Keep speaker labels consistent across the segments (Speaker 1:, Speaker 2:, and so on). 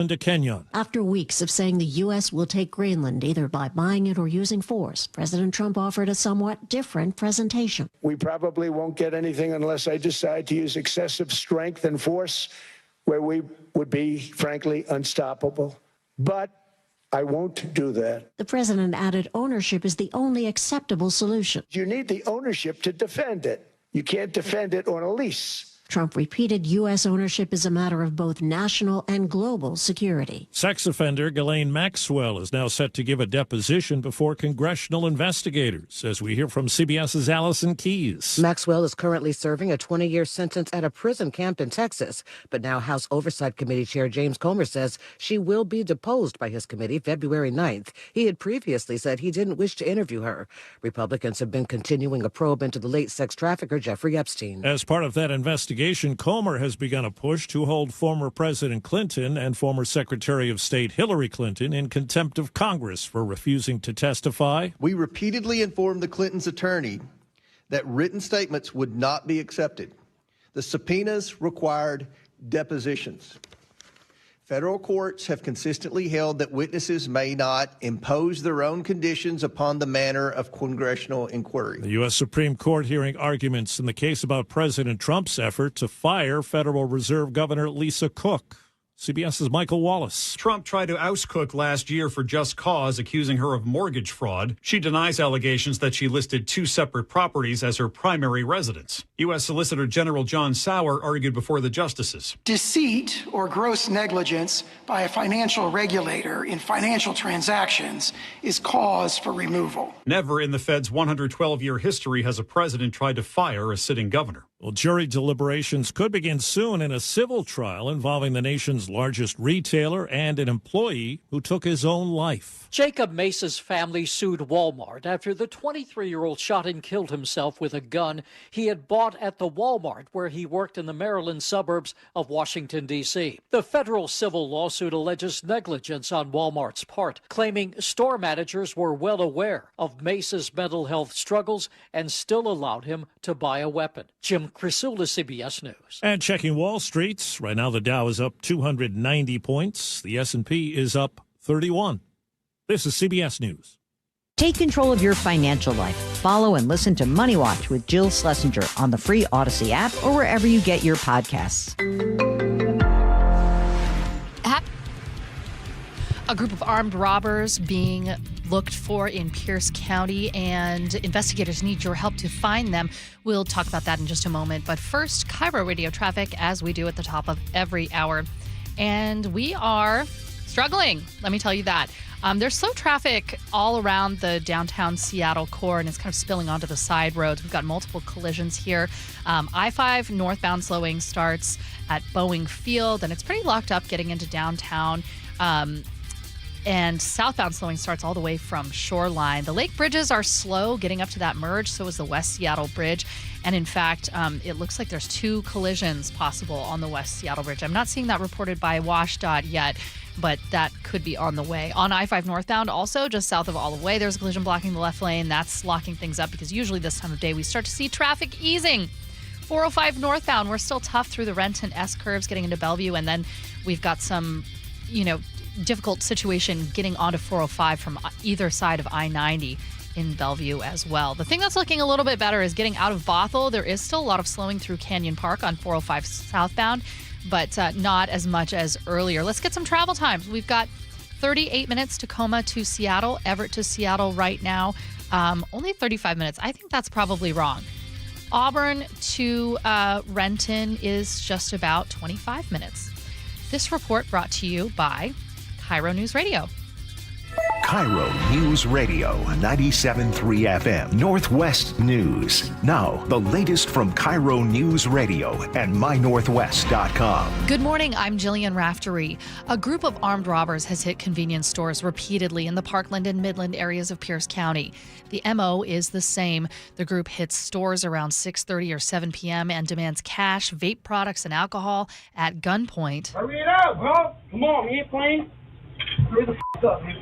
Speaker 1: To Kenyon.
Speaker 2: After weeks of saying the U.S. will take Greenland either by buying it or using force, President Trump offered a somewhat different presentation.
Speaker 3: We probably won't get anything unless I decide to use excessive strength and force where we would be, frankly, unstoppable. But I won't do that.
Speaker 2: The president added ownership is the only acceptable solution.
Speaker 3: You need the ownership to defend it. You can't defend it on a lease.
Speaker 2: Trump repeated U.S. ownership is a matter of both national and global security.
Speaker 1: Sex offender Ghislaine Maxwell is now set to give a deposition before congressional investigators, as we hear from CBS's Allison Keyes.
Speaker 4: Maxwell is currently serving a 20-year sentence at a prison camp in Texas, but now House Oversight Committee Chair James Comer says she will be deposed by his committee February 9th. He had previously said he didn't wish to interview her. Republicans have been continuing a probe into the late sex trafficker Jeffrey Epstein.
Speaker 1: As part of that investigation, Comer has begun a push to hold former President Clinton and former Secretary of State Hillary Clinton in contempt of Congress for refusing to testify.
Speaker 5: We repeatedly informed the Clintons' attorney that written statements would not be accepted. The subpoenas required depositions. Federal courts have consistently held that witnesses may not impose their own conditions upon the manner of congressional inquiry.
Speaker 1: The U.S. Supreme Court hearing arguments in the case about President Trump's effort to fire Federal Reserve Governor Lisa Cook. CBS's Michael Wallace.
Speaker 6: Trump tried to oust Cook last year for just cause, accusing her of mortgage fraud. She denies allegations that she listed two separate properties as her primary residence. U.S. Solicitor General John Sauer argued before the justices.
Speaker 7: Deceit or gross negligence by a financial regulator in financial transactions is cause for removal.
Speaker 6: Never in the Fed's 112-year history has a president tried to fire a sitting governor.
Speaker 1: Well, jury deliberations could begin soon in a civil trial involving the nation's largest retailer and an employee who took his own life.
Speaker 8: Jacob Mesa's family sued Walmart after the 23-year-old shot and killed himself with a gun he had bought at the Walmart where he worked in the Maryland suburbs of Washington, D.C. The federal civil lawsuit alleges negligence on Walmart's part, claiming store managers were well aware of Mesa's mental health struggles and still allowed him to buy a weapon. Jim Crisula, CBS News.
Speaker 1: And checking Wall Street, right now the Dow is up 290 points. The S&P is up 31. This is CBS News.
Speaker 9: Take control of your financial life. Follow and listen to Money Watch with Jill Schlesinger on the free Odyssey app or wherever you get your podcasts.
Speaker 10: A group of armed robbers being looked for in Pierce County, and investigators need your help to find them. We'll talk about that in just a moment. But first, KIRO Radio traffic, as we do at the top of every hour. And we are struggling, let me tell you that. There's slow traffic all around the downtown Seattle core, and it's kind of spilling onto the side roads. We've got multiple collisions here. I-5 northbound slowing starts at Boeing Field, and it's pretty locked up getting into downtown. And southbound slowing starts all the way from Shoreline. The lake bridges are slow getting up to that merge, so is the West Seattle Bridge. And in fact, it looks like there's 2 collisions possible on the West Seattle Bridge. I'm not seeing that reported by WashDOT yet, but that could be on the way. On I-5 northbound, also just south of Olive Way, there's a collision blocking the left lane. That's locking things up because usually this time of day we start to see traffic easing. 405 northbound, we're still tough through the Renton S curves getting into Bellevue, and then we've got some, difficult situation getting onto 405 from either side of I-90 in Bellevue as well. The thing that's looking a little bit better is getting out of Bothell. There is still a lot of slowing through Canyon Park on 405 southbound, but not as much as earlier. Let's get some travel times. We've got 38 minutes Tacoma to Seattle, Everett to Seattle right now. Only 35 minutes. I think that's probably wrong. Auburn to Renton is just about 25 minutes. This report brought to you by KIRO Newsradio.
Speaker 11: KIRO News Radio, 97.3 FM, Northwest News. Now, the latest from KIRO News Radio and mynorthwest.com.
Speaker 10: Good morning, I'm Jillian Raftery. A group of armed robbers has hit convenience stores repeatedly in the Parkland and Midland areas of Pierce County. The MO is the same. The group hits stores around 6:30 or 7 p.m. and demands cash, vape products, and alcohol at gunpoint.
Speaker 12: Hurry it up, bro. Come on, man, playing. Hurry the up, man.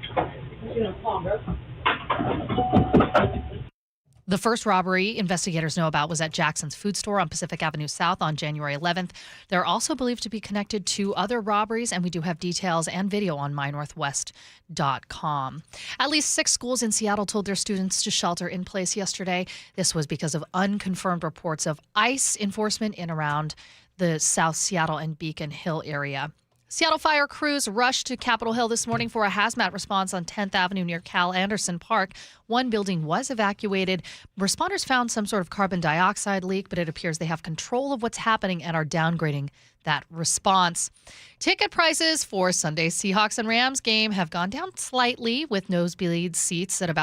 Speaker 10: The first robbery investigators know about was at Jackson's Food Store on Pacific Avenue South on January 11th. They're also believed to be connected to other robberies, and we do have details and video on mynorthwest.com. At least 6 schools in Seattle told their students to shelter in place yesterday. This was because of unconfirmed reports of ICE enforcement in around the South Seattle and Beacon Hill area. Seattle fire crews rushed to Capitol Hill this morning for a hazmat response on 10th Avenue near Cal Anderson Park. One building was evacuated. Responders found some sort of carbon dioxide leak, but it appears they have control of what's happening and are downgrading that response. Ticket prices for Sunday's Seahawks and Rams game have gone down slightly, with nosebleed seats at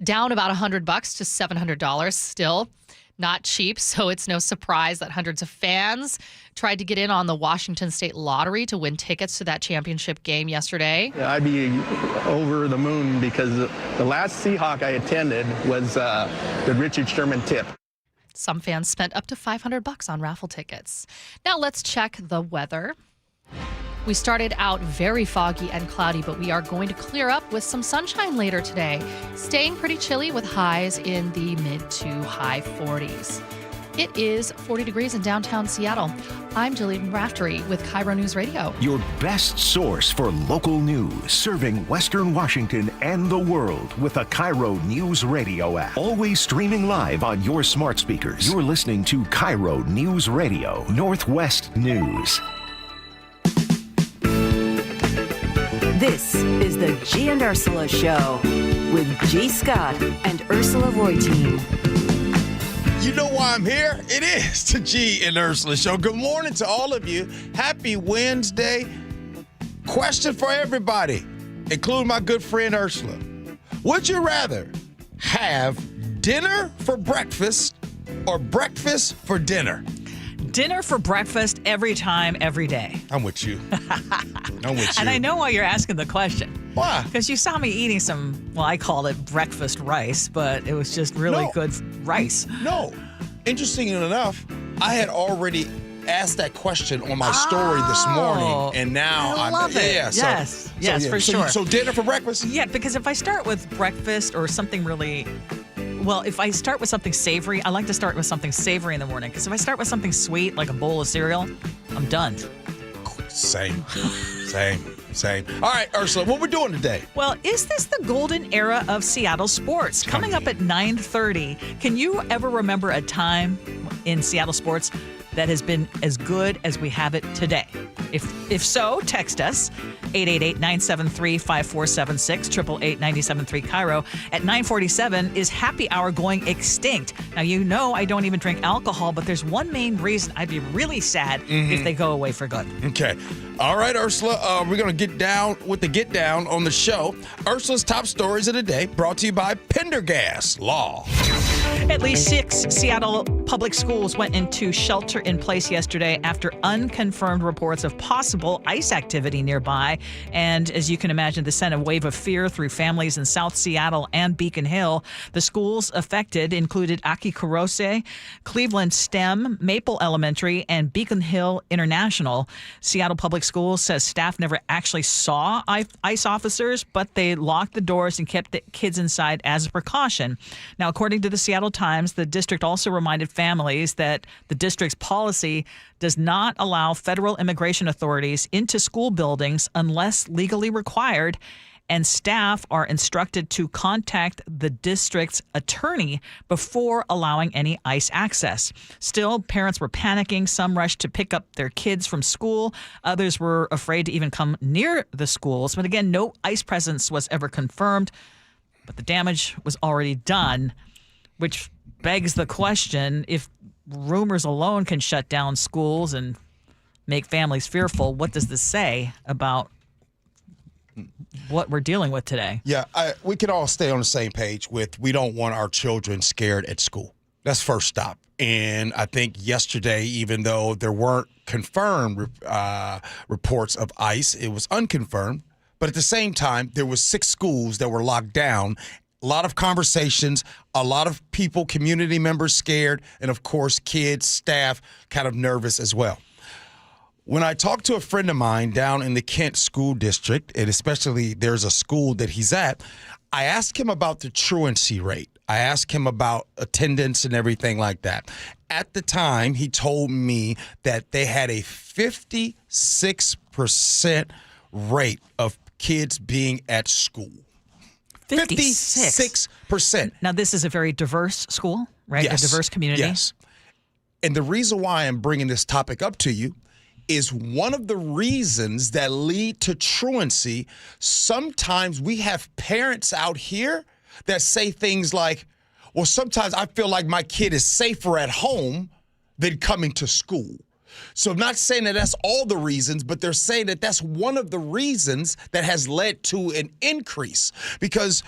Speaker 10: down about $100 to $700. Still not cheap, so it's no surprise that hundreds of fans tried to get in on the Washington State Lottery to win tickets to that championship game yesterday.
Speaker 13: Yeah, I'd be over the moon because the last Seahawk I attended was the Richard Sherman tip.
Speaker 10: Some fans spent up to $500 on raffle tickets. Now let's check the weather. We started out very foggy and cloudy, but we are going to clear up with some sunshine later today, staying pretty chilly with highs in the mid to high 40s. It is 40 degrees in downtown Seattle. I'm Jillian Raftery with KIRO News Radio.
Speaker 11: Your best source for local news, serving Western Washington and the world with the KIRO News Radio App. Always streaming live on your smart speakers. You're listening to KIRO News Radio, Northwest News.
Speaker 14: This is the Gee and Ursula Show with G. Scott and Ursula Reutin.
Speaker 15: You know why I'm here? It is the Gee and Ursula Show. Good morning to all of you. Happy Wednesday. Question for everybody, including my good friend Ursula. Would you rather have dinner for breakfast or breakfast for dinner?
Speaker 16: Dinner for breakfast every time, every day.
Speaker 15: I'm with you. I'm with you.
Speaker 16: And I know why you're asking the question.
Speaker 15: Why?
Speaker 16: Because you saw me eating some, well, I called it breakfast rice, but it was just really good rice.
Speaker 15: No. Interesting enough, I had already asked that question on my story this morning, and now
Speaker 16: I love it.
Speaker 15: Yeah,
Speaker 16: yes, for sure.
Speaker 15: So dinner for breakfast?
Speaker 16: Yeah, because if I start with breakfast or something really... Well, if I start with something savory, I like to start with something savory in the morning. Because if I start with something sweet, like a bowl of cereal, I'm done.
Speaker 15: Same. All right, Ursula, what we're doing today?
Speaker 16: Well, is this the golden era of Seattle sports? Coming up at 9:30. Can you ever remember a time in Seattle sports that has been as good as we have it today? If so, text us, 888-973-5476, 888-973 KIRO. At 9:47, is happy hour going extinct? Now, you know I don't even drink alcohol, but there's one main reason I'd be really sad if they go away for good.
Speaker 15: Okay. All right, Ursula, we're going to get down with the get down on the show. Ursula's top stories of the day, brought to you by Pendergast Law.
Speaker 16: At least 6 Seattle public schools went into shelter in place yesterday after unconfirmed reports of possible ICE activity nearby. And as you can imagine, this sent a wave of fear through families in South Seattle and Beacon Hill. The schools affected included Aki Kurose, Cleveland STEM, Maple Elementary, and Beacon Hill International. Seattle Public Schools says staff never actually saw ICE officers, but they locked the doors and kept the kids inside as a precaution. Now, according to the Seattle Times, the district also reminded families that the district's policy does not allow federal immigration authorities into school buildings unless legally required, and staff are instructed to contact the district's attorney before allowing any ICE access. Still, parents were panicking. Some rushed to pick up their kids from school. Others were afraid to even come near the schools. But again, no ICE presence was ever confirmed, but the damage was already done, which begs the question, if rumors alone can shut down schools and make families fearful, what does this say about what we're dealing with today?
Speaker 15: Yeah, we can all stay on the same page with we don't want our children scared at school. That's first stop. And I think yesterday, even though there weren't confirmed reports of ICE, it was unconfirmed. But at the same time, there was 6 schools that were locked down. A lot of conversations, a lot of people, community members scared, and of course, kids, staff kind of nervous as well. When I talked to a friend of mine down in the Kent School District, and especially there's a school that he's at, I asked him about the truancy rate. I asked him about attendance and everything like that. At the time, he told me that they had a 56% rate of kids being at school. 56%.
Speaker 16: Now, this is a very diverse school, right?
Speaker 15: Yes.
Speaker 16: A diverse community.
Speaker 15: Yes. And the reason why I'm bringing this topic up to you is one of the reasons that lead to truancy. Sometimes we have parents out here that say things like, well, sometimes I feel like my kid is safer at home than coming to school. So I'm not saying that that's all the reasons, but they're saying that that's one of the reasons that has led to an increase. Because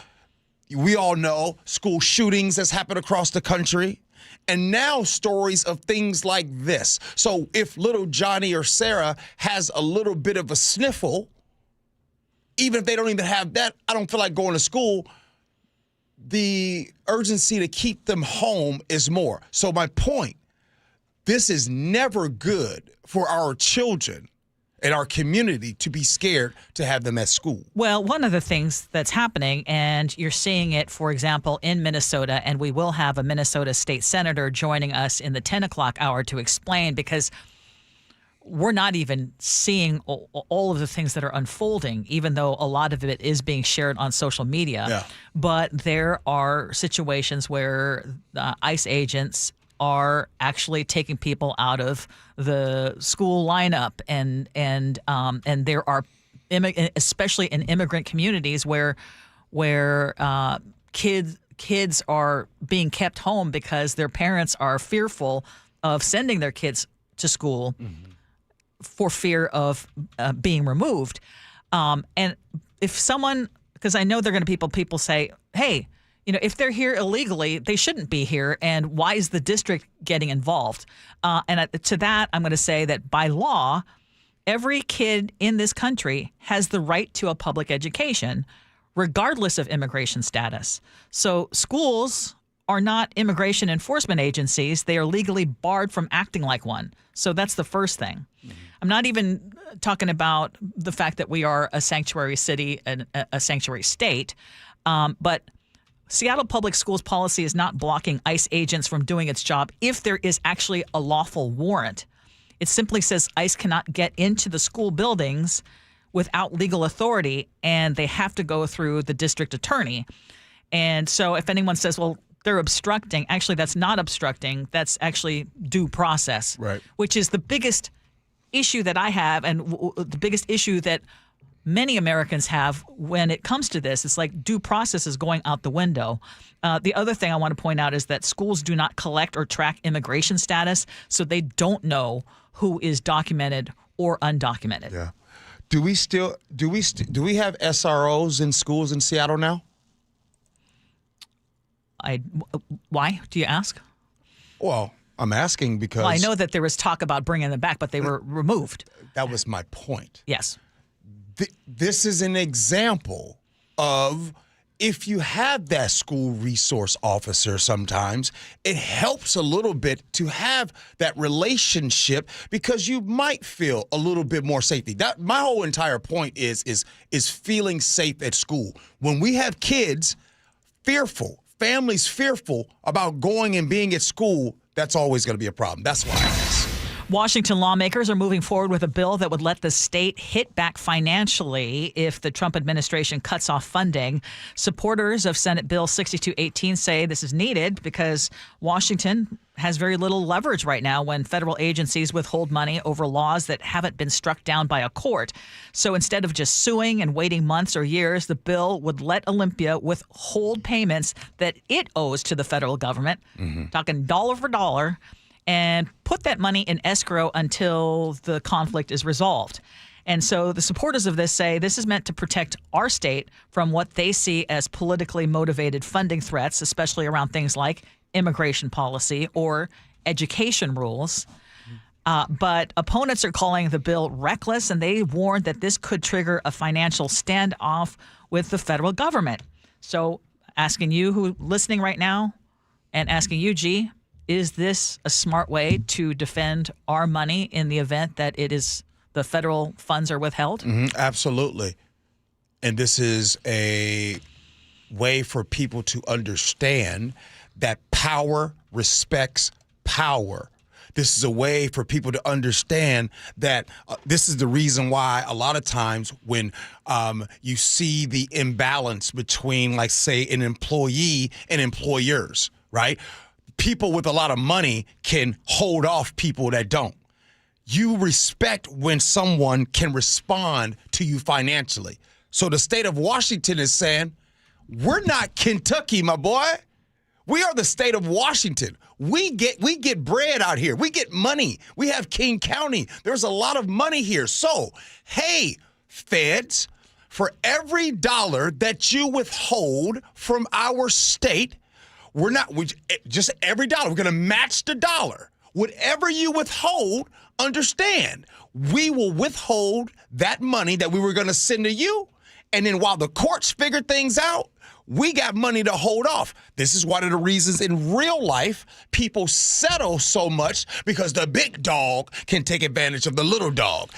Speaker 15: we all know school shootings has happened across the country. And now stories of things like this. So if little Johnny or Sarah has a little bit of a sniffle, even if they don't even have that, I don't feel like going to school, the urgency to keep them home is more. So my point, this is never good for our children and our community to be scared to have them at school.
Speaker 16: Well, one of the things that's happening, and you're seeing it, for example, in Minnesota, and we will have a Minnesota state senator joining us in the 10 o'clock hour to explain, because we're not even seeing all of the things that are unfolding, even though a lot of it is being shared on social media.
Speaker 15: Yeah. But
Speaker 16: there are situations where ICE agents are actually taking people out of the school lineup, and there are, especially in immigrant communities, where kids are being kept home because their parents are fearful of sending their kids to school for fear of being removed. And if someone, because I know they're going to people say, hey, if they're here illegally, they shouldn't be here. And why is the district getting involved? And to that, I'm going to say that by law, every kid in this country has the right to a public education, regardless of immigration status. So schools are not immigration enforcement agencies. They are legally barred from acting like one. So that's the first thing. I'm not even talking about the fact that we are a sanctuary city and a sanctuary state, but Seattle Public Schools policy is not blocking ICE agents from doing its job if there is actually a lawful warrant. It simply says ICE cannot get into the school buildings without legal authority, and they have to go through the district attorney. And so if anyone says, well, they're obstructing, actually that's not obstructing, that's actually due process,
Speaker 15: right? Which
Speaker 16: is the biggest issue that I have, and the biggest issue that many Americans have when it comes to this. It's like due process is going out the window. The other thing I want to point out is that schools do not collect or track immigration status, so they don't know who is documented or undocumented.
Speaker 15: Yeah. Do we have SROs in schools in Seattle now?
Speaker 16: Why do you ask?
Speaker 15: Well, I'm asking because
Speaker 16: I know that there was talk about bringing them back, but they were removed.
Speaker 15: That was my point.
Speaker 16: Yes.
Speaker 15: This is an example of, if you have that school resource officer, sometimes it helps a little bit to have that relationship, because you might feel a little bit more safety. That my whole entire point is feeling safe at school. When we have kids fearful, families fearful about going and being at school, that's always going to be a problem. That's why I ask.
Speaker 16: Washington lawmakers are moving forward with a bill that would let the state hit back financially if the Trump administration cuts off funding. Supporters of Senate Bill 6218 say this is needed because Washington has very little leverage right now when federal agencies withhold money over laws that haven't been struck down by a court. So instead of just suing and waiting months or years, the bill would let Olympia withhold payments that it owes to the federal government, talking dollar for dollar, and put that money in escrow until the conflict is resolved. And so the supporters of this say this is meant to protect our state from what they see as politically motivated funding threats, especially around things like immigration policy or education rules. But opponents are calling the bill reckless, and they warned that this could trigger a financial standoff with the federal government. So asking you who listening right now, and asking you, Gee, is this a smart way to defend our money in the event that it is the federal funds are withheld?
Speaker 15: Absolutely. And this is a way for people to understand that power respects power. This is a way for people to understand that this is the reason why a lot of times when you see the imbalance between, like, say, an employee and employers, right? People with a lot of money can hold off people that don't. You respect when someone can respond to you financially. So the state of Washington is saying, we're not Kentucky, my boy. We are the state of Washington. We get bread out here. We get money. We have King County. There's a lot of money here. So, hey, feds, for every dollar that you withhold from our state, just every dollar, we're going to match the dollar. Whatever you withhold, understand, we will withhold that money that we were going to send to you. And then while the courts figure things out, we got money to hold off. This is one of the reasons in real life people settle so much, because the big dog can take advantage of the little dog.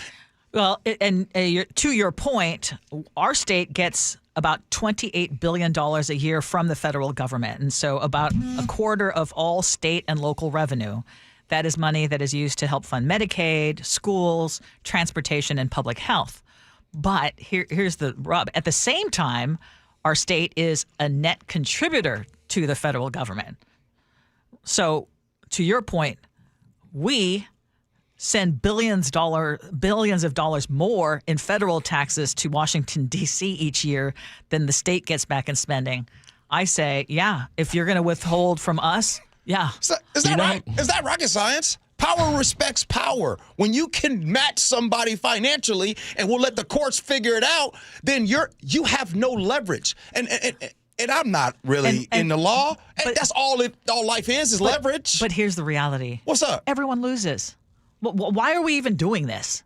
Speaker 16: Well, and to your point, our state gets about $28 billion a year from the federal government. And so about a quarter of all state and local revenue, that is money that is used to help fund Medicaid, schools, transportation, and public health. But here's the rub. At the same time, our state is a net contributor to the federal government. So to your point, we send billions of dollars more in federal taxes to Washington, D.C. each year than the state gets back in spending. I say, yeah, if you're going to withhold from us, yeah.
Speaker 15: Is that right? Is that rocket science? Power respects power. When you can match somebody financially and we'll let the courts figure it out, then you have no leverage. And I'm not really in the law. But, that's all life is leverage.
Speaker 16: But here's the reality.
Speaker 15: What's up?
Speaker 16: Everyone loses. Why are we even doing this?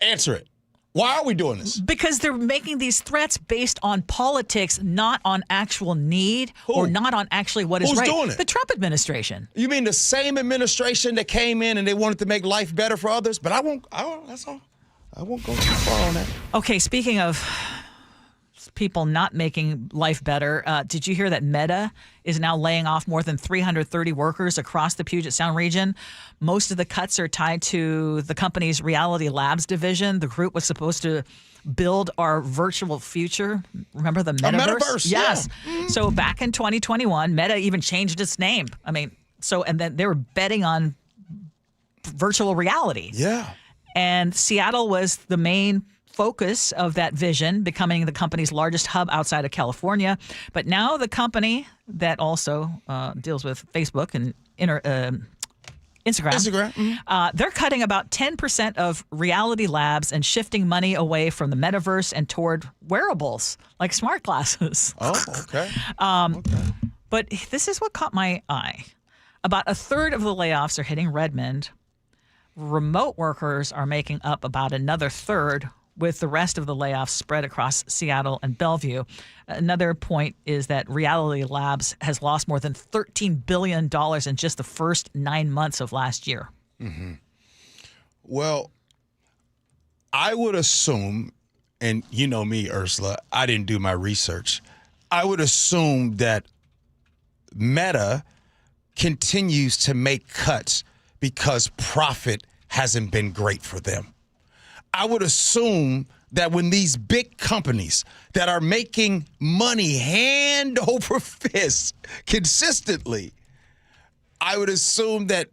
Speaker 15: Answer it. Why are we doing this?
Speaker 16: Because they're making these threats based on politics, not on actual need.
Speaker 15: Who?
Speaker 16: Or not on actually what is right.
Speaker 15: Who's doing it?
Speaker 16: The Trump administration.
Speaker 15: You mean the same administration that came in and they wanted to make life better for others? But that's all. I won't go too far on that.
Speaker 16: Okay, speaking of people not making life better, did you hear that Meta is now laying off more than 330 workers across the Puget Sound region? Most of the cuts are tied to the company's Reality Labs division. The group was supposed to build our virtual future. Remember the metaverse?
Speaker 15: Metaverse,
Speaker 16: yes.
Speaker 15: Yeah.
Speaker 16: So back in 2021, Meta even changed its name. And then they were betting on virtual reality.
Speaker 15: Yeah.
Speaker 16: And Seattle was the main focus of that vision, becoming the company's largest hub outside of California. But now the company that also deals with Facebook and Instagram. They're cutting about 10% of Reality Labs and shifting money away from the metaverse and toward wearables like smart glasses.
Speaker 15: Oh, okay.
Speaker 16: But this is what caught my eye. About a third of the layoffs are hitting Redmond. Remote workers are making up about another third, with the rest of the layoffs spread across Seattle and Bellevue. Another point is that Reality Labs has lost more than $13 billion in just the first 9 months of last year.
Speaker 15: Mm-hmm. Well, I would assume, and you know me, Ursula, I didn't do my research. I would assume that Meta continues to make cuts because profit hasn't been great for them. I would assume that when these big companies that are making money hand over fist consistently, I would assume that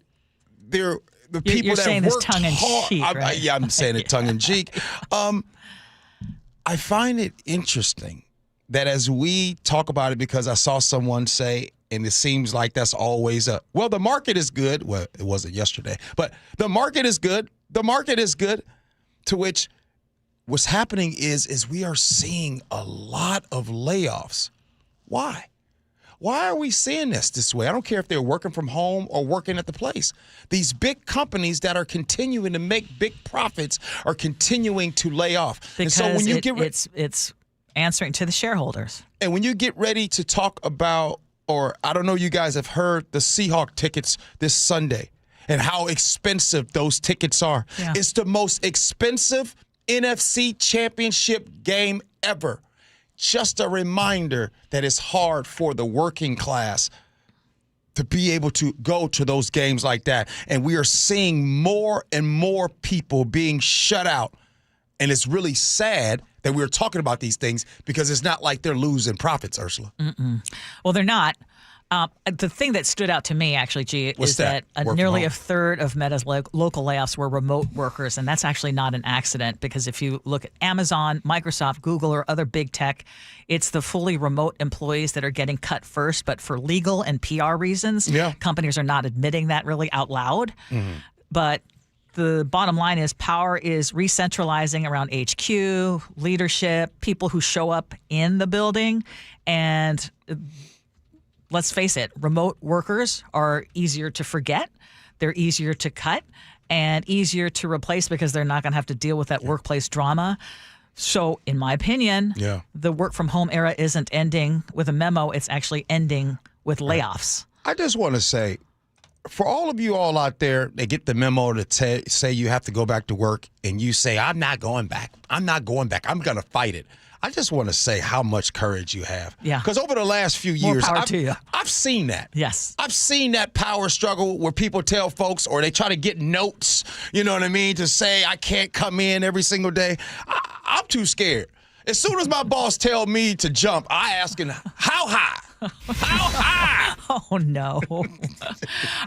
Speaker 15: they're the people that
Speaker 16: saying
Speaker 15: worked
Speaker 16: this tongue in cheek,
Speaker 15: hard.
Speaker 16: right?
Speaker 15: Yeah, I'm saying it tongue in cheek. I find it interesting that as we talk about it, because I saw someone say, and it seems like that's always the market is good. Well, it wasn't yesterday, but the market is good. The market is good. To which what's happening is we are seeing a lot of layoffs. Why? Why are we seeing this way? I don't care if they're working from home or working at the place. These big companies that are continuing to make big profits are continuing to lay off.
Speaker 16: Because
Speaker 15: and so when you
Speaker 16: it's answering to the shareholders.
Speaker 15: And when you get ready to talk about, or I don't know, you guys have heard the Seahawk tickets this Sunday. and how expensive those tickets are.
Speaker 16: Yeah.
Speaker 15: It's the most expensive NFC championship game ever. Just a reminder that it's hard for the working class to be able to go to those games like that. And we are seeing more and more people being shut out. And it's really sad that we're talking about these things because it's not like they're losing profits, Ursula.
Speaker 16: Well, they're not. The thing that stood out to me, actually, G,
Speaker 15: What's
Speaker 16: is that nearly a third of Meta's local layoffs were remote workers, and that's actually not an accident because if you look at Amazon, Microsoft, Google, or other big tech, it's the fully remote employees that are getting cut first, but for legal and PR reasons, companies are not admitting that really out loud. But the bottom line is power is re-centralizing around HQ, leadership, people who show up in the building, and let's face it, remote workers are easier to forget. They're easier to cut and easier to replace because they're not going to have to deal with that workplace drama. So, in my opinion, the work from home era isn't ending with a memo. It's actually ending with layoffs.
Speaker 15: I just want to say, for all of you all out there that get the memo to say you have to go back to work and you say, I'm not going back. I'm not going back. I'm going to fight it. I just want to say how much courage you have.
Speaker 16: Yeah.
Speaker 15: Because over the last few
Speaker 16: More
Speaker 15: years,
Speaker 16: power to you.
Speaker 15: I've seen that.
Speaker 16: Yes.
Speaker 15: I've seen that power struggle where people tell folks or they try to get notes, you know what I mean, to say I can't come in every single day. I'm too scared. As soon as my boss tell me to jump, I ask him, how high? How high?
Speaker 16: Oh, no.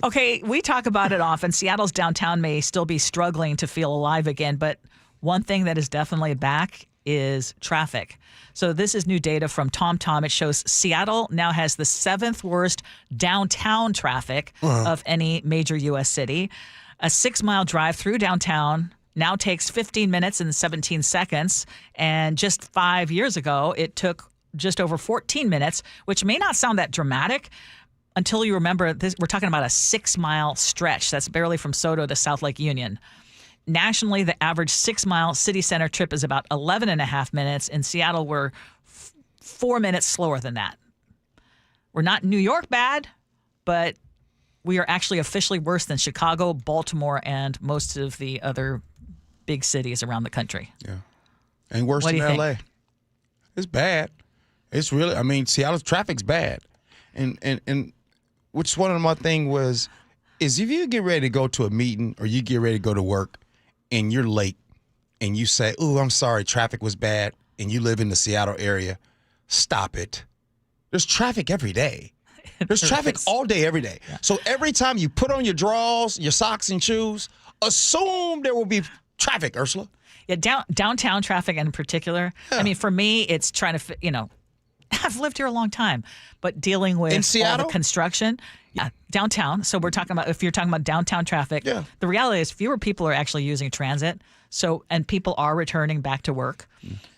Speaker 16: Okay, we talk about it often. Seattle's downtown may still be struggling to feel alive again, but one thing that is definitely back is traffic. So this is new data from TomTom. It shows Seattle now has the 7th worst downtown traffic of any major U.S. city. A 6-mile drive through downtown now takes 15 minutes and 17 seconds. And just 5 years ago, it took just over 14 minutes, which may not sound that dramatic until you remember this. We're talking about a 6-mile stretch. That's barely from SoDo to South Lake Union. Nationally, the average 6-mile city center trip is about 11 and a half minutes. In Seattle, we're 4 minutes slower than that. We're not New York bad, but we are actually officially worse than Chicago, Baltimore, and most of the other big cities around the country.
Speaker 15: Yeah. And worse than LA. It's bad. It's really, I mean, Seattle's traffic's bad. And which one of my thing is if you get ready to go to a meeting or you get ready to go to work and you're late and you say, "Ooh, I'm sorry, traffic was bad," and you live in the Seattle area, stop it. There's traffic every day. There's traffic all day, every day. Yeah. So every time you put on your drawers, your socks and shoes, assume there will be traffic, Ursula.
Speaker 16: Yeah, downtown traffic in particular. Yeah. I mean, for me, it's trying to, I've lived here a long time, but dealing with
Speaker 15: in Seattle?
Speaker 16: All the construction. Yeah, downtown. So if you're talking about downtown traffic, the reality is fewer people are actually using transit. So, and people are returning back to work.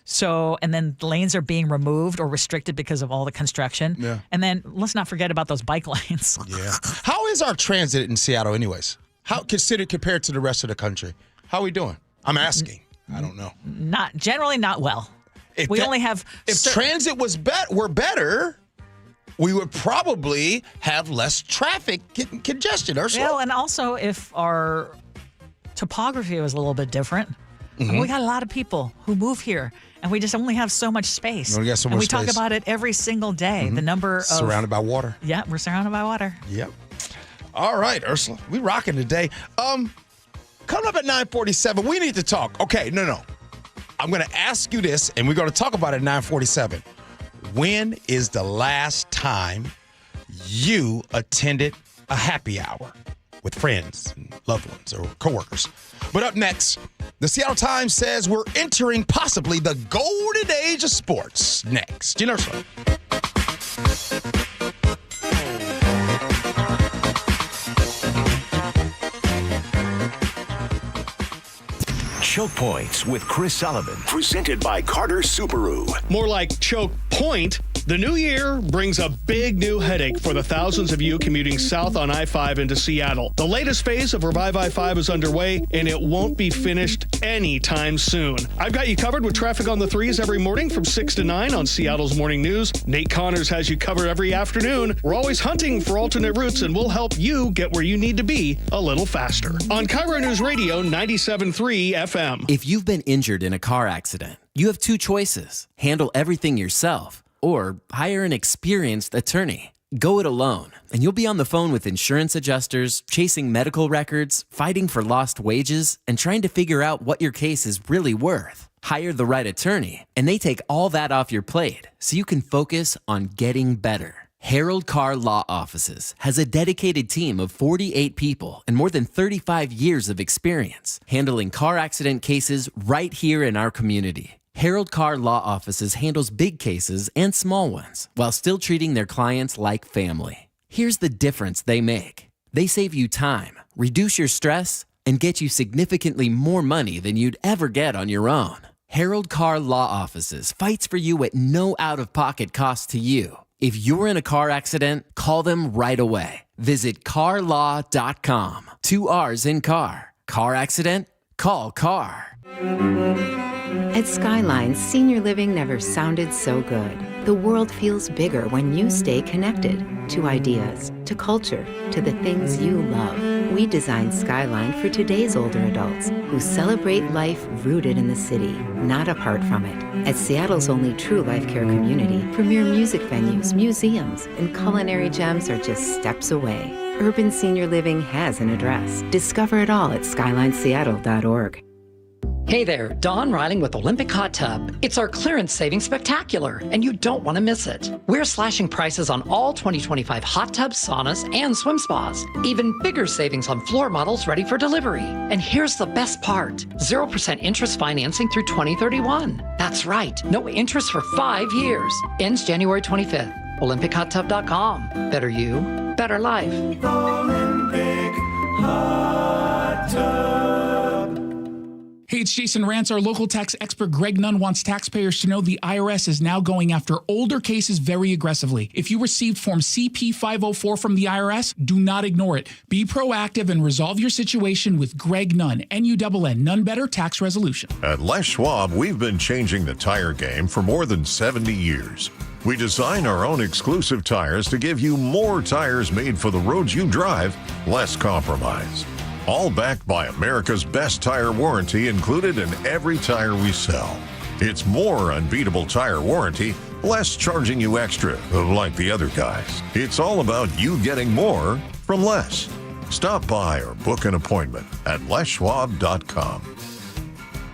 Speaker 16: So, and then lanes are being removed or restricted because of all the construction.
Speaker 15: Yeah.
Speaker 16: And then let's not forget about those bike lanes.
Speaker 15: Yeah. How is our transit in Seattle anyways? How considered compared to the rest of the country? How are we doing? I'm asking. I don't know.
Speaker 16: Generally not well. If
Speaker 15: transit were better, we would probably have less traffic congestion, Ursula.
Speaker 16: Well, and also if our topography was a little bit different. Mm-hmm. And we got a lot of people who move here, and we just only have so much space.
Speaker 15: We got so much
Speaker 16: space. Talk about it every single day. Mm-hmm. The number of
Speaker 15: surrounded by water.
Speaker 16: Yeah, we're surrounded by water.
Speaker 15: Yep. All right, Ursula, we rocking today. Coming up at 9:47, we need to talk. Okay, no. I'm going to ask you this, and we're going to talk about it at 9:47. When is the last time you attended a happy hour with friends and loved ones or coworkers? But up next, the Seattle Times says we're entering possibly the golden age of sports. Next, Gee Ursula.
Speaker 11: Choke Points with Chris Sullivan, presented by Carter Subaru.
Speaker 17: More like choke point The new year brings a big new headache for the thousands of you commuting south on I-5 into Seattle. The latest phase of Revive I-5 is underway, and it won't be finished anytime soon. I've got you covered with traffic on the 3s every morning from 6 to 9 on Seattle's Morning News. Nate Connors has you covered every afternoon. We're always hunting for alternate routes, and we'll help you get where you need to be a little faster. On KIRO News Radio 97.3 FM.
Speaker 18: If you've been injured in a car accident, you have two choices: handle everything yourself or hire an experienced attorney. Go it alone, and you'll be on the phone with insurance adjusters, chasing medical records, fighting for lost wages, and trying to figure out what your case is really worth. Hire the right attorney, and they take all that off your plate so you can focus on getting better. Harold Carr Law Offices has a dedicated team of 48 people and more than 35 years of experience handling car accident cases right here in our community. Harold Carr Law Offices handles big cases and small ones while still treating their clients like family. Here's the difference they make. They save you time, reduce your stress, and get you significantly more money than you'd ever get on your own. Harold Carr Law Offices fights for you at no out-of-pocket cost to you. If you're in a car accident, call them right away. Visit carlaw.com. 2 R's in car. Car accident? Call Carr.
Speaker 19: At Skyline, senior living never sounded so good. The world feels bigger when you stay connected to ideas, to culture, to the things you love. We designed Skyline for today's older adults who celebrate life rooted in the city, not apart from it. At Seattle's only true life care community, premier music venues, museums, and culinary gems are just steps away. Urban senior living has an address. Discover it all at skylineseattle.org.
Speaker 20: Hey there, Dawn Riding with Olympic Hot Tub. It's our clearance savings spectacular, and you don't want to miss it. We're slashing prices on all 2025 hot tubs, saunas, and swim spas. Even bigger savings on floor models ready for delivery. And here's the best part: 0% interest financing through 2031. That's right, no interest for 5 years. Ends January 25th. OlympicHotTub.com. Better you, better life.
Speaker 21: Olympic Hot Tub.
Speaker 22: Hey, it's Jason Rance. Our local tax expert Greg Nunn wants taxpayers to know the IRS is now going after older cases very aggressively. If you received Form CP-504 from the IRS, do not ignore it. Be proactive and resolve your situation with Greg Nunn, N-U-N-N, None Better Tax Resolution.
Speaker 23: At Les Schwab, we've been changing the tire game for more than 70 years. We design our own exclusive tires to give you more tires made for the roads you drive, less compromise. All backed by America's best tire warranty included in every tire we sell. It's more unbeatable tire warranty, less charging you extra, like the other guys. It's all about you getting more from less. Stop by or book an appointment at leschwab.com.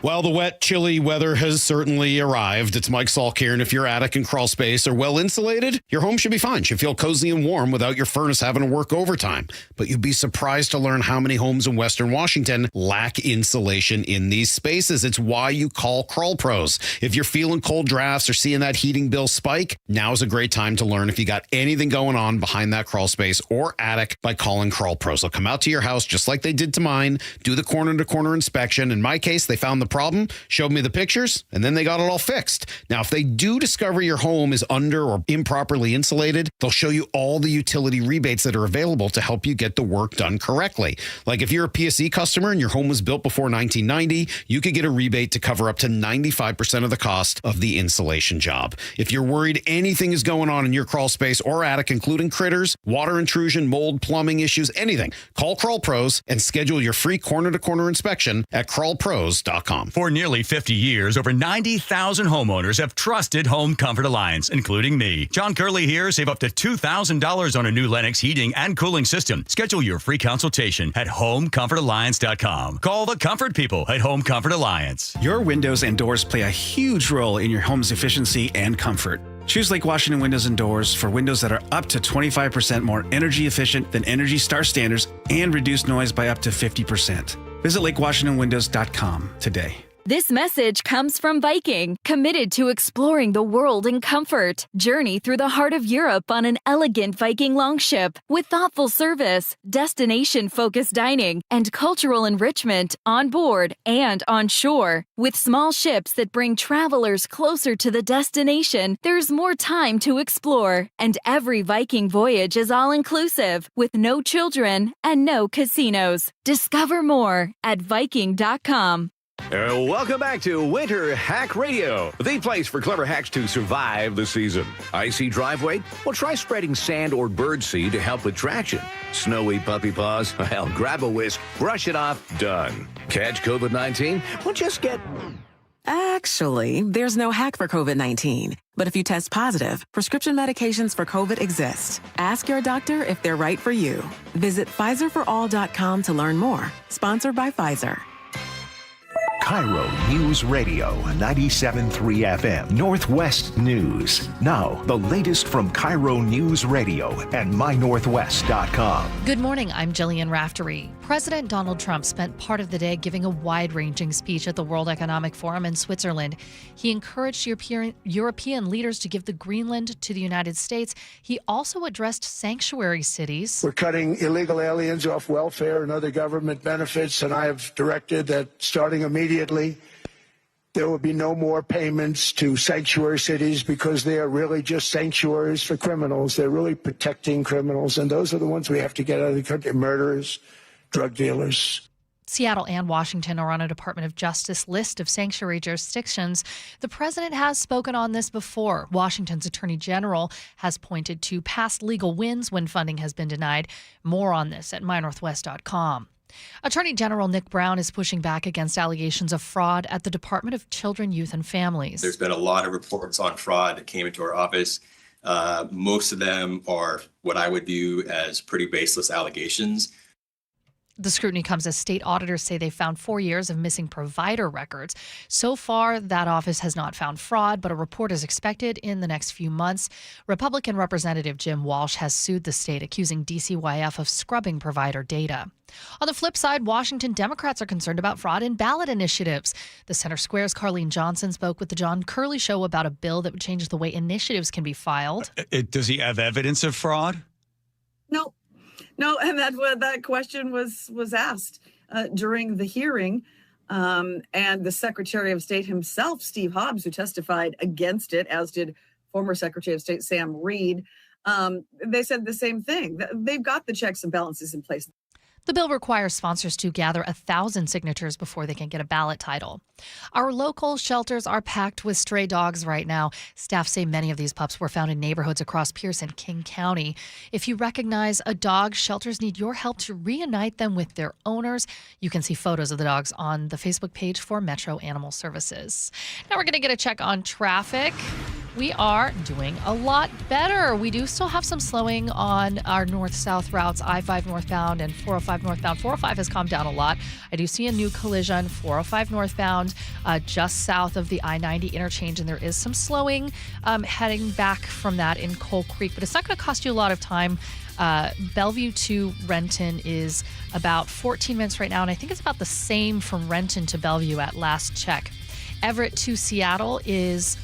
Speaker 24: Well, the wet, chilly weather has certainly arrived. It's Mike Salk here, and if your attic and crawl space are well insulated, your home should be fine. Should feel cozy and warm without your furnace having to work overtime. But you'd be surprised to learn how many homes in Western Washington lack insulation in these spaces. It's why you call Crawl Pros. If you're feeling cold drafts or seeing that heating bill spike, now's a great time to learn if you got anything going on behind that crawl space or attic by calling Crawl Pros. They'll come out to your house just like they did to mine, do the corner-to-corner inspection. In my case, they found the problem, showed me the pictures, and then they got it all fixed. Now, if they do discover your home is under or improperly insulated, they'll show you all the utility rebates that are available to help you get the work done correctly. Like if you're a PSE customer and your home was built before 1990, you could get a rebate to cover up to 95% of the cost of the insulation job. If you're worried anything is going on in your crawl space or attic, including critters, water intrusion, mold, plumbing issues, anything, call Crawl Pros and schedule your free corner-to-corner inspection at crawlpros.com.
Speaker 25: For nearly 50 years, over 90,000 homeowners have trusted Home Comfort Alliance, including me. John Curley here. Save up to $2,000 on a new Lennox heating and cooling system. Schedule your free consultation at homecomfortalliance.com. Call the comfort people at Home Comfort Alliance.
Speaker 26: Your windows and doors play a huge role in your home's efficiency and comfort. Choose Lake Washington Windows and Doors for windows that are up to 25% more energy efficient than Energy Star standards and reduce noise by up to 50%. Visit LakeWashingtonWindows.com today.
Speaker 2: This message comes from Viking, committed to exploring the world in comfort. Journey through the heart of Europe on an elegant Viking longship with thoughtful service, destination-focused dining, and cultural enrichment on board and on shore. With small ships that bring travelers closer to the destination, there's more time to explore. And every Viking voyage is all-inclusive, with no children and no casinos. Discover more at Viking.com.
Speaker 3: Welcome back to Winter Hack Radio, the place for clever hacks to survive the season. Icy driveway? Well, try spreading sand or birdseed to help with traction. Snowy puppy paws? Well, grab a whisk, brush it off, done. Catch COVID-19? Well, just get...
Speaker 4: Actually, there's no hack for COVID-19. But if you test positive, prescription medications for COVID exist. Ask your doctor if they're right for you. Visit PfizerForAll.com to learn more. Sponsored by Pfizer.
Speaker 11: KIRO News Radio 97.3 FM Northwest News. Now, the latest from KIRO News Radio and mynorthwest.com.
Speaker 10: Good morning, I'm Jillian Raftery. President Donald Trump spent part of the day giving a wide-ranging speech at the World Economic Forum in Switzerland. He encouraged European leaders to give the Greenland to the United States. He also addressed sanctuary cities.
Speaker 5: We're cutting illegal aliens off welfare and other government benefits, and I have directed that starting immediately, there will be no more payments to sanctuary cities because they are really just sanctuaries for criminals. They're really protecting criminals, and those are the ones we have to get out of the country: murderers, drug dealers.
Speaker 10: Seattle and Washington are on a Department of Justice list of sanctuary jurisdictions. The president has spoken on this before. Washington's Attorney General has pointed to past legal wins when funding has been denied. More on this at mynorthwest.com. Attorney General Nick Brown is pushing back against allegations of fraud at the Department of Children, Youth, and Families.
Speaker 6: There's been a lot of reports on fraud that came into our office. Most of them are what I would view as pretty baseless allegations.
Speaker 10: The scrutiny comes as state auditors say they found 4 years of missing provider records. So far, that office has not found fraud, but a report is expected in the next few months. Republican Representative Jim Walsh has sued the state, accusing DCYF of scrubbing provider data. On the flip side, Washington Democrats are concerned about fraud in ballot initiatives. The Center Square's Carlene Johnson spoke with the John Curley Show about a bill that would change the way initiatives can be filed.
Speaker 7: Does he have evidence of fraud?
Speaker 27: No, and that question was asked during the hearing, and the Secretary of State himself, Steve Hobbs, who testified against it, as did former Secretary of State Sam Reed. They said the same thing. They've got the checks and balances in place.
Speaker 10: The bill requires sponsors to gather 1,000 signatures before they can get a ballot title. Our local shelters are packed with stray dogs right now. Staff say many of these pups were found in neighborhoods across Pierce and King County. If you recognize a dog, shelters need your help to reunite them with their owners. You can see photos of the dogs on the Facebook page for Metro Animal Services. Now we're going to get a check on traffic. We are doing a lot better. We do still have some slowing on our north-south routes, I-5 northbound and 405 northbound. 405 has calmed down a lot. I do see a new collision, 405 northbound, just south of the I-90 interchange, and there is some slowing heading back from that in Coal Creek, but it's not going to cost you a lot of time. Bellevue to Renton is about 14 minutes right now, and I think it's about the same from Renton to Bellevue at last check. Everett to Seattle is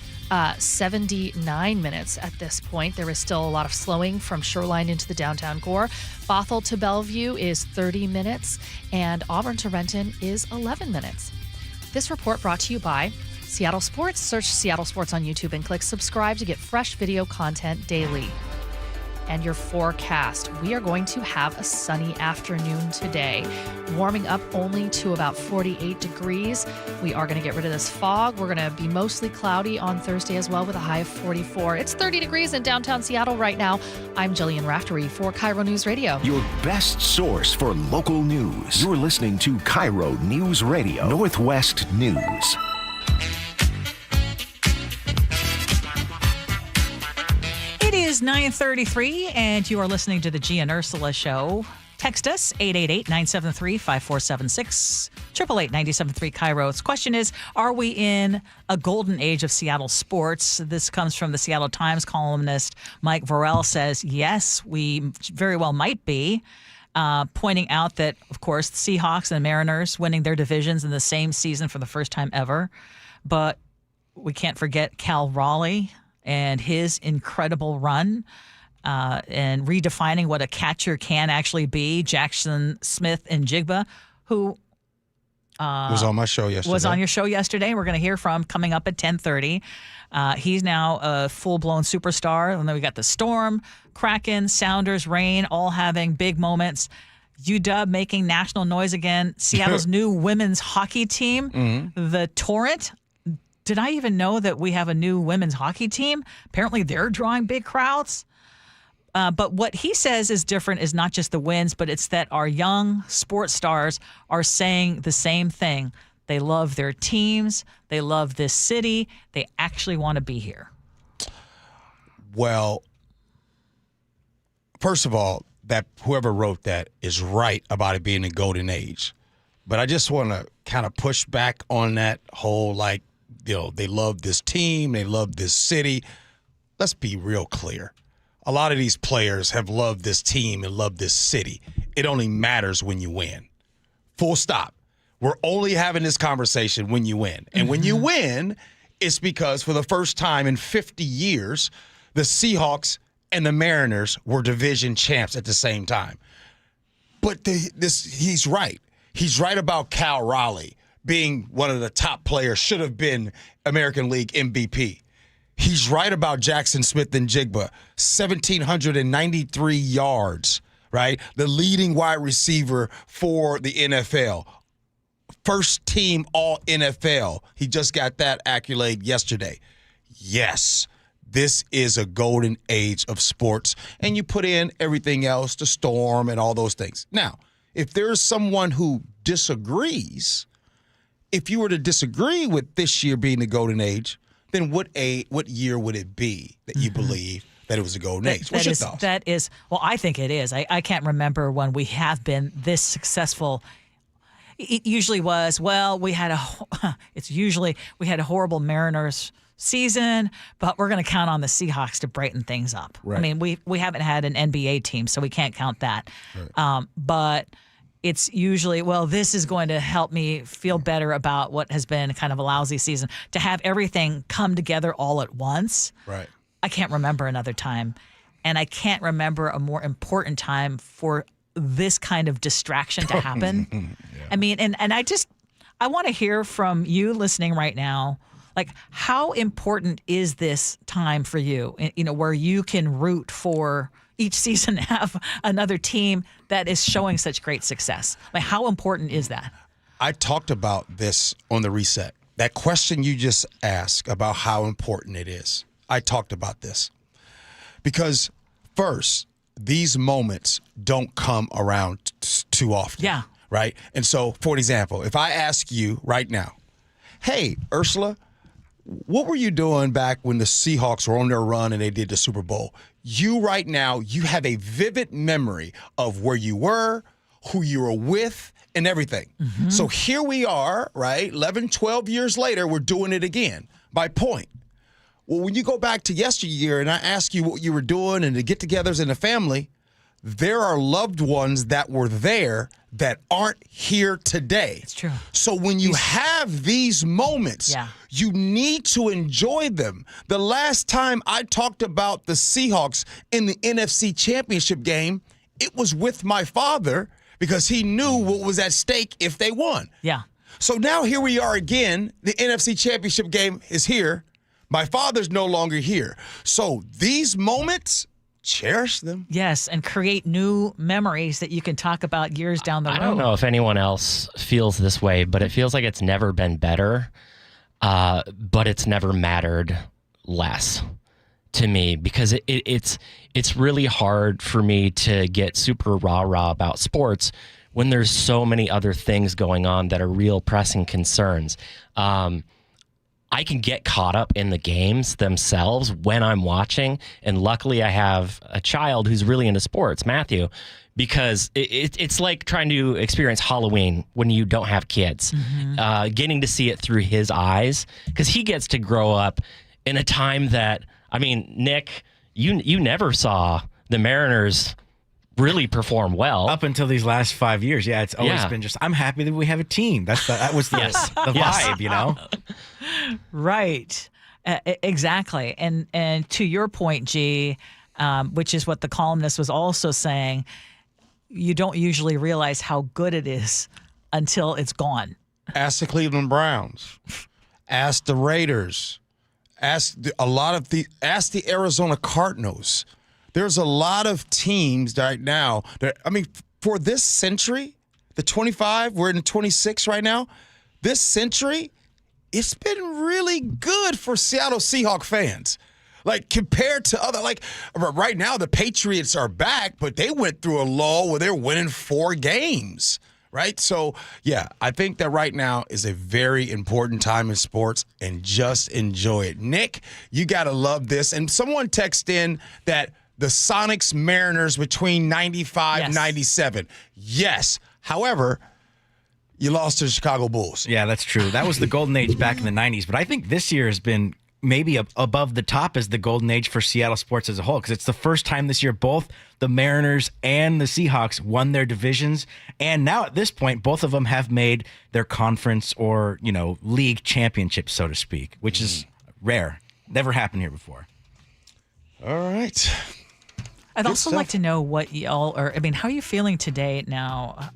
Speaker 10: 79 minutes at this point. There is still a lot of slowing from Shoreline into the downtown core. Bothell to Bellevue is 30 minutes, and Auburn to Renton is 11 minutes. This report brought to you by Seattle Sports. Search Seattle Sports on YouTube and click subscribe to get fresh video content daily. And your forecast. We are going to have a sunny afternoon today, warming up only to about 48 degrees. We are going to get rid of this fog. We're going to be mostly cloudy on Thursday as well with a high of 44. It's 30 degrees in downtown Seattle right now. I'm Jillian Raftery for KIRO News Radio.
Speaker 11: Your best source for local news. You're listening to KIRO News Radio, Northwest News.
Speaker 16: It is 9:33, and you are listening to the Gee and Ursula Show. Text us, 888-973-5476, 888-973 KIRO. Its question is, are we in a golden age of Seattle sports? This comes from the Seattle Times columnist Mike Vorel says, yes, we very well might be. pointing out that, of course, the Seahawks and the Mariners winning their divisions in the same season for the first time ever. But we can't forget Cal Raleigh and his incredible run and redefining what a catcher can actually be. Jackson Smith and Jigba, who
Speaker 1: was on my show yesterday.
Speaker 16: Was on your show yesterday. We're going to hear from coming up at 10:30. He's now a full-blown superstar. And then we got the Storm, Kraken, Sounders, Reign, all having big moments. UW making national noise again. Seattle's new women's hockey team, the Torrent. Did I even know that we have a new women's hockey team? Apparently they're drawing big crowds. But what he says is different is not just the wins, but it's that our young sports stars are saying the same thing. They love their teams. They love this city. They actually want to be here.
Speaker 1: Well, first of all, that whoever wrote that is right about it being a golden age. But I just want to kind of push back on that whole, like, you know, they love this team, they love this city. Let's be real clear. A lot of these players have loved this team and loved this city. It only matters when you win. Full stop. We're only having this conversation when you win. And when you win, it's because for the first time in 50 years, the Seahawks and the Mariners were division champs at the same time. But he's right. He's right about Cal Raleigh being one of the top players, should have been American League MVP. He's right about Jackson Smith and Jigba, 1,793 yards, right? The leading wide receiver for the NFL. First team All-NFL. He just got that accolade yesterday. Yes, this is a golden age of sports. And you put in everything else, the Storm and all those things. Now, if there's someone who disagrees, if you were to disagree with this year being the golden age, then what year would it be that you believe that it was a golden age? What's your thoughts?
Speaker 16: That is, well, I think it is. I can't remember when we have been this successful. It usually was, well, we had a horrible Mariners season, but we're going to count on the Seahawks to brighten things up. Right. I mean, we haven't had an NBA team, so we can't count that. Right. But it's usually, well, this is going to help me feel better about what has been kind of a lousy season. To have everything come together all at once,
Speaker 1: right?
Speaker 16: I can't remember another time. And I can't remember a more important time for this kind of distraction to happen. Yeah. I mean, and I want to hear from you listening right now. Like, how important is this time for you, you know, where you can root for each season, have another team that is showing such great success? Like, how important is that?
Speaker 1: I talked about this on the reset. That question you just asked about how important it is. I talked about this because, first, these moments don't come around too often.
Speaker 16: Yeah.
Speaker 1: Right? And so, for example, if I ask you right now, hey, Ursula, what were you doing back when the Seahawks were on their run and they did the Super Bowl? You right now, you have a vivid memory of where you were, who you were with, and everything. Mm-hmm. So here we are, right? 11, 12 years later, we're doing it again. My point. Well, when you go back to yesteryear and I ask you what you were doing and the get-togethers in the family, there are loved ones that were there that aren't here today.
Speaker 16: It's true.
Speaker 1: So when you have these moments, you need to enjoy them. The last time I talked about the Seahawks in the NFC Championship game, it was with my father because he knew what was at stake if they won.
Speaker 16: Yeah.
Speaker 1: So now here we are again. The NFC Championship game is here. My father's no longer here. So these moments, cherish them.
Speaker 16: Yes, and create new memories that you can talk about years down the road.
Speaker 8: I don't know if anyone else feels this way, but it feels like it's never been better, but it's never mattered less to me because it's really hard for me to get super rah-rah about sports when there's so many other things going on that are real pressing concerns. I can get caught up in the games themselves when I'm watching. And luckily I have a child who's really into sports, Matthew, because it's like trying to experience Halloween when you don't have kids, getting to see it through his eyes because he gets to grow up in a time that, I mean, Nick, you never saw the Mariners really perform well.
Speaker 9: Up until these last 5 years. Yeah, it's always been just, I'm happy that we have a team. That was the, the vibe, you know?
Speaker 16: Right. Exactly. And to your point, G, which is what the columnist was also saying, you don't usually realize how good it is until it's gone.
Speaker 1: Ask the Cleveland Browns. Ask the Raiders. Ask the Arizona Cardinals. There's a lot of teams right now that, I mean, for this century, the 25, we're in 26 right now. This century, it's been really good for Seattle Seahawks fans. Like, compared to other, like, right now the Patriots are back, but they went through a lull where they're winning 4 games, right? So, yeah, I think that right now is a very important time in sports, and just enjoy it. Nick, you got to love this. And someone texted in that the Sonics Mariners between 95 and 97. Yes. However, you lost to the Chicago Bulls.
Speaker 9: Yeah, that's true. That was the golden age back in the 90s. But I think this year has been maybe above the top as the golden age for Seattle sports as a whole, because it's the first time this year both the Mariners and the Seahawks won their divisions. And now at this point, both of them have made their conference or, league championships, so to speak, which is rare. Never happened here before.
Speaker 1: All right.
Speaker 16: I'd also like to know what y'all are, how are you feeling today now,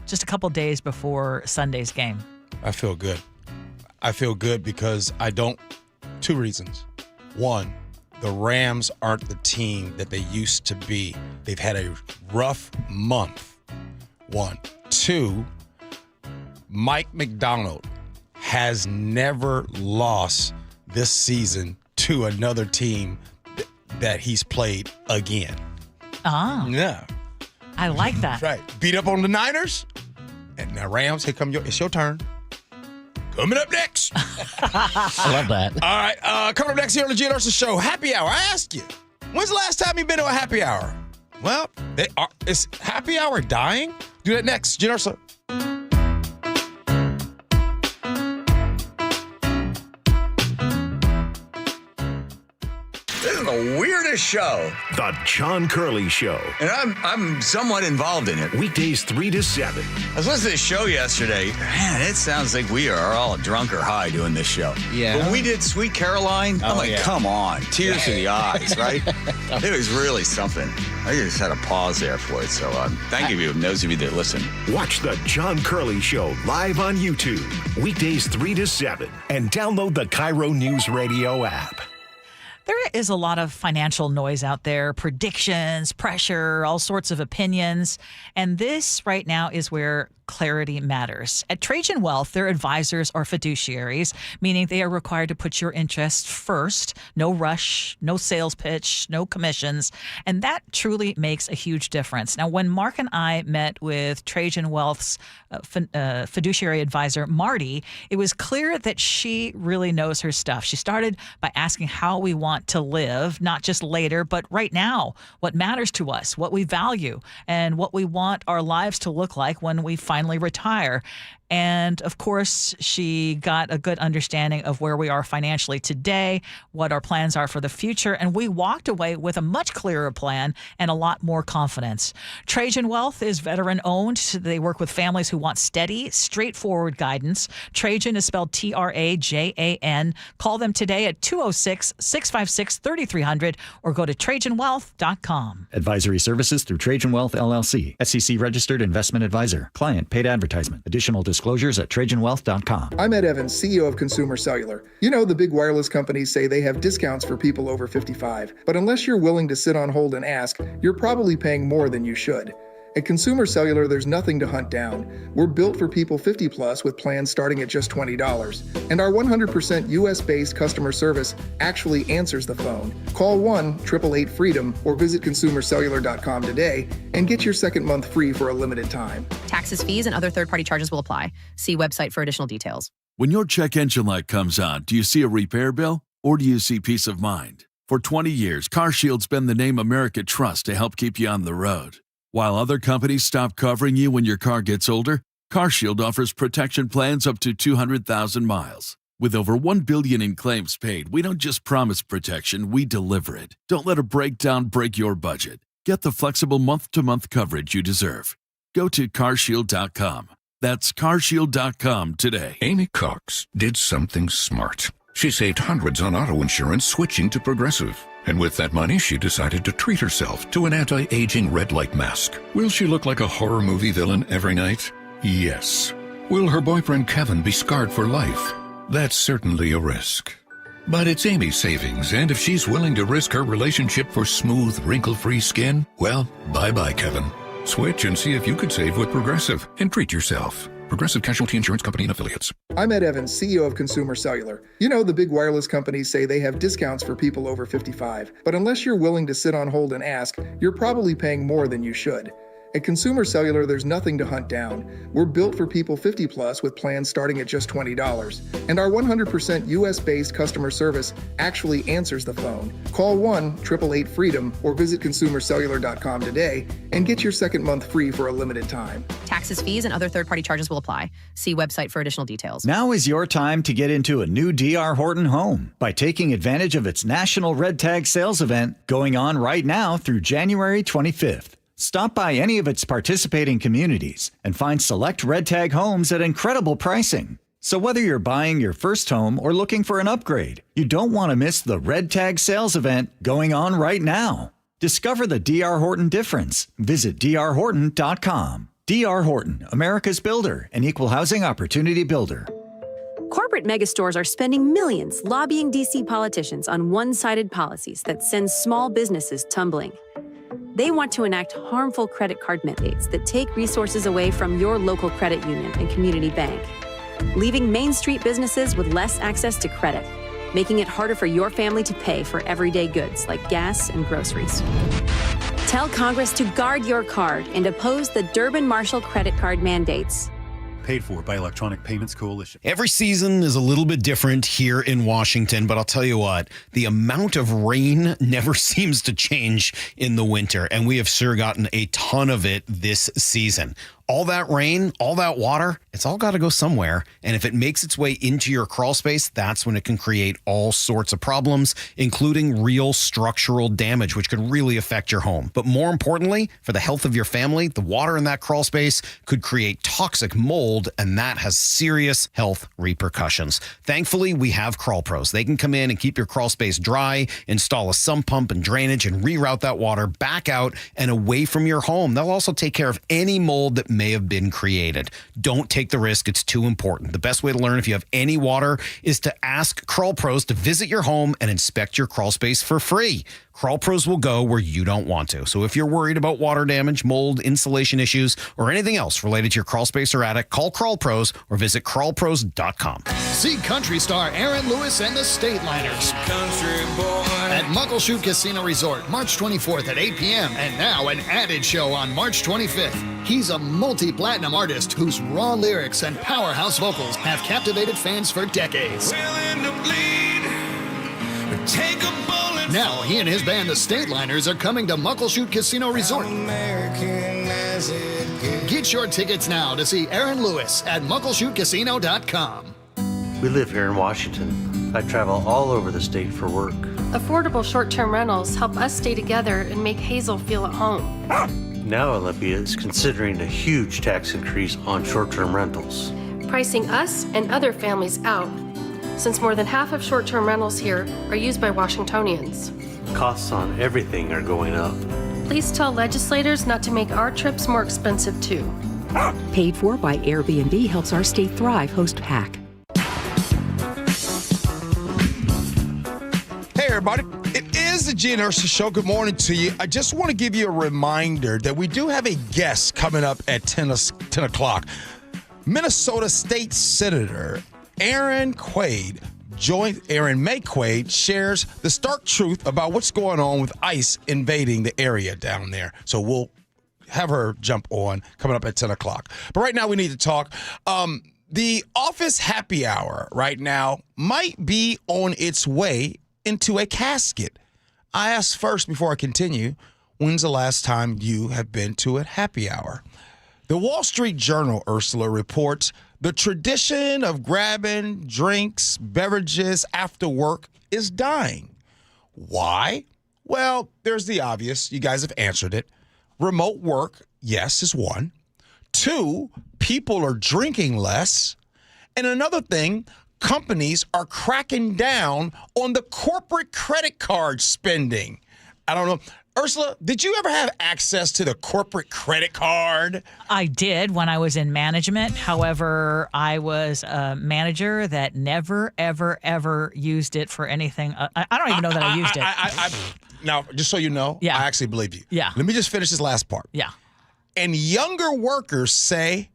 Speaker 16: just a couple days before Sunday's game?
Speaker 1: I feel good. I feel good because 2 reasons. One, the Rams aren't the team that they used to be. They've had a rough month. 1. 2, Mike McDonald has never lost this season to another team that he's played again.
Speaker 16: Ah.
Speaker 1: Yeah.
Speaker 16: I like that.
Speaker 1: Right. Beat up on the Niners. And now Rams, it's your turn. Coming up next.
Speaker 8: I love that.
Speaker 1: All right. Coming up next here on the Gee Ursula Show, happy hour. I ask you, when's the last time you've been to a happy hour? Well, is happy hour dying? Do that next. Gee Ursula.
Speaker 3: This is the weirdest show.
Speaker 11: The John Curley Show.
Speaker 25: And I'm somewhat involved in it.
Speaker 11: Weekdays 3 to 7.
Speaker 25: I was listening to this show yesterday. Man, it sounds like we are all drunk or high doing this show.
Speaker 9: Yeah.
Speaker 25: When we did Sweet Caroline, I'm like, come on. Tears to the eyes, right? It was really something. I just had a pause there for it. So thank you, those of you that listen.
Speaker 11: Watch the John Curley Show live on YouTube. Weekdays 3 to 7. And download the KIRO Newsradio app.
Speaker 16: There is a lot of financial noise out there, predictions, pressure, all sorts of opinions. And this right now is where clarity matters. At Trajan Wealth, their advisors are fiduciaries, meaning they are required to put your interests first. No rush, no sales pitch, no commissions. And that truly makes a huge difference. Now, when Mark and I met with Trajan Wealth's fiduciary advisor, Marty, it was clear that she really knows her stuff. She started by asking how we want to live, not just later, but right now, what matters to us, what we value, and what we want our lives to look like when we finally retire. And of course, she got a good understanding of where we are financially today, what our plans are for the future, and we walked away with a much clearer plan and a lot more confidence. Trajan Wealth is veteran-owned. They work with families who want steady, straightforward guidance. Trajan is spelled Trajan. Call them today at 206-656-3300 or go to TrajanWealth.com.
Speaker 12: Advisory services through Trajan Wealth, LLC. SEC registered investment advisor. Client paid advertisement. Additional disclosures at TrajanWealth.com.
Speaker 13: I'm Ed Evans, CEO of Consumer Cellular. You know, the big wireless companies say they have discounts for people over 55. But unless you're willing to sit on hold and ask, you're probably paying more than you should. At Consumer Cellular, there's nothing to hunt down. We're built for people 50 plus with plans starting at just $20. And our 100% US-based customer service actually answers the phone. Call 1-888-FREEDOM or visit consumercellular.com today and get your second month free for a limited time.
Speaker 14: Taxes, fees, and other third-party charges will apply. See website for additional details.
Speaker 15: When your check engine light comes on, do you see a repair bill or do you see peace of mind? For 20 years, CarShield's been the name America trusts to help keep you on the road. While other companies stop covering you when your car gets older, CarShield offers protection plans up to 200,000 miles. With over $1 billion in claims paid, we don't just promise protection, we deliver it. Don't let a breakdown break your budget. Get the flexible month-to-month coverage you deserve. Go to carshield.com. That's carshield.com today.
Speaker 17: Amy Cox did something smart. She saved hundreds on auto insurance switching to Progressive. And with that money, she decided to treat herself to an anti-aging red light mask. Will she look like a horror movie villain every night? Yes. Will her boyfriend Kevin be scarred for life? That's certainly a risk. But it's Amy's savings, and if she's willing to risk her relationship for smooth, wrinkle-free skin, well, bye-bye, Kevin. Switch and see if you could save with Progressive and treat yourself. Progressive Casualty Insurance Company and Affiliates.
Speaker 13: I'm Ed Evans, CEO of Consumer Cellular. You know, the big wireless companies say they have discounts for people over 55. But unless you're willing to sit on hold and ask, you're probably paying more than you should. At Consumer Cellular, there's nothing to hunt down. We're built for people 50 plus with plans starting at just $20. And our 100% US-based customer service actually answers the phone. Call 1-888-FREEDOM or visit consumercellular.com today and get your second month free for a limited time.
Speaker 14: Taxes, fees, and other third-party charges will apply. See website for additional details.
Speaker 12: Now is your time to get into a new D.R. Horton home by taking advantage of its National Red Tag Sales event going on right now through January 25th. Stop by any of its participating communities and find select Red Tag homes at incredible pricing. So whether you're buying your first home or looking for an upgrade, you don't want to miss the Red Tag Sales event going on right now. Discover the D.R. Horton difference. Visit drhorton.com. D.R. Horton, America's builder and equal housing opportunity builder.
Speaker 18: Corporate megastores are spending millions lobbying D.C. politicians on one-sided policies that send small businesses tumbling. They want to enact harmful credit card mandates that take resources away from your local credit union and community bank, leaving Main Street businesses with less access to credit, making it harder for your family to pay for everyday goods like gas and groceries. Tell Congress to guard your card and oppose the Durbin-Marshall credit card mandates.
Speaker 19: Paid for by Electronic Payments Coalition.
Speaker 24: Every season is a little bit different here in Washington, but I'll tell you what, the amount of rain never seems to change in the winter, and we have sure gotten a ton of it this season. All that rain, all that water, it's all got to go somewhere. And if it makes its way into your crawl space, that's when it can create all sorts of problems, including real structural damage, which could really affect your home. But more importantly, for the health of your family, the water in that crawl space could create toxic mold, and that has serious health repercussions. Thankfully, we have Crawl Pros. They can come in and keep your crawl space dry, install a sump pump and drainage, and reroute that water back out and away from your home. They'll also take care of any mold that may have been created. Don't take the risk. It's too important. The best way to learn if you have any water is to ask Crawl Pros to visit your home and inspect your crawl space for free. Crawl Pros will go where you don't want to. So if you're worried about water damage, mold, insulation issues, or anything else related to your crawl space or attic, call Crawl Pros or visit crawlpros.com.
Speaker 20: See country star Aaron Lewis and the Stateliners at Muckleshoot Casino Resort, March 24th at 8 p.m. And now an added show on March 25th. He's a multi-platinum artist whose raw lyrics and powerhouse vocals have captivated fans for decades. Now, he and his band, the Stateliners, are coming to Muckleshoot Casino Resort. Get your tickets now to see Aaron Lewis at muckleshootcasino.com.
Speaker 21: We live here in Washington. I travel all over the state for work.
Speaker 22: Affordable short-term rentals help us stay together and make Hazel feel at home.
Speaker 21: Now Olympia is considering a huge tax increase on short-term rentals,
Speaker 22: pricing us and other families out, since more than half of short-term rentals here are used by Washingtonians.
Speaker 21: Costs on everything are going up.
Speaker 22: Please tell legislators not to make our trips more expensive too.
Speaker 23: Paid for by Airbnb helps our state thrive. Host Hack.
Speaker 1: Hey everybody, it is the Gee and Ursula Show. Good morning to you. I just want to give you a reminder that we do have a guest coming up at 10 o'clock. Minnesota State Senator Aaron May Quaid shares the stark truth about what's going on with ICE invading the area down there. So we'll have her jump on coming up at 10 o'clock. But right now we need to talk. The office happy hour right now might be on its way into a casket. I ask first before I continue, when's the last time you have been to a happy hour? The Wall Street Journal, Ursula, reports the tradition of grabbing drinks, beverages after work is dying. Why? Well, there's the obvious. You guys have answered it. Remote work, yes, is one. 2, people are drinking less. And another thing, companies are cracking down on the corporate credit card spending. I don't know. Ursula, did you ever have access to the corporate credit card?
Speaker 16: I did when I was in management. However, I was a manager that never, ever, ever used it for anything. I don't even know that I used it.
Speaker 1: Now, just so you know, I actually believe you.
Speaker 16: Yeah.
Speaker 1: Let me just finish this last part.
Speaker 16: Yeah.
Speaker 1: And younger workers say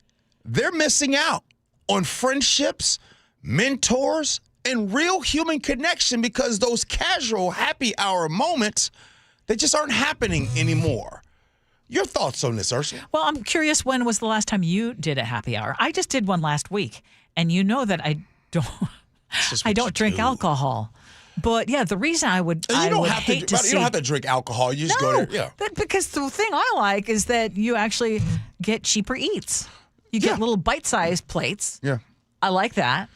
Speaker 1: they're missing out on friendships, mentors, and real human connection because those casual happy hour moments, they just aren't happening anymore. Your thoughts on this, Ursula?
Speaker 16: Well, I'm curious, when was the last time you did a happy hour? I just did one last week, and you know that I don't drink alcohol. But yeah, the reason I would
Speaker 1: you don't have
Speaker 16: hate
Speaker 1: to you don't have to drink alcohol. You just go there. Yeah.
Speaker 16: Because the thing I like is that you actually get cheaper eats. You get little bite-sized plates.
Speaker 1: Yeah.
Speaker 16: I like that.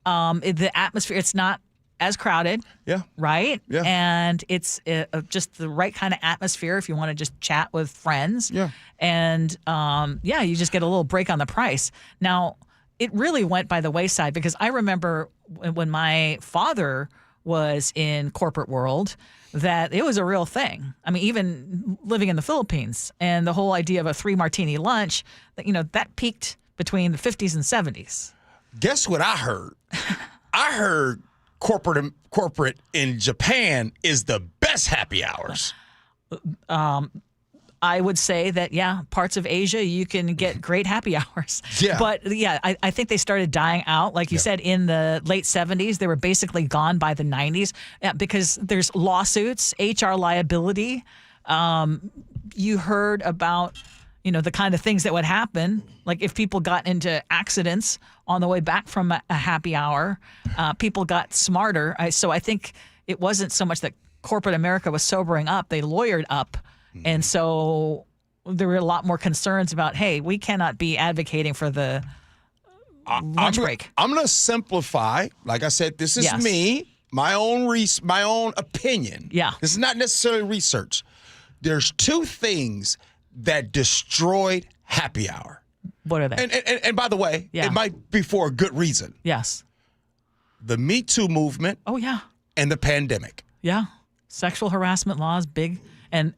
Speaker 16: The atmosphere, it's not as crowded.
Speaker 1: Yeah.
Speaker 16: Right?
Speaker 1: Yeah.
Speaker 16: And it's just the right kind of atmosphere if you want to just chat with friends.
Speaker 1: Yeah.
Speaker 16: And you just get a little break on the price. Now, it really went by the wayside because I remember when my father was in corporate world that it was a real thing. I mean, even living in the Philippines and the whole idea of a 3-martini lunch, that peaked between the 50s and 70s.
Speaker 1: Guess what I heard? I heard corporate in Japan is the best happy hours.
Speaker 16: I would say that, parts of Asia, you can get great happy hours.
Speaker 1: Yeah.
Speaker 16: But, I think they started dying out. Like you said, in the late 70s, they were basically gone by the 90s because there's lawsuits, HR liability. You heard about, the kind of things that would happen. Like if people got into accidents on the way back from a happy hour, people got smarter. So I think it wasn't so much that corporate America was sobering up. They lawyered up. And so there were a lot more concerns about, hey, we cannot be advocating for the lunch break.
Speaker 1: I'm going to simplify. Like I said, this is me, my own opinion.
Speaker 16: Yeah.
Speaker 1: This is not necessarily research. There's 2 things that destroyed happy hour.
Speaker 16: What are they?
Speaker 1: And by the way, it might be for a good reason.
Speaker 16: Yes.
Speaker 1: The Me Too movement.
Speaker 16: Oh, yeah.
Speaker 1: And the pandemic.
Speaker 16: Yeah. Sexual harassment laws, big. And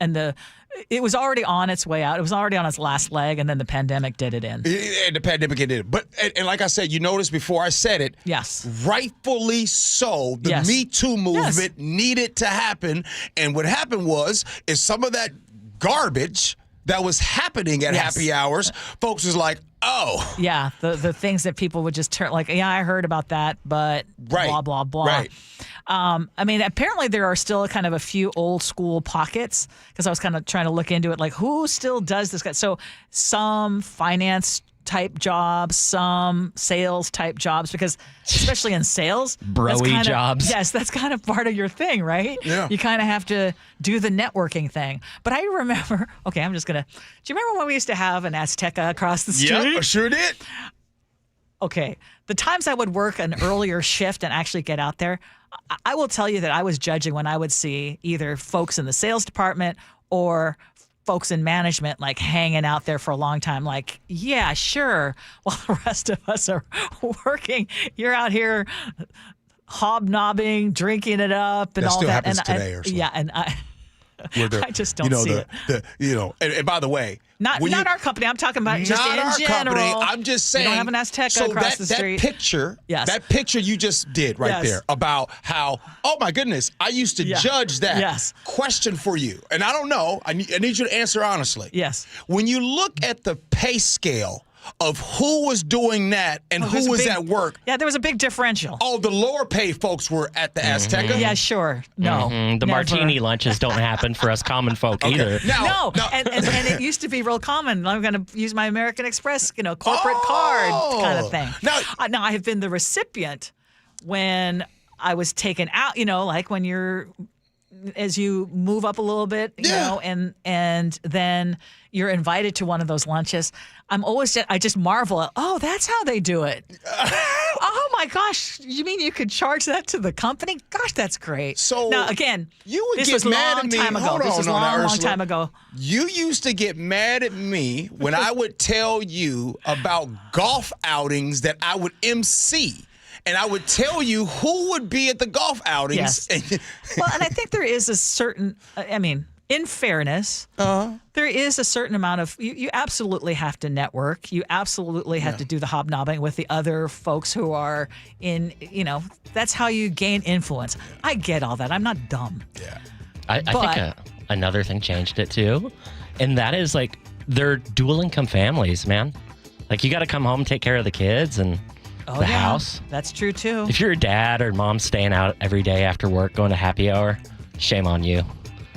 Speaker 16: it was already on its way out. It was already on its last leg, and then the pandemic did it in.
Speaker 1: And the pandemic did it. But and like I said, you noticed before I said it.
Speaker 16: Yes.
Speaker 1: Rightfully so. The Me Too movement needed to happen. And what happened is some of that garbage that was happening at happy hours, folks was like, oh.
Speaker 16: Yeah, the things that people would just turn like, I heard about that, but blah, blah, blah.
Speaker 1: Right.
Speaker 16: I mean, apparently there are still kind of a few old school pockets because I was kind of trying to look into it, like who still does this? So some finance type jobs, some sales type jobs, because especially in sales,
Speaker 8: broy jobs.
Speaker 16: Yes, that's kind of part of your thing, right?
Speaker 1: Yeah.
Speaker 16: You kind of have to do the networking thing. But I remember, do you remember when we used to have an Azteca across the street?
Speaker 1: Yeah, I sure did.
Speaker 16: Okay. The times I would work an earlier shift and actually get out there, I will tell you that I was judging when I would see either folks in the sales department or folks in management like hanging out there for a long time, like, yeah, sure. While the rest of us are working, you're out here hobnobbing, drinking it up, and
Speaker 1: that
Speaker 16: all
Speaker 1: still
Speaker 16: that.
Speaker 1: Happens today, Ursula.
Speaker 16: Yeah, and I just don't see it.
Speaker 1: And by the way,
Speaker 16: not our company. I'm talking about just
Speaker 1: not
Speaker 16: in
Speaker 1: our
Speaker 16: general.
Speaker 1: company. I'm just saying.
Speaker 16: You don't have an Azteca across the street.
Speaker 1: That picture you just did right there about how, oh my goodness, I used to judge that.
Speaker 16: Yes.
Speaker 1: Question for you, and I don't know. I need you to answer honestly.
Speaker 16: Yes.
Speaker 1: When you look at the pay scale of who was doing that and who was at work.
Speaker 16: Yeah, there was a big differential.
Speaker 1: Oh, the lower paid folks were at the Azteca?
Speaker 16: Yeah, sure. No.
Speaker 8: The martini lunches don't happen for us common folk either.
Speaker 16: No. And it used to be real common. I'm going to use my American Express, corporate card kind of thing. Now, I have been the recipient when I was taken out, like when you're as you move up a little bit, you know, and then you're invited to one of those lunches. I just marvel at, oh, that's how they do it. Oh my gosh, you mean you could charge that to the company? Gosh, that's great.
Speaker 1: So
Speaker 16: now again,
Speaker 1: you would
Speaker 16: this
Speaker 1: get
Speaker 16: was
Speaker 1: mad
Speaker 16: long
Speaker 1: at me.
Speaker 16: time ago.
Speaker 1: Hold
Speaker 16: This
Speaker 1: on,
Speaker 16: was
Speaker 1: no,
Speaker 16: long
Speaker 1: Ursula.
Speaker 16: time ago.
Speaker 1: You used to get mad at me when I would tell you about golf outings that I would MC. And I would tell you who would be at the golf outings.
Speaker 16: Yes. Well, and I think there is a certain, in fairness, there is a certain amount of, you absolutely have to network. You absolutely have to do the hobnobbing with the other folks who are in, that's how you gain influence. I get all that. I'm not dumb.
Speaker 1: Yeah.
Speaker 8: I think another thing changed it too. And that is like, they're dual income families, man. Like you got to come home, take care of the kids and the house.
Speaker 16: That's true too.
Speaker 8: If you're a dad or mom staying out every day after work, going to happy hour, shame on you.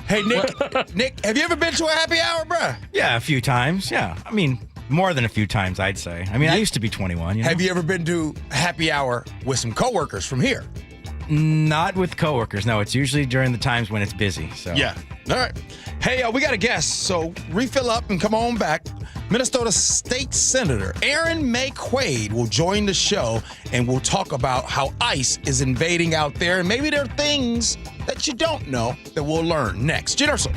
Speaker 1: Hey, Nick, have you ever been to a happy hour, bruh?
Speaker 9: Yeah, a few times. Yeah. I mean, more than a few times, I'd say. I mean, I used to be 21.
Speaker 1: Have you ever been to a happy hour with some coworkers from here?
Speaker 9: Not with coworkers. No, it's usually during the times when it's busy. So
Speaker 1: yeah. All right. Hey, we got a guest, so refill up and come on back. Minnesota State Senator Erin May Quaid will join the show, and we'll talk about how ICE is invading out there, and maybe there are things that you don't know that we'll learn next. Gee Ursula.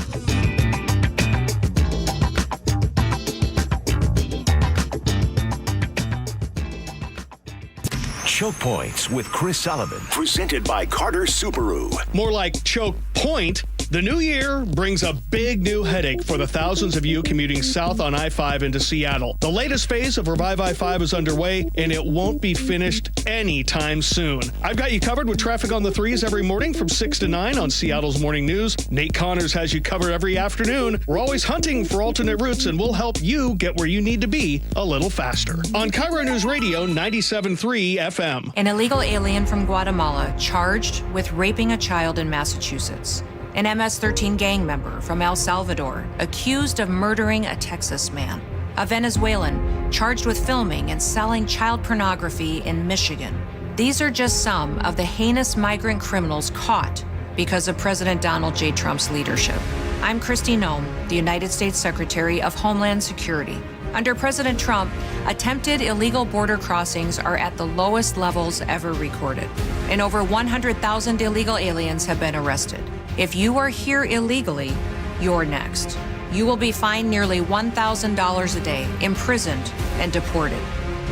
Speaker 11: Choke Points with Chris Sullivan, presented by Carter Subaru.
Speaker 2: More like Choke Point. The new year brings a big new headache for the thousands of you commuting south on I-5 into Seattle. The latest phase of Revive I-5 is underway, and it won't be finished anytime soon. I've got you covered with traffic on the 3s every morning from 6 to 9 on Seattle's Morning News. Nate Connors has you covered every afternoon. We're always hunting for alternate routes, and we'll help you get where you need to be a little faster. On KIRO Newsradio 97.3 FM.
Speaker 4: An illegal alien from Guatemala charged with raping a child in Massachusetts. An MS-13 gang member from El Salvador accused of murdering a Texas man. A Venezuelan charged with filming and selling child pornography in Michigan. These are just some of the heinous migrant criminals caught because of President Donald J. Trump's leadership. I'm Kristi Noem, the United States Secretary of Homeland Security. Under President Trump, attempted illegal border crossings are at the lowest levels ever recorded, and over 100,000 illegal aliens have been arrested. If you are here illegally, you're next. You will be fined nearly $1,000 a day, imprisoned, and deported.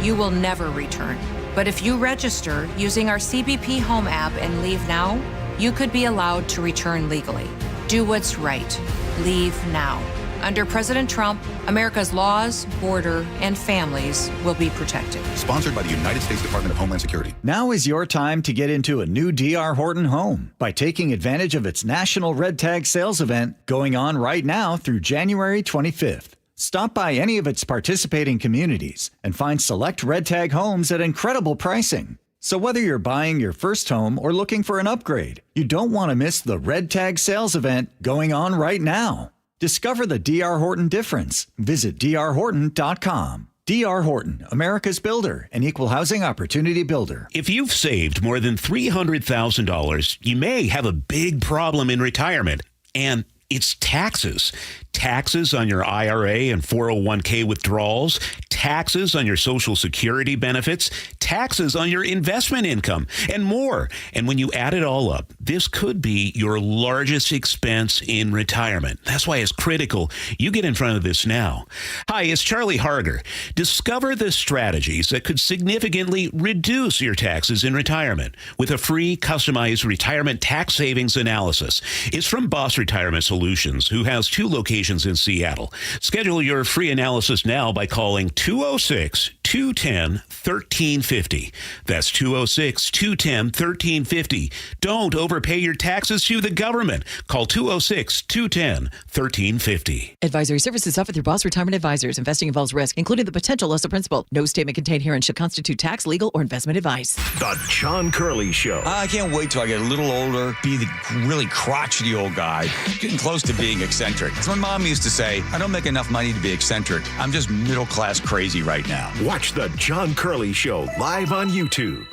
Speaker 4: You will never return. But if you register using our CBP Home app and leave now, you could be allowed to return legally. Do what's right. Leave now. Under President Trump, America's laws, border, and families will be protected.
Speaker 5: Sponsored by the United States Department of Homeland Security.
Speaker 12: Now is your time to get into a new D.R. Horton home by taking advantage of its National Red Tag Sales event going on right now through January 25th. Stop by any of its participating communities and find select Red Tag homes at incredible pricing. So whether you're buying your first home or looking for an upgrade, you don't want to miss the Red Tag Sales event going on right now. Discover the D.R. Horton difference. Visit drhorton.com. D.R. Horton, America's builder and equal housing opportunity builder.
Speaker 6: If you've saved more than $300,000, you may have a big problem in retirement, and it's taxes. Taxes on your IRA and 401k withdrawals, taxes on your Social Security benefits, taxes on your investment income, and more. And when you add it all up, this could be your largest expense in retirement. That's why it's critical you get in front of this now. Hi, it's Charlie Harger. Discover the strategies that could significantly reduce your taxes in retirement with a free, customized retirement tax savings analysis. It's from Boss Retirement Solutions, who has 2 locations in Seattle. Schedule your free analysis now by calling 206-210-1350. That's 206-210-1350. Don't overpay your taxes to the government. Call 206-210-1350.
Speaker 7: Advisory services offered through Boss Retirement Advisors. Investing involves risk, including the potential loss of principal. No statement contained herein should constitute tax, legal, or investment advice.
Speaker 11: The John Curley Show.
Speaker 26: I can't wait till I get a little older, be the really crotchety old guy, getting close to being eccentric. As my mom used to say, I don't make enough money to be eccentric. I'm just middle-class crazy right now.
Speaker 11: Watch The John Curley Show live on YouTube.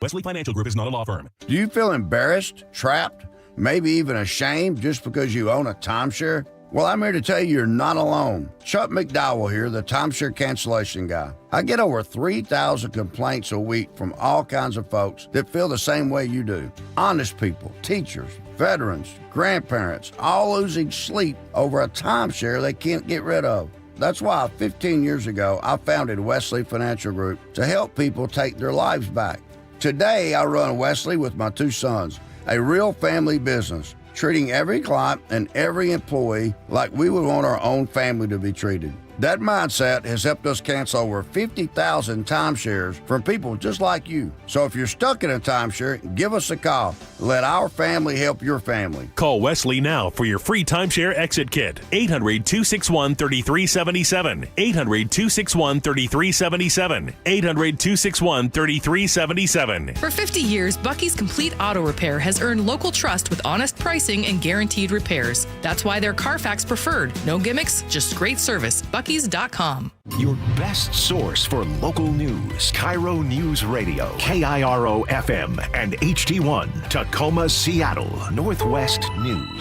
Speaker 27: Wesley Financial Group is not a law firm.
Speaker 28: Do you feel embarrassed, trapped,
Speaker 3: maybe even ashamed just because you own a timeshare? Well, I'm here to tell you you're not alone. Chuck McDowell here, the timeshare cancellation guy. I get over 3,000 complaints a week from all kinds of folks that feel the same way you do. Honest people, teachers, veterans, grandparents, all losing sleep over a timeshare they can't get rid of. That's why 15 years ago, I founded Wesley Financial Group to help people take their lives back. Today, I run Wesley with my 2 sons, a real family business, treating every client and every employee like we would want our own family to be treated. That mindset has helped us cancel over 50,000 timeshares from people just like you. So if you're stuck in a timeshare, give us a call. Let our family help your family.
Speaker 10: Call Wesley now for your free timeshare exit kit. 800-261-3377. 800-261-3377. 800-261-3377.
Speaker 13: For 50 years, Bucky's Complete Auto Repair has earned local trust with honest pricing and guaranteed repairs. That's why they're Carfax preferred. No gimmicks, just great service. Bucky's.com.
Speaker 11: Your best source for local news. KIRO Newsradio, KIRO FM and HD1, Tacoma, Seattle, Northwest News.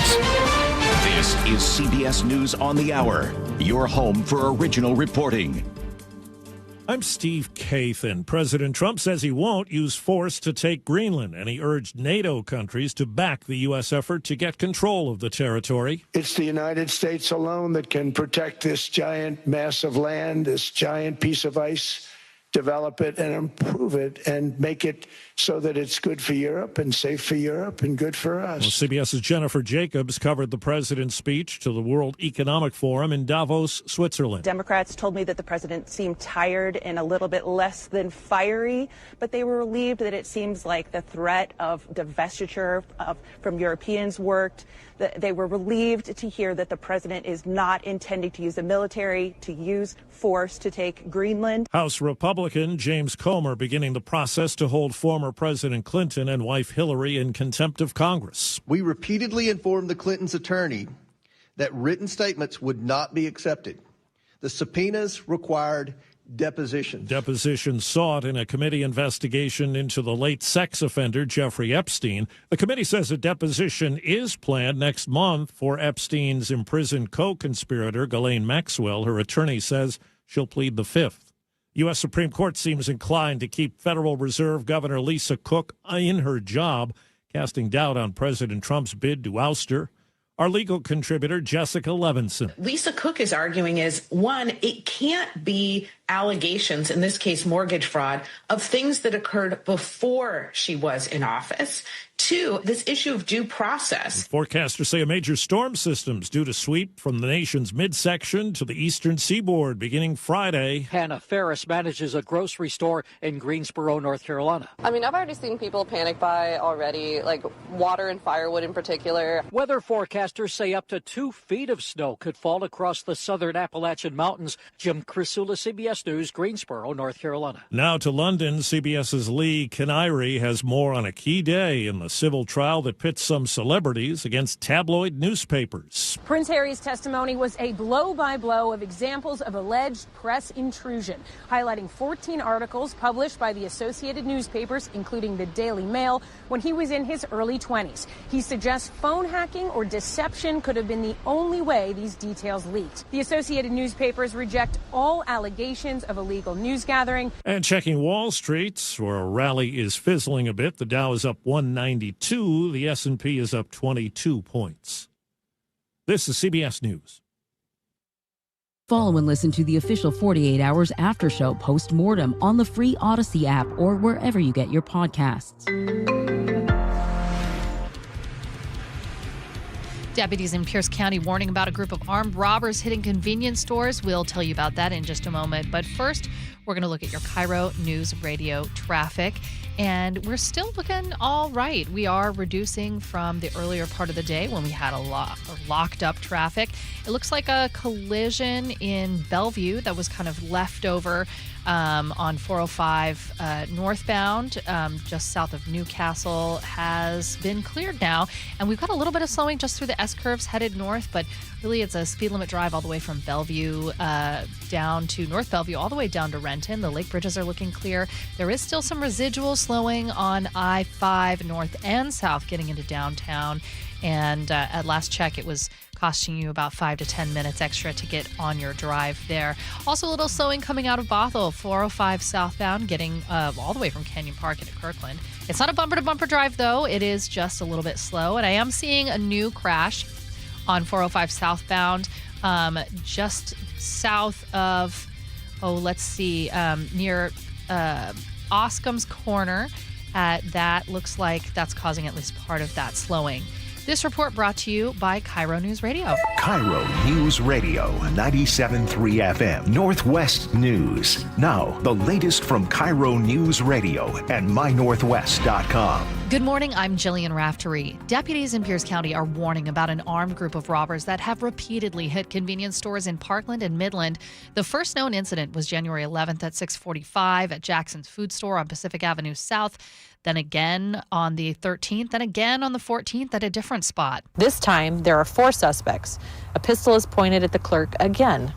Speaker 15: This is CBS News on the Hour, your home for original reporting.
Speaker 17: I'm Steve Kathan. President Trump says he won't use force to take Greenland, and he urged NATO countries to back the U.S. effort to get control of the territory.
Speaker 25: It's the United States alone that can protect this giant mass of land, this giant piece of ice, develop it and improve it and make it so that it's good for Europe and safe for Europe and good for us.
Speaker 17: Well, CBS's Jennifer Jacobs covered the president's speech to the World Economic Forum in Davos, Switzerland.
Speaker 27: Democrats told me that the president seemed tired and a little bit less than fiery, but they were relieved that it seems like the threat of divestiture from Europeans worked. They were relieved to hear that the president is not intending to use the military to use force to take Greenland.
Speaker 17: House Republican James Comer beginning the process to hold former President Clinton and wife Hillary in contempt of Congress.
Speaker 28: We repeatedly informed the Clintons' attorney that written statements would not be accepted. The subpoenas required depositions.
Speaker 17: Depositions sought in a committee investigation into the late sex offender Jeffrey Epstein. The committee says a deposition is planned next month for Epstein's imprisoned co-conspirator Ghislaine Maxwell. Her attorney says she'll plead the fifth. U.S. Supreme Court seems inclined to keep Federal Reserve Governor Lisa Cook in her job, casting doubt on President Trump's bid to oust her. Our legal contributor, Jessica Levinson.
Speaker 29: Lisa Cook is arguing is, one, it can't be allegations, in this case mortgage fraud, of things that occurred before she was in office. Two, this issue of due process.
Speaker 17: Forecasters say a major storm system's due to sweep from the nation's midsection to the eastern seaboard beginning Friday.
Speaker 30: Hannah Ferris manages a grocery store in Greensboro, North Carolina.
Speaker 31: I mean, I've already seen people panic buy already, like water and firewood in particular.
Speaker 30: Weather forecasters say up to 2 feet of snow could fall across the southern Appalachian Mountains. Jim Ursula, CBS News, Greensboro, North Carolina.
Speaker 17: Now to London, CBS's Lee Canary has more on a key day in the civil trial that pits some celebrities against tabloid newspapers.
Speaker 32: Prince Harry's testimony was a blow-by-blow of examples of alleged press intrusion, highlighting 14 articles published by the Associated Newspapers, including the Daily Mail, when he was in his early 20s. He suggests phone hacking or deception could have been the only way these details leaked. The Associated Newspapers reject all allegations of illegal news gathering.
Speaker 17: And checking Wall Street, where a rally is fizzling a bit. The Dow is up 192. The S&P is up 22 points. This is CBS News.
Speaker 33: Follow and listen to the official 48 Hours After Show post-mortem on the free Odyssey app or wherever you get your podcasts.
Speaker 34: Deputies in Pierce County warning about a group of armed robbers hitting convenience stores. We'll tell you about that in just a moment. But first, we're going to look at your KIRO News Radio traffic. And we're still looking all right. We are reducing from the earlier part of the day when we had a lot of locked up traffic. It looks like a collision in Bellevue that was kind of left over on 405 northbound, just south of Newcastle, has been cleared now. And we've got a little bit of slowing just through the S-curves headed north, but really it's a speed limit drive all the way from Bellevue down to North Bellevue, all the way down to Renton. Renton. The lake bridges are looking clear. There is still some residual slowing on I-5 north and south getting into downtown. And at last check, it was costing you about 5 to 10 minutes extra to get on your drive there. Also a little slowing coming out of Bothell, 405 southbound, getting all the way from Canyon Park into Kirkland. It's not a bumper-to-bumper drive, though. It is just a little bit slow. And I am seeing a new crash on 405 southbound, just south of, near Oscom's Corner. That looks like that's causing at least part of that slowing. This report brought to you by KIRO News Radio.
Speaker 11: KIRO News Radio, 97.3 FM, Northwest News. Now, the latest from KIRO News Radio and mynorthwest.com.
Speaker 34: Good morning, I'm Jillian Raftery. Deputies in Pierce County are warning about an armed group of robbers that have repeatedly hit convenience stores in Parkland and Midland. The first known incident was January 11th at 6:45 at Jackson's Food Store on Pacific Avenue South. Then again on the 13th, and again on the 14th at a different spot.
Speaker 1: This time, there are 4 suspects. A pistol is pointed at the clerk again.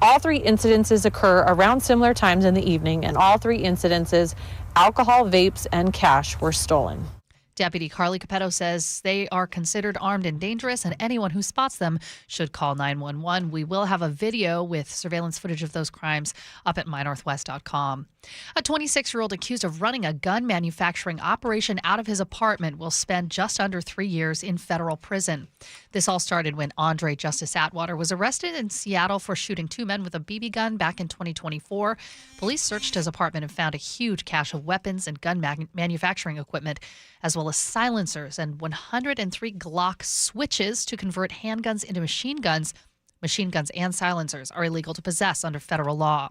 Speaker 1: All 3 incidences occur around similar times in the evening, and all 3 incidences, alcohol, vapes, and cash were stolen.
Speaker 34: Deputy Carly Capetto says they are considered armed and dangerous, and anyone who spots them should call 911. We will have a video with surveillance footage of those crimes up at mynorthwest.com. A 26-year-old accused of running a gun manufacturing operation out of his apartment will spend just under 3 years in federal prison. This all started when Andre Justice Atwater was arrested in Seattle for shooting 2 men with a BB gun back in 2024. Police searched his apartment and found a huge cache of weapons and gun manufacturing equipment, as well as silencers and 103 Glock switches to convert handguns into machine guns. Machine guns and silencers are illegal to possess under federal law.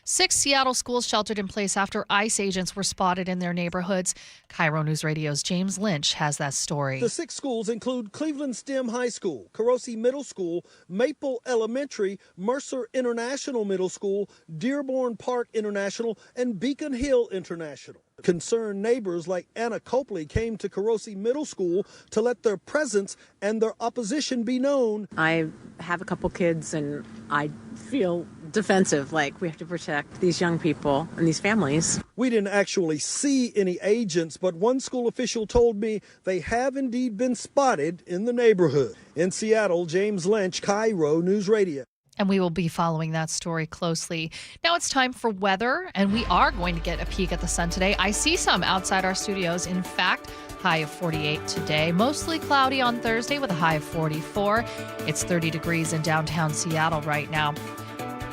Speaker 34: 6 Seattle schools sheltered in place after ICE agents were spotted in their neighborhoods. KIRO News Radio's James Lynch has that story.
Speaker 2: The 6 schools include Cleveland STEM High School, Kurosi Middle School, Maple Elementary, Mercer International Middle School, Dearborn Park International, and Beacon Hill International. Concerned neighbors like Anna Copley came to Kurosi Middle School to let their presence and their opposition be known.
Speaker 4: I have a couple kids and I feel defensive, like we have to protect these young people and these families.
Speaker 2: We didn't actually see any agents, but one school official told me they have indeed been spotted in the neighborhood. In Seattle, James Lynch, KIRO News Radio.
Speaker 34: And we will be following that story closely. Now it's time for weather, and we are going to get a peek at the sun today. I see some outside our studios. In fact, high of 48 today. Mostly cloudy on Thursday with a high of 44. It's 30 degrees in downtown Seattle right now.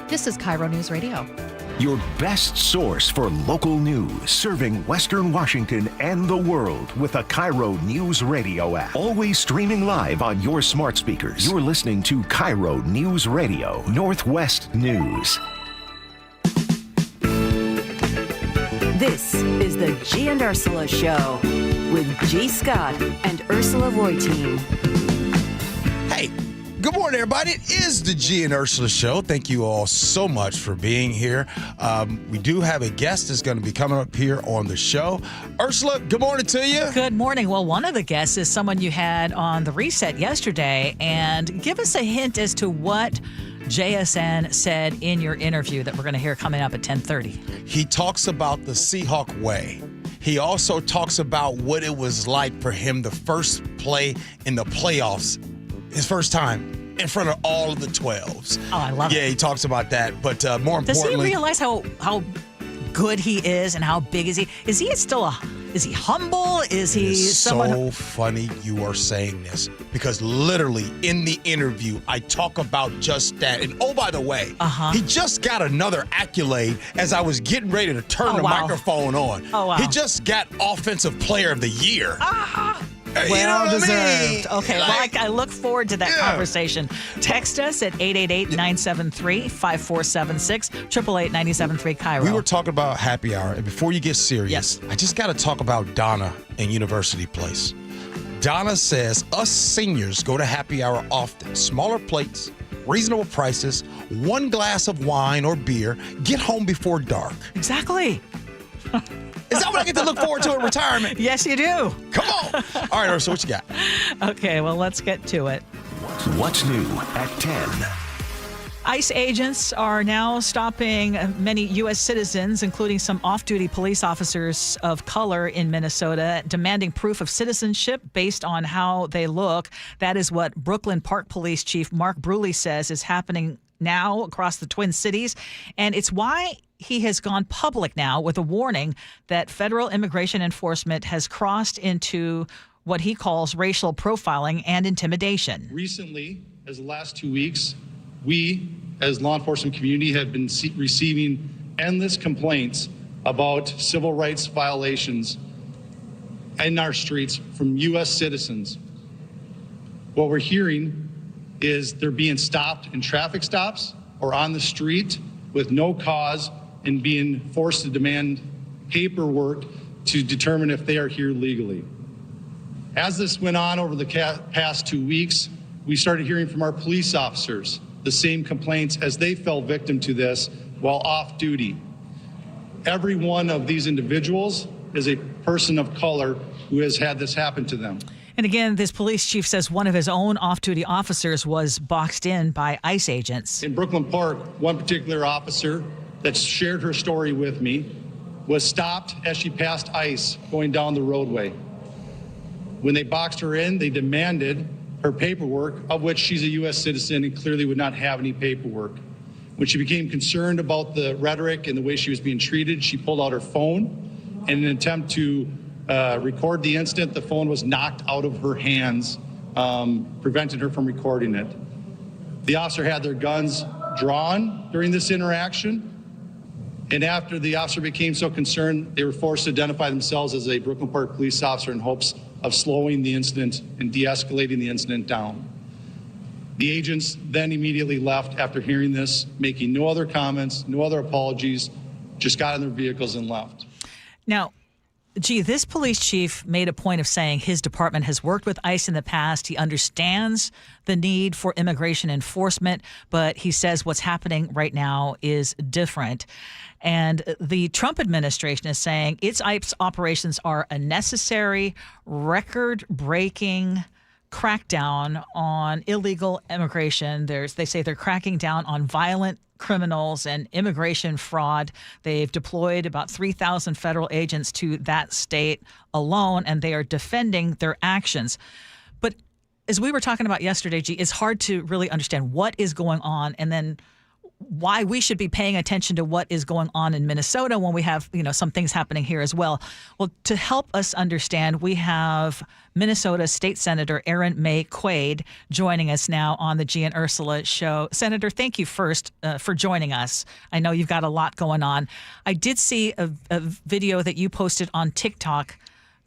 Speaker 34: This is KIRO News Radio.
Speaker 11: Your best source for local news, serving Western Washington and the world with a KIRO News Radio app. Always streaming live on your smart speakers. You're listening to KIRO News Radio, Northwest News.
Speaker 8: This is the Gee and Ursula Show with G. Scott and Ursula Reutin.
Speaker 9: Hey. Good morning, everybody. It is the Gee and Ursula Show. Thank you all so much for being here. We do have a guest that's going to be coming up here on the show. Ursula, good morning to you.
Speaker 14: Good morning. Well, one of the guests is someone you had on the Reset yesterday. And give us a hint as to what JSN said in your interview that we're going to hear coming up at 10:30.
Speaker 9: He talks about the Seahawk way. He also talks about what it was like for him to first play in the playoffs, his first time in front of all of the 12s.
Speaker 14: Oh, I love it.
Speaker 9: Yeah, he talks about that. But more importantly,
Speaker 14: does he realize how good he is and how big is he? Is he still is he humble? Is he someone?
Speaker 9: So funny you are saying this, because literally in the interview I talk about just that. And oh, by the way, he just got another accolade as I was getting ready to turn the microphone on.
Speaker 14: Oh, wow.
Speaker 9: He just got Offensive Player of the Year.
Speaker 14: Well deserved.
Speaker 9: I mean?
Speaker 14: Okay, well, I look forward to that conversation. Text us at 888-973-5476, 888-973-KIRO.
Speaker 9: We were talking about happy hour, and before you get serious, I just got to talk about Donna in University Place. Donna says us seniors go to happy hour often. Smaller plates, reasonable prices, 1 glass of wine or beer, get home before dark.
Speaker 14: Exactly.
Speaker 9: Is that what I get to look forward to in retirement?
Speaker 14: Yes, you do.
Speaker 9: Come on. All right, Ursula, what you got?
Speaker 14: Okay, well, let's get to it.
Speaker 11: What's new at 10?
Speaker 14: ICE agents are now stopping many U.S. citizens, including some off-duty police officers of color in Minnesota, demanding proof of citizenship based on how they look. That is what Brooklyn Park Police Chief Mark Bruley says is happening now across the Twin Cities. And it's why he has gone public now with a warning that federal immigration enforcement has crossed into what he calls racial profiling and intimidation.
Speaker 3: Recently, as the last 2 weeks, we, as law enforcement community, have been receiving endless complaints about civil rights violations in our streets from U.S. citizens. What we're hearing is they're being stopped in traffic stops or on the street with no cause and being forced to demand paperwork to determine if they are here legally. As this went on over the past 2 weeks, we started hearing from our police officers the same complaints as they fell victim to this while off duty. Every one of these individuals is a person of color who has had this happen to them.
Speaker 14: And again, this police chief says one of his own off-duty officers was boxed in by ICE agents.
Speaker 3: In Brooklyn Park, one particular officer that shared her story with me was stopped as she passed ICE going down the roadway. When they boxed her in, they demanded her paperwork, of which she's a U.S. citizen and clearly would not have any paperwork. When she became concerned about the rhetoric and the way she was being treated, she pulled out her phone. In an attempt to record the incident, the phone was knocked out of her hands, prevented her from recording it. The officer had their guns drawn during this interaction. And after the officer became so concerned, they were forced to identify themselves as a Brooklyn Park police officer in hopes of slowing the incident and de-escalating the incident down. The agents then immediately left after hearing this, making no other comments, no other apologies, just got in their vehicles and left.
Speaker 14: Now, gee, this police chief made a point of saying his department has worked with ICE in the past. He understands the need for immigration enforcement, but he says what's happening right now is different. And the Trump administration is saying its ICE operations are a necessary, record-breaking crackdown on illegal immigration. They say they're cracking down on violent criminals and immigration fraud. They've deployed about 3,000 federal agents to that state alone, and they are defending their actions. But as we were talking about yesterday, Gee, it's hard to really understand what is going on and then why we should be paying attention to what is going on in Minnesota when we have, some things happening here as well. Well, to help us understand, we have Minnesota State Senator Erin May Quaid joining us now on the Gee and Ursula Show. Senator, thank you first for joining us. I know you've got a lot going on. I did see a video that you posted on TikTok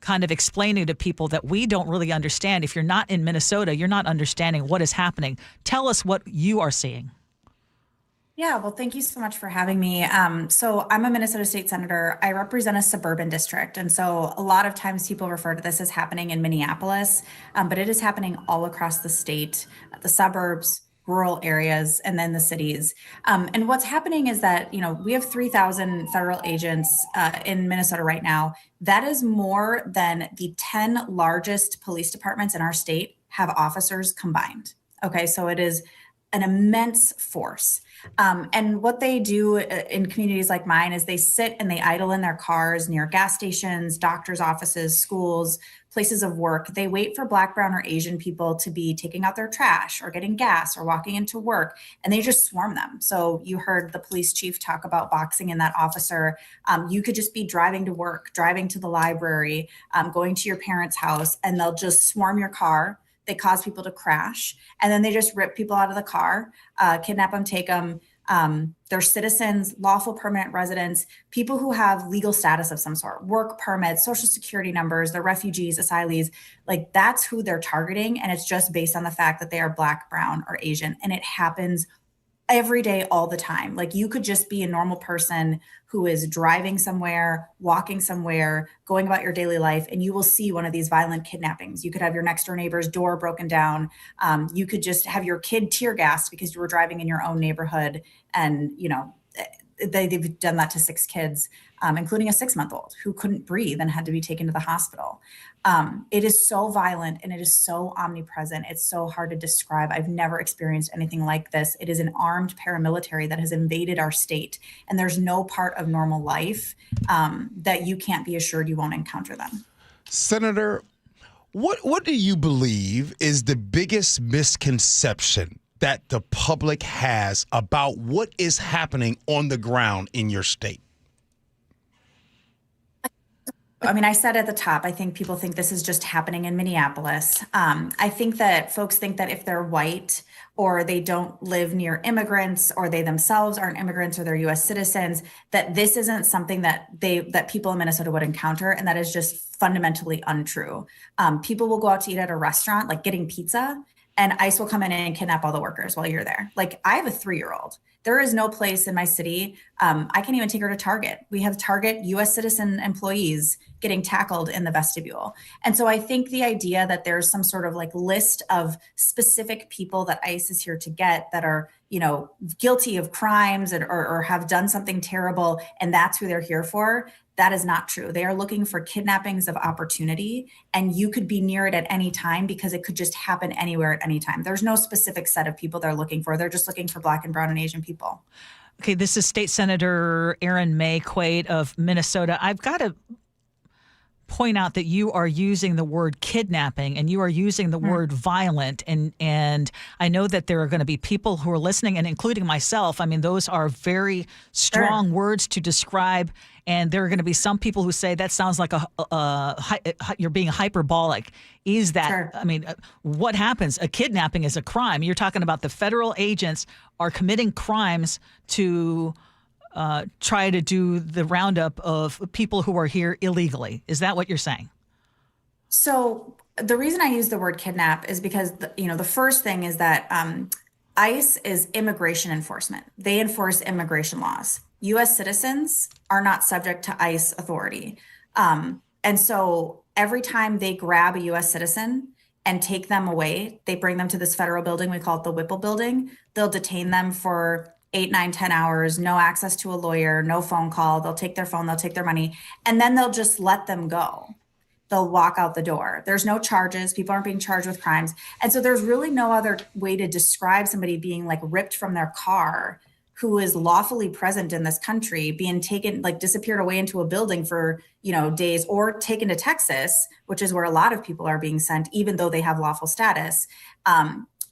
Speaker 14: kind of explaining to people that we don't really understand. If you're not in Minnesota, you're not understanding what is happening. Tell us what you are seeing.
Speaker 5: Yeah, well, thank you so much for having me. So I'm a Minnesota State Senator. I represent a suburban district. And so a lot of times people refer to this as happening in Minneapolis, but it is happening all across the state, the suburbs, rural areas, and then the cities. And what's happening is that, we have 3,000 federal agents in Minnesota right now. That is more than the 10 largest police departments in our state have officers combined. Okay, so it is an immense force. And what they do in communities like mine is they sit and they idle in their cars near gas stations, doctors' offices, schools, places of work. They wait for Black, brown, or Asian people to be taking out their trash or getting gas or walking into work, and they just swarm them. So you heard the police chief talk about boxing in that officer. You could just be driving to work, driving to the library, going to your parents' house, and they'll just swarm your car. They cause people to crash, and then they just rip people out of the car, kidnap them, take them. They're citizens, lawful permanent residents, people who have legal status of some sort, work permits, social security numbers, they're refugees, asylees. Like, that's who they're targeting. And it's just based on the fact that they are Black, brown, or Asian. And it happens every day, all the time. Like, you could just be a normal person who is driving somewhere, walking somewhere, going about your daily life, and you will see one of these violent kidnappings. You could have your next door neighbor's door broken down. You could just have your kid tear gassed because you were driving in your own neighborhood. And, they've done that to 6 kids, including a 6-month-old who couldn't breathe and had to be taken to the hospital. It is so violent and it is so omnipresent. It's so hard to describe. I've never experienced anything like this. It is an armed paramilitary that has invaded our state, and there's no part of normal life that you can't be assured you won't encounter them.
Speaker 9: Senator, what do you believe is the biggest misconception that the public has about what is happening on the ground in your state?
Speaker 5: I mean, I said at the top, I think people think this is just happening in Minneapolis. I think that folks think that if they're white or they don't live near immigrants or they themselves aren't immigrants or they're U.S. citizens, that this isn't something that people in Minnesota would encounter. And that is just fundamentally untrue. People will go out to eat at a restaurant, like getting pizza, and ICE will come in and kidnap all the workers while you're there. Like, I have a 3-year-old. There is no place in my city. I can't even take her to Target. We have Target U.S. citizen employees getting tackled in the vestibule. And so I think the idea that there's some sort of like list of specific people that ICE is here to get that are, guilty of crimes or have done something terrible, and that's who they're here for, that is not true. They are looking for kidnappings of opportunity, and you could be near it at any time because it could just happen anywhere at any time. There's no specific set of people they're looking for. They're just looking for Black and brown and Asian people.
Speaker 14: Okay, this is State Senator Erin May Quaid of Minnesota. I've got to point out that you are using the word kidnapping and you are using the word violent. And I know that there are going to be people who are listening, and including myself. I mean, those are very strong words to describe. And there are going to be some people who say that sounds like you're being hyperbolic. Is that, I mean, what happens? A kidnapping is a crime. You're talking about the federal agents are committing crimes to try to do the roundup of people who are here illegally. Is that what you're saying?
Speaker 5: So the reason I use the word kidnap is because, the first thing is that ICE is immigration enforcement. They enforce immigration laws. U.S. citizens are not subject to ICE authority. And so every time they grab a U.S. citizen and take them away, they bring them to this federal building. We call it the Whipple building. They'll detain them for 8, 9, 10 hours, no access to a lawyer, no phone call. They'll take their phone, they'll take their money, and then they'll just let them go. They'll walk out the door. There's no charges. People aren't being charged with crimes. And so there's really no other way to describe somebody being like ripped from their car who is lawfully present in this country, being taken, like disappeared away into a building for, days, or taken to Texas, which is where a lot of people are being sent, even though they have lawful status.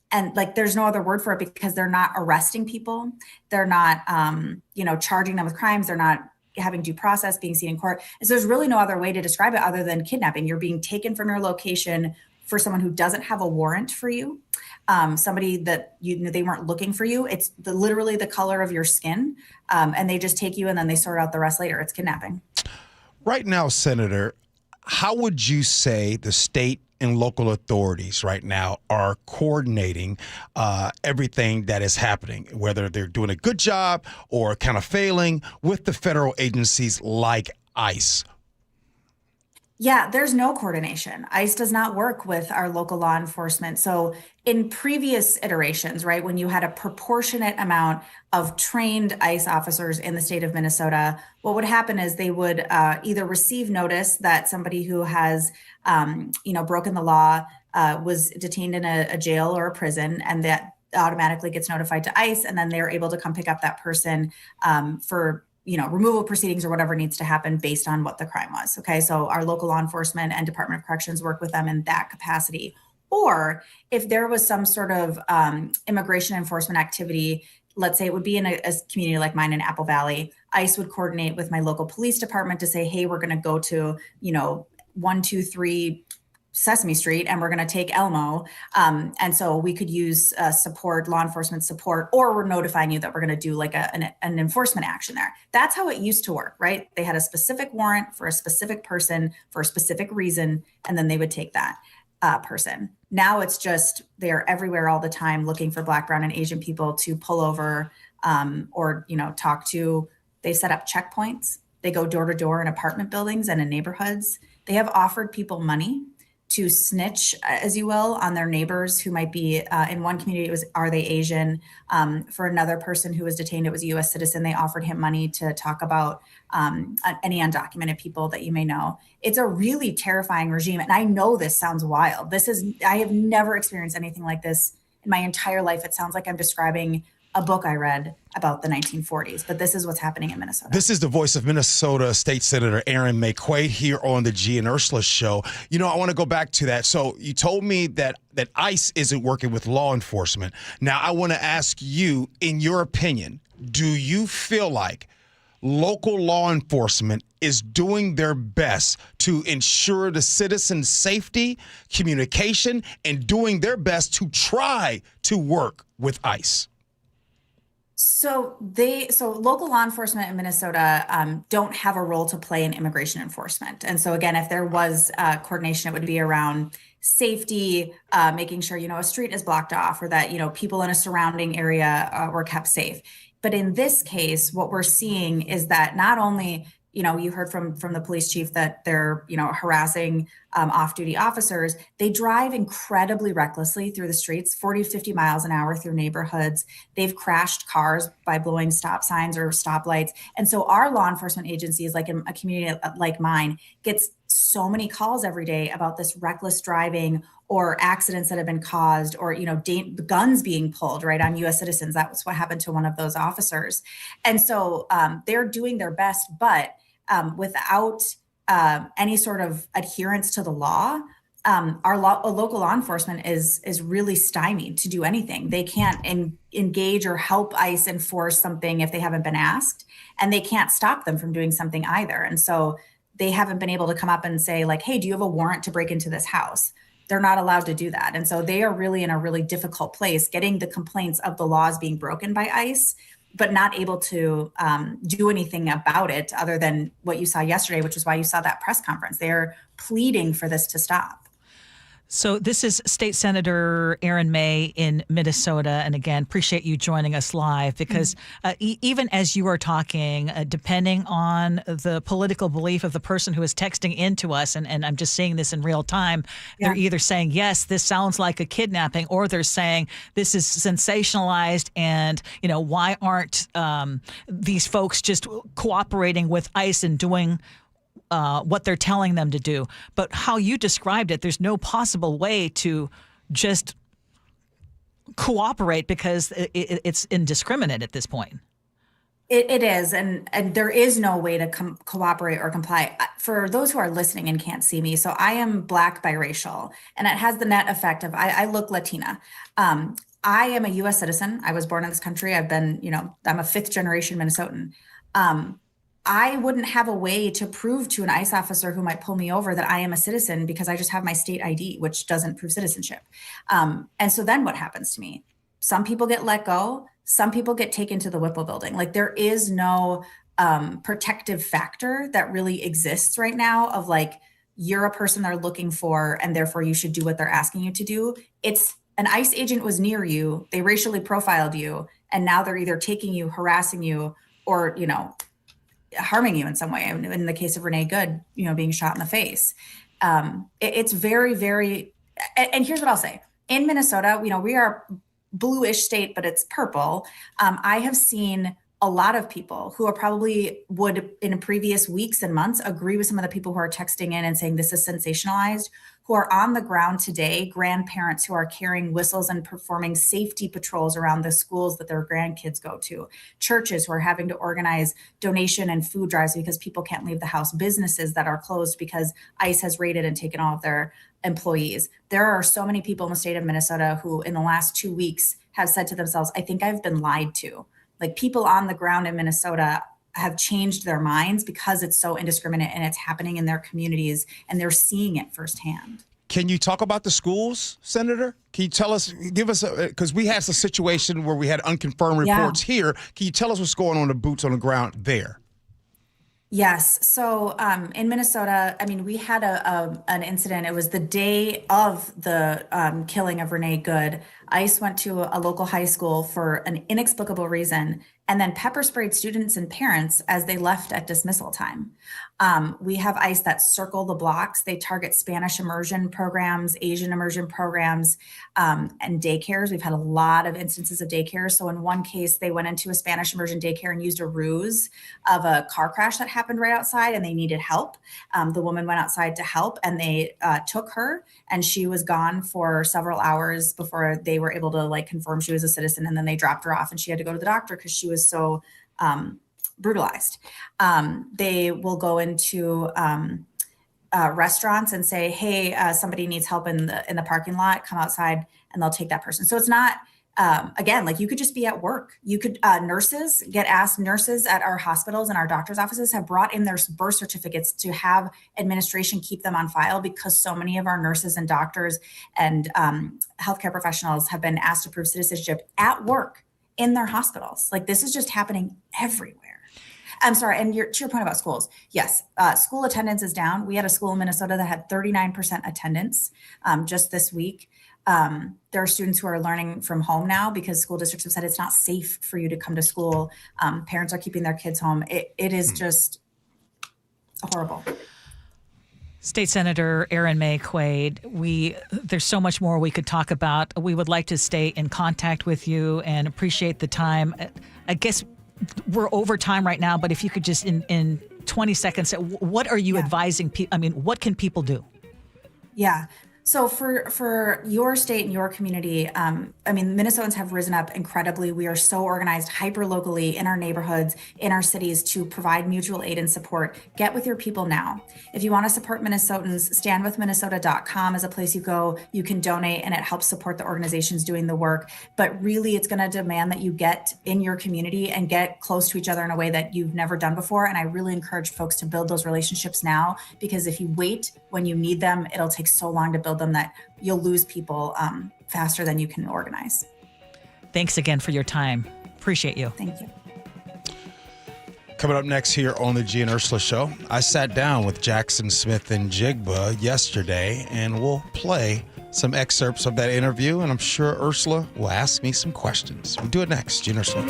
Speaker 5: And like, there's no other word for it because they're not arresting people. They're not, charging them with crimes. They're not having due process, being seen in court. So there's really no other way to describe it other than kidnapping. You're being taken from your location for someone who doesn't have a warrant for you, somebody that they weren't looking for you. It's literally the color of your skin, and they just take you and then they sort out the rest later. It's kidnapping.
Speaker 9: Right now, Senator, how would you say the state and local authorities right now are coordinating everything that is happening, whether they're doing a good job or kind of failing with the federal agencies like ICE?
Speaker 5: Yeah, there's no coordination. ICE does not work with our local law enforcement. So in previous iterations, right, when you had a proportionate amount of trained ICE officers in the state of Minnesota, what would happen is they would either receive notice that somebody who has, broken the law was detained in a jail or a prison, and that automatically gets notified to ICE, and then they're able to come pick up that person for removal proceedings or whatever needs to happen based on what the crime was. Okay. So our local law enforcement and Department of Corrections work with them in that capacity. Or if there was some sort of immigration enforcement activity, let's say it would be in a community like mine in Apple Valley, ICE would coordinate with my local police department to say, hey, we're going to go to, 123 Sesame Street, and we're going to take Elmo. And so we could use support, law enforcement support, or we're notifying you that we're going to do like an enforcement action there. That's how it used to work, right? They had a specific warrant for a specific person for a specific reason, and then they would take that person. Now it's just they're everywhere all the time looking for Black, brown, and Asian people to pull over or talk to. They set up checkpoints. They go door to door in apartment buildings and in neighborhoods. They have offered people money to snitch, as you will, on their neighbors who might be in one community. It was, are they Asian? For another person who was detained, it was a U.S. citizen. They offered him money to talk about any undocumented people that you may know. It's a really terrifying regime. And I know this sounds wild. I have never experienced anything like this in my entire life. It sounds like I'm describing a book I read about the 1940s, but this is what's happening in Minnesota.
Speaker 9: This is the voice of Minnesota State Senator Aaron McQuaid here on the Gee and Ursula Show. You know, I want to go back to that. So you told me that ICE isn't working with law enforcement. Now, I want to ask you, in your opinion, do you feel like local law enforcement is doing their best to ensure the citizens' safety, communication, and doing their best to try to work with ICE?
Speaker 5: So local law enforcement in Minnesota don't have a role to play in immigration enforcement. And so again, if there was coordination, it would be around safety, making sure, a street is blocked off, or that, people in a surrounding area were kept safe. But in this case, what we're seeing is that not only, you heard from the police chief that they're, harassing off-duty officers. They drive incredibly recklessly through the streets, 40 to 50 miles an hour through neighborhoods. They've crashed cars by blowing stop signs or stoplights. And so our law enforcement agencies, like in a community like mine, gets so many calls every day about this reckless driving or accidents that have been caused, or, guns being pulled right on U.S. citizens. That was what happened to one of those officers. And so they're doing their best, but without any sort of adherence to the law, our local law enforcement is really stymied to do anything. They can't engage or help ICE enforce something if they haven't been asked, and they can't stop them from doing something either. And so they haven't been able to come up and say, like, hey, do you have a warrant to break into this house? They're not allowed to do that. And so they are really in a really difficult place, getting the complaints of the laws being broken by ICE, but not able to do anything about it other than what you saw yesterday, which is why you saw that press conference. They're pleading for this to stop.
Speaker 14: So this is State Senator Aaron May in Minnesota. And again, appreciate you joining us live, because even as you are talking, depending on the political belief of the person who is texting into us, and I'm just seeing this in real time, they're either saying, yes, this sounds like a kidnapping, or they're saying this is sensationalized, and, why aren't these folks just cooperating with ICE and doing what they're telling them to do. But how you described it, there's no possible way to just cooperate, because it's indiscriminate at this point.
Speaker 5: It is, and there is no way to cooperate or comply. For those who are listening and can't see me, so I am Black biracial, and it has the net effect of I look Latina. I am a U.S. citizen. I was born in this country. I've been, I'm a fifth generation Minnesotan. I wouldn't have a way to prove to an ICE officer who might pull me over that I am a citizen, because I just have my state ID, which doesn't prove citizenship. And so then what happens to me? Some people get let go. Some people get taken to the Whipple building. Like, there is no protective factor that really exists right now of like, you're a person they're looking for, and therefore you should do what they're asking you to do. It's an ICE agent was near you. They racially profiled you. And now they're either taking you, harassing you, or, harming you in some way. In the case of Renee Good, being shot in the face. It's very, very, and here's what I'll say. In Minnesota, we are bluish state, but it's purple. I have seen a lot of people who are probably would in previous weeks and months agree with some of the people who are texting in and saying this is sensationalized, who are on the ground today, grandparents who are carrying whistles and performing safety patrols around the schools that their grandkids go to, churches who are having to organize donation and food drives because people can't leave the house, businesses that are closed because ICE has raided and taken all of their employees. There are so many people in the state of Minnesota who in the last 2 weeks have said to themselves, I think I've been lied to. Like, people on the ground in Minnesota have changed their minds because it's so indiscriminate and it's happening in their communities and they're seeing it firsthand.
Speaker 9: Can you talk about the schools, Senator? Can you tell us, because we had a situation where we had unconfirmed reports here. Can you tell us what's going on the boots on the ground there?
Speaker 5: Yes. So in Minnesota, we had an incident. It was the day of the killing of Renee Good. ICE went to a local high school for an inexplicable reason and then pepper sprayed students and parents as they left at dismissal time. We have ICE that circle the blocks. They target Spanish immersion programs, Asian immersion programs, and daycares. We've had a lot of instances of daycares. So in one case, they went into a Spanish immersion daycare and used a ruse of a car crash that happened right outside, and they needed help. The woman went outside to help, and they took her, and she was gone for several hours before they were able to confirm she was a citizen. And then they dropped her off, and she had to go to the doctor because she was so brutalized. They will go into restaurants and say, hey, somebody needs help in the parking lot, come outside, and they'll take that person. So it's not, again, you could just be at work. You could, nurses at our hospitals and our doctor's offices have brought in their birth certificates to have administration keep them on file, because so many of our nurses and doctors and healthcare professionals have been asked to prove citizenship at work in their hospitals. This is just happening everywhere. I'm sorry. And to your point about schools, yes, school attendance is down. We had a school in Minnesota that had 39% attendance just this week. There are students who are learning from home now because school districts have said it's not safe for you to come to school. Parents are keeping their kids home. It is just horrible.
Speaker 14: State Senator Erin May Quaid, there's so much more we could talk about. We would like to stay in contact with you and appreciate the time. I guess we're over time right now, but if you could just in 20 seconds, what are you advising people? I mean, what can people do?
Speaker 5: Yeah. So for your state and your community, Minnesotans have risen up incredibly. We are so organized hyper locally in our neighborhoods, in our cities, to provide mutual aid and support. Get with your people now. If you want to support Minnesotans, standwithminnesota.com is a place you go. You can donate, and it helps support the organizations doing the work. But really, it's going to demand that you get in your community and get close to each other in a way that you've never done before. And I really encourage folks to build those relationships now, because if you wait when you need them, it'll take so long to build them that you'll lose people faster than you can organize.
Speaker 14: Thanks again for your time. Appreciate you.
Speaker 5: Thank you.
Speaker 9: Coming up next here on the Gee and Ursula Show, I sat down with Jackson Smith and Jigba yesterday, and we'll play some excerpts of that interview, and I'm sure Ursula will ask me some questions. We'll do it next. Gee and Ursula.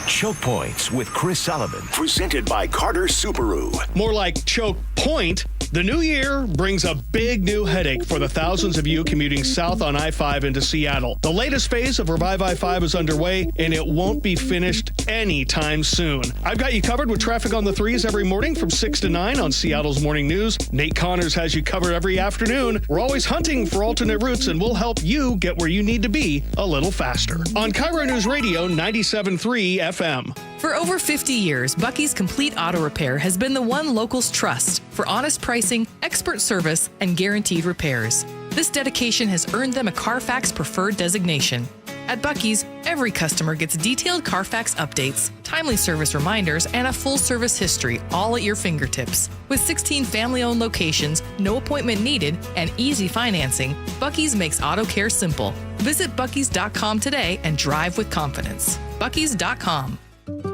Speaker 11: Choke Points with Chris Sullivan, presented by Carter Subaru.
Speaker 6: More like Choke Point. The new year brings a big new headache for the thousands of you commuting south on I-5 into Seattle. The latest phase of Revive I-5 is underway, and it won't be finished anytime soon. I've got you covered with traffic on the threes every morning from 6 to 9 on Seattle's Morning News. Nate Connors has you covered every afternoon. We're always hunting for alternate routes, and we'll help you get where you need to be a little faster. On KIRO Newsradio 97.3 FM.
Speaker 7: For over 50 years, Bucky's Complete Auto Repair has been the one locals trust for honest pricing, expert service, and guaranteed repairs. This dedication has earned them a Carfax Preferred designation. At Bucky's, every customer gets detailed Carfax updates, timely service reminders, and a full service history, all at your fingertips. With 16 family-owned locations, no appointment needed, and easy financing, Bucky's makes auto care simple. Visit Bucky's.com today and drive with confidence. Bucky's.com.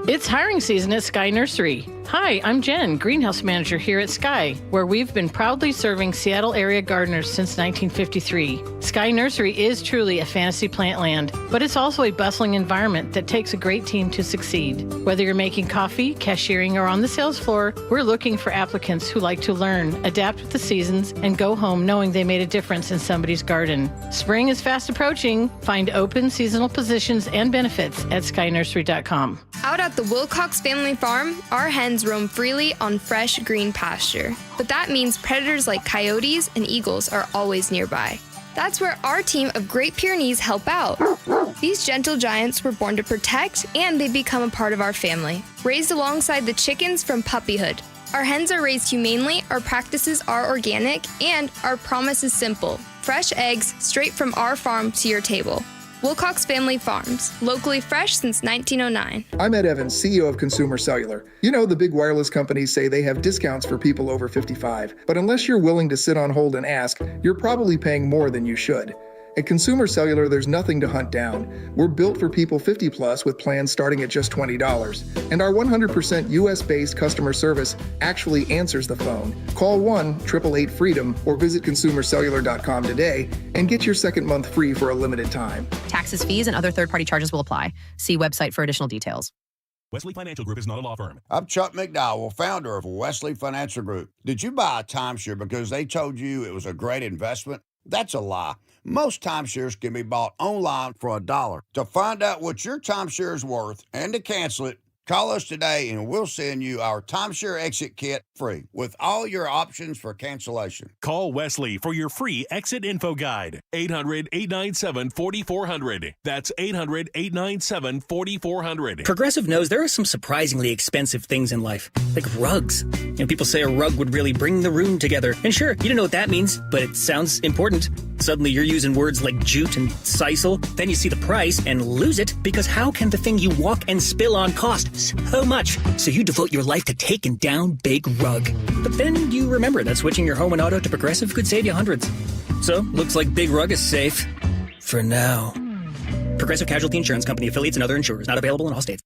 Speaker 32: It's hiring season at Sky Nursery. Hi, I'm Jen, greenhouse manager here at Sky, where we've been proudly serving Seattle area gardeners since 1953. Sky Nursery is truly a fantasy plant land, but it's also a bustling environment that takes a great team to succeed. Whether you're making coffee, cashiering, or on the sales floor, we're looking for applicants who like to learn, adapt with the seasons, and go home knowing they made a difference in somebody's garden. Spring is fast approaching. Find open seasonal positions and benefits at skynursery.com.
Speaker 10: Out at the Wilcox family farm, our hens roam freely on fresh green pasture. But that means predators like coyotes and eagles are always nearby. That's where our team of Great Pyrenees help out. These gentle giants were born to protect, and they become a part of our family. Raised alongside the chickens from puppyhood. Our hens are raised humanely, our practices are organic, and our promise is simple. Fresh eggs straight from our farm to your table. Wilcox Family Farms, locally fresh since 1909.
Speaker 12: I'm Ed Evans, CEO of Consumer Cellular. You know, the big wireless companies say they have discounts for people over 55, but unless you're willing to sit on hold and ask, you're probably paying more than you should. At Consumer Cellular, there's nothing to hunt down. We're built for people 50 plus with plans starting at just $20. And our 100% US-based customer service actually answers the phone. Call 1-888-FREEDOM or visit consumercellular.com today and get your second month free for a limited time.
Speaker 13: Taxes, fees, and other third-party charges will apply. See website for additional details.
Speaker 15: Wesley Financial Group is not a law firm.
Speaker 16: I'm Chuck McDowell, founder of Wesley Financial Group. Did you buy a timeshare because they told you it was a great investment? That's a lie. Most timeshares can be bought online for $1. To find out what your timeshare is worth and to cancel it, call us today and we'll send you our timeshare exit kit free with all your options for cancellation.
Speaker 15: Call Wesley for your free exit info guide. 800-897-4400. That's 800-897-4400.
Speaker 18: Progressive knows there are some surprisingly expensive things in life, like rugs. People say a rug would really bring the room together. And sure, you don't know what that means, but it sounds important. Suddenly you're using words like jute and sisal. Then you see the price and lose it because how can the thing you walk and spill on cost so much? So you devote your life to taking down Big Rug. But then you remember that switching your home and auto to Progressive could save you hundreds. So, looks like Big Rug is safe. For now. Progressive Casualty Insurance Company, affiliates, and other insurers. Not available in all states.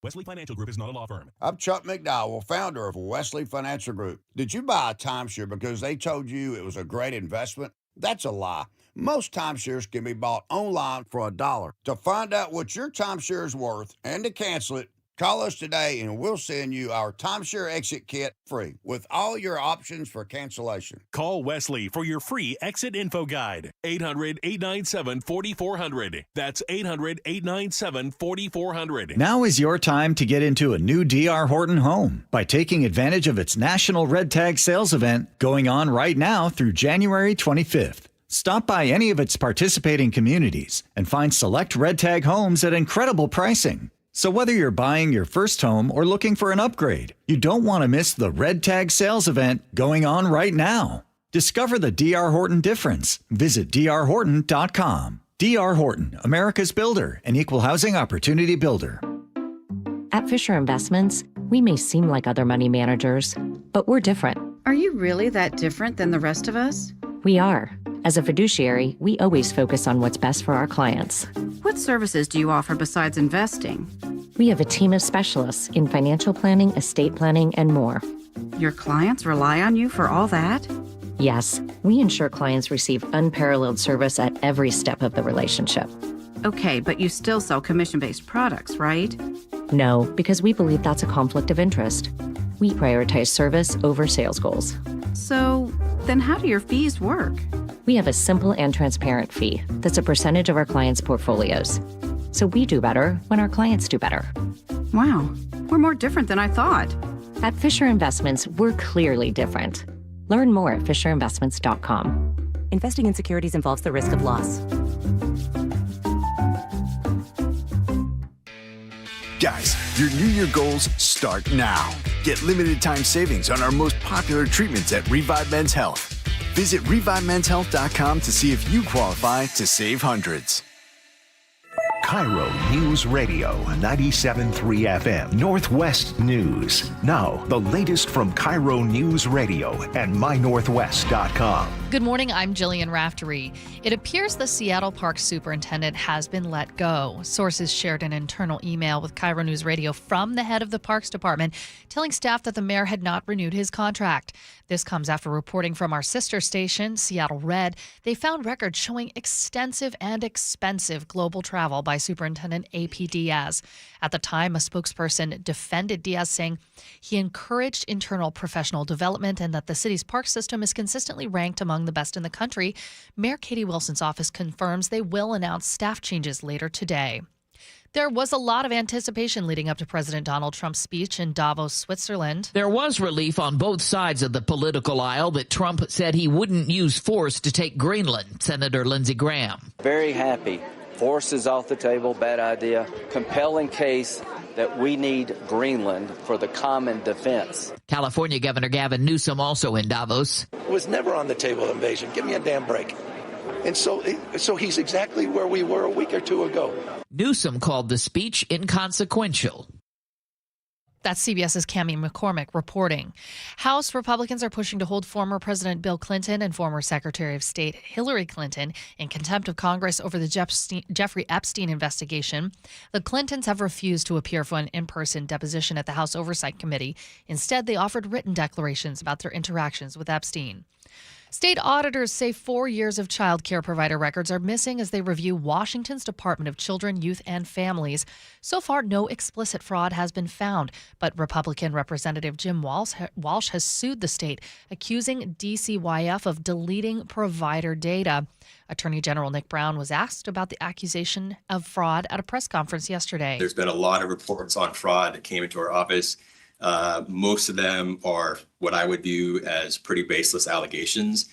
Speaker 15: Wesley Financial Group is not a law firm.
Speaker 16: I'm Chuck McDowell, founder of Wesley Financial Group. Did you buy a timeshare because they told you it was a great investment? That's a lie. Most timeshares can be bought online for $1. To find out what your timeshare is worth and to cancel it, call us today and we'll send you our timeshare exit kit free with all your options for cancellation.
Speaker 15: Call Wesley for your free exit info guide. 800-897-4400. That's 800-897-4400.
Speaker 19: Now is your time to get into a new D.R. Horton home by taking advantage of its National Red Tag Sales event going on right now through January 25th. Stop by any of its participating communities and find select Red Tag homes at incredible pricing. So whether you're buying your first home or looking for an upgrade, you don't want to miss the Red Tag Sales event going on right now. Discover the D.R. Horton difference. Visit drhorton.com. D.R. Horton, America's builder and equal housing opportunity builder.
Speaker 20: At Fisher Investments, we may seem like other money managers, but we're different.
Speaker 21: Are you really that different than the rest of us?
Speaker 20: We are. As a fiduciary, we always focus on what's best for our clients.
Speaker 21: What services do you offer besides investing?
Speaker 20: We have a team of specialists in financial planning, estate planning, and more.
Speaker 21: Your clients rely on you for all that?
Speaker 20: Yes, we ensure clients receive unparalleled service at every step of the relationship.
Speaker 21: Okay, but you still sell commission-based products, right?
Speaker 20: No, because we believe that's a conflict of interest. We prioritize service over sales goals.
Speaker 21: So, then how do your fees work?
Speaker 20: We have a simple and transparent fee that's a percentage of our clients' portfolios. So we do better when our clients do better.
Speaker 21: Wow, we're more different than I thought.
Speaker 20: At Fisher Investments, we're clearly different. Learn more at fisherinvestments.com.
Speaker 8: Investing in securities involves the risk of loss.
Speaker 22: Guys, your New Year goals start now. Get limited time savings on our most popular treatments at Revive Men's Health. Visit ReviveMen'sHealth.com to see if you qualify to save hundreds.
Speaker 11: KIRO News Radio 97.3 FM Northwest News. Now, the latest from KIRO News Radio and MyNorthwest.com.
Speaker 34: Good morning, I'm Jillian Raftery. It appears the Seattle Park superintendent has been let go. Sources shared an internal email with KIRO News Radio from the head of the Parks Department telling staff that the mayor had not renewed his contract. This comes after reporting from our sister station, Seattle Red. They found records showing extensive and expensive global travel by Superintendent A.P. Diaz. At the time, a spokesperson defended Diaz, saying he encouraged internal professional development and that the city's park system is consistently ranked among the best in the country. Mayor Katie Wilson's office confirms they will announce staff changes later today. There was a lot of anticipation leading up to President Donald Trump's speech in Davos, Switzerland.
Speaker 23: There was relief on both sides of the political aisle that Trump said he wouldn't use force to take Greenland. Senator Lindsey Graham.
Speaker 24: Very happy. Force is off the table. Bad idea. Compelling case that we need Greenland for the common defense.
Speaker 23: California Governor Gavin Newsom also in Davos.
Speaker 25: It was never on the table, invasion. Give me a damn break. And so he's exactly where we were a week or two ago.
Speaker 23: Newsom called the speech inconsequential.
Speaker 34: That's CBS's Cammie McCormick reporting. House Republicans are pushing to hold former President Bill Clinton and former Secretary of State Hillary Clinton in contempt of Congress over the Jeffrey Epstein investigation. The Clintons have refused to appear for an in-person deposition at the House Oversight Committee. Instead, they offered written declarations about their interactions with Epstein. State auditors say 4 years of child care provider records are missing as they review Washington's Department of Children, Youth, and Families. So far, no explicit fraud has been found, but Republican Representative Jim Walsh has sued the state, accusing DCYF of deleting provider data. Attorney General Nick Brown was asked about the accusation of fraud at a press conference yesterday.
Speaker 1: There's been a lot of reports on fraud that came into our office. Most of them are what I would view as pretty baseless allegations.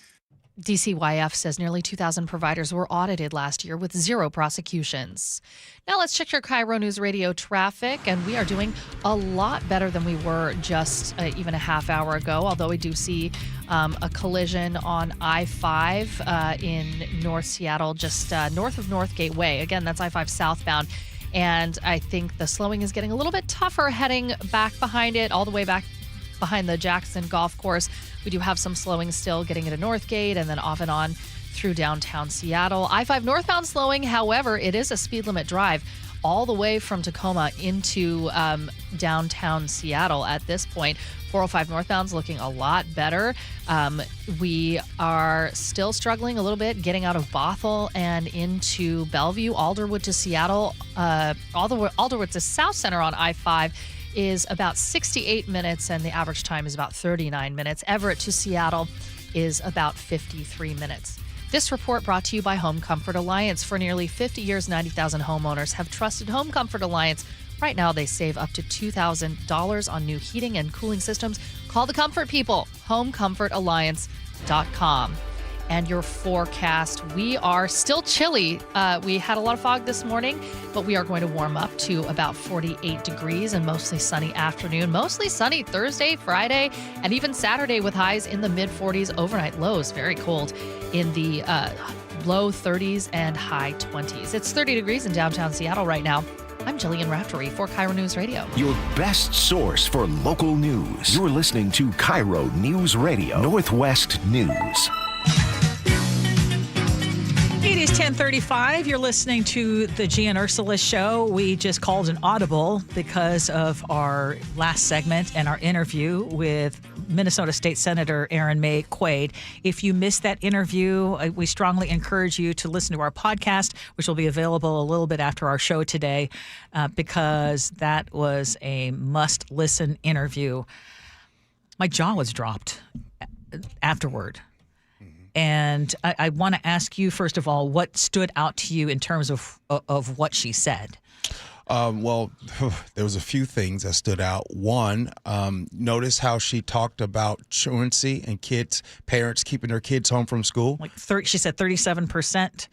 Speaker 34: DCYF says nearly 2,000 providers were audited last year with 0 prosecutions. Now let's check your KIRO News Radio traffic, and we are doing a lot better than we were just even a half hour ago, although we do see a collision on I-5 in North Seattle, just north of North Gateway. Again, that's I-5 southbound. And I think the slowing is getting a little bit tougher heading back behind it, all the way back behind the Jackson Golf Course. We do have some slowing still getting into Northgate and then off and on through downtown Seattle. I-5 northbound slowing, however, it is a speed limit drive all the way from Tacoma into downtown Seattle at this point. 405 northbound's looking a lot better. We are still struggling a little bit getting out of Bothell and into Bellevue. Alderwood to Seattle, Alderwood to South Center on I-5 is about 68 minutes, and the average time is about 39 minutes. Everett to Seattle is about 53 minutes. This report brought to you by Home Comfort Alliance. For nearly 50 years, 90,000 homeowners have trusted Home Comfort Alliance. Right now, they save up to $2,000 on new heating and cooling systems. Call the comfort people, homecomfortalliance.com. And your forecast, we are still chilly. We had a lot of fog this morning, but we are going to warm up to about 48 degrees and mostly sunny afternoon. Mostly sunny Thursday, Friday, and even Saturday with highs in the mid-40s. Overnight lows, very cold in the low 30s and high 20s. It's 30 degrees in downtown Seattle right now. I'm Jillian Raftery for KIRO News Radio.
Speaker 11: Your best source for local news. You're listening to KIRO News Radio, Northwest News.
Speaker 2: It is 10:35. You're listening to the Gee and Ursula Show. We just called an audible because of our last segment and our interview with Minnesota State Senator Erin May Quaid. If you missed that interview, we strongly encourage you to listen to our podcast, which will be available a little bit after our show today, because that was a must-listen interview. My jaw was dropped afterward. And I want to ask you, first of all, what stood out to you in terms of what she said?
Speaker 9: Well, there was a few things that stood out. One, notice how she talked about truancy and parents keeping their kids home from school.
Speaker 2: She said 37%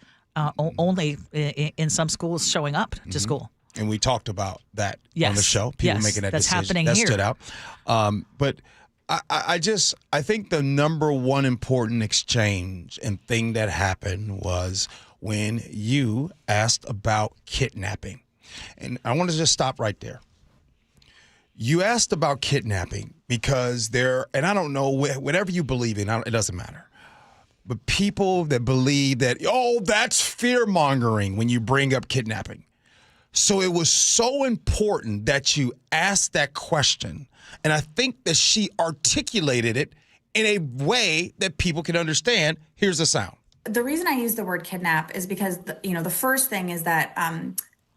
Speaker 2: only in some schools showing up to school.
Speaker 9: And we talked about that on the show. People making that
Speaker 2: that's
Speaker 9: decision.
Speaker 2: Happening
Speaker 9: that
Speaker 2: here.
Speaker 9: Stood out. But I think the number one important exchange and thing that happened was when you asked about kidnapping. And I want to just stop right there. You asked about kidnapping because and I don't know, whatever you believe in, it doesn't matter. But people that believe that, that's fear-mongering when you bring up kidnapping. So it was so important that you asked that question. And I think that she articulated it in a way that people can understand. Here's the sound.
Speaker 3: The reason I use the word kidnap is because, the first thing is that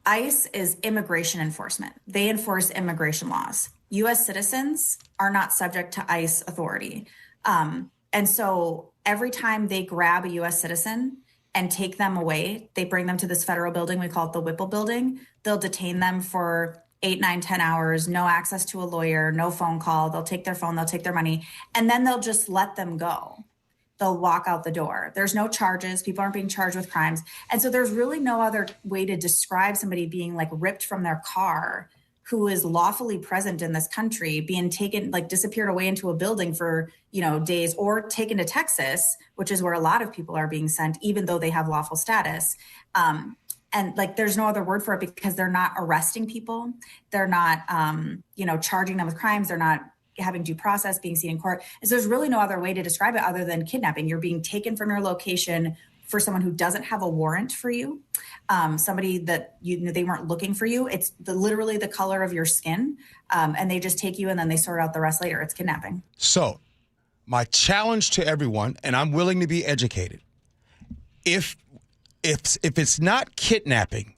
Speaker 3: ICE is immigration enforcement. They enforce immigration laws. U.S. citizens are not subject to ICE authority. And so every time they grab a U.S. citizen and take them away, they bring them to this federal building. We call it the Whipple building. They'll detain them for 8, 9, 10 hours, no access to a lawyer, no phone call. They'll take their phone, they'll take their money, and then they'll just let them go. They'll walk out the door. There's no charges. People aren't being charged with crimes. And so there's really no other way to describe somebody being ripped from their car who is lawfully present in this country, being taken, disappeared away into a building for, days, or taken to Texas, which is where a lot of people are being sent, even though they have lawful status. And like, there's no other word for it because they're not arresting people. They're not, charging them with crimes. They're not having due process, being seen in court. So there's really no other way to describe it other than kidnapping. You're being taken from your location for someone who doesn't have a warrant for you, somebody that they weren't looking for you. It's literally the color of your skin, and they just take you and then they sort out the rest later. It's kidnapping.
Speaker 9: So my challenge to everyone, and I'm willing to be educated, if it's not kidnapping,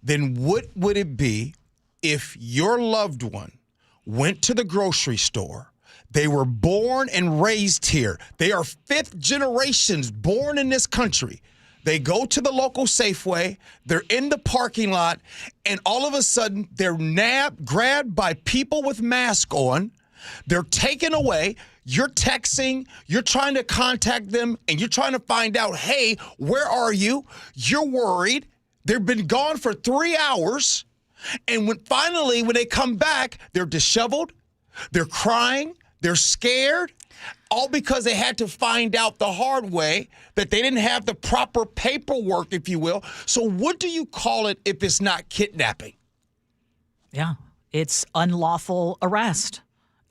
Speaker 9: then what would it be if your loved one went to the grocery store? They were born and raised here. They are fifth generations born in this country. They go to the local Safeway. They're in the parking lot, and all of a sudden, they're grabbed by people with masks on. They're taken away. You're texting. You're trying to contact them, and you're trying to find out, hey, where are you? You're worried. They've been gone for 3 hours, and when they come back, they're disheveled. They're crying. They're scared, all because they had to find out the hard way that they didn't have the proper paperwork, if you will. So what do you call it if it's not kidnapping?
Speaker 2: Yeah, it's unlawful arrest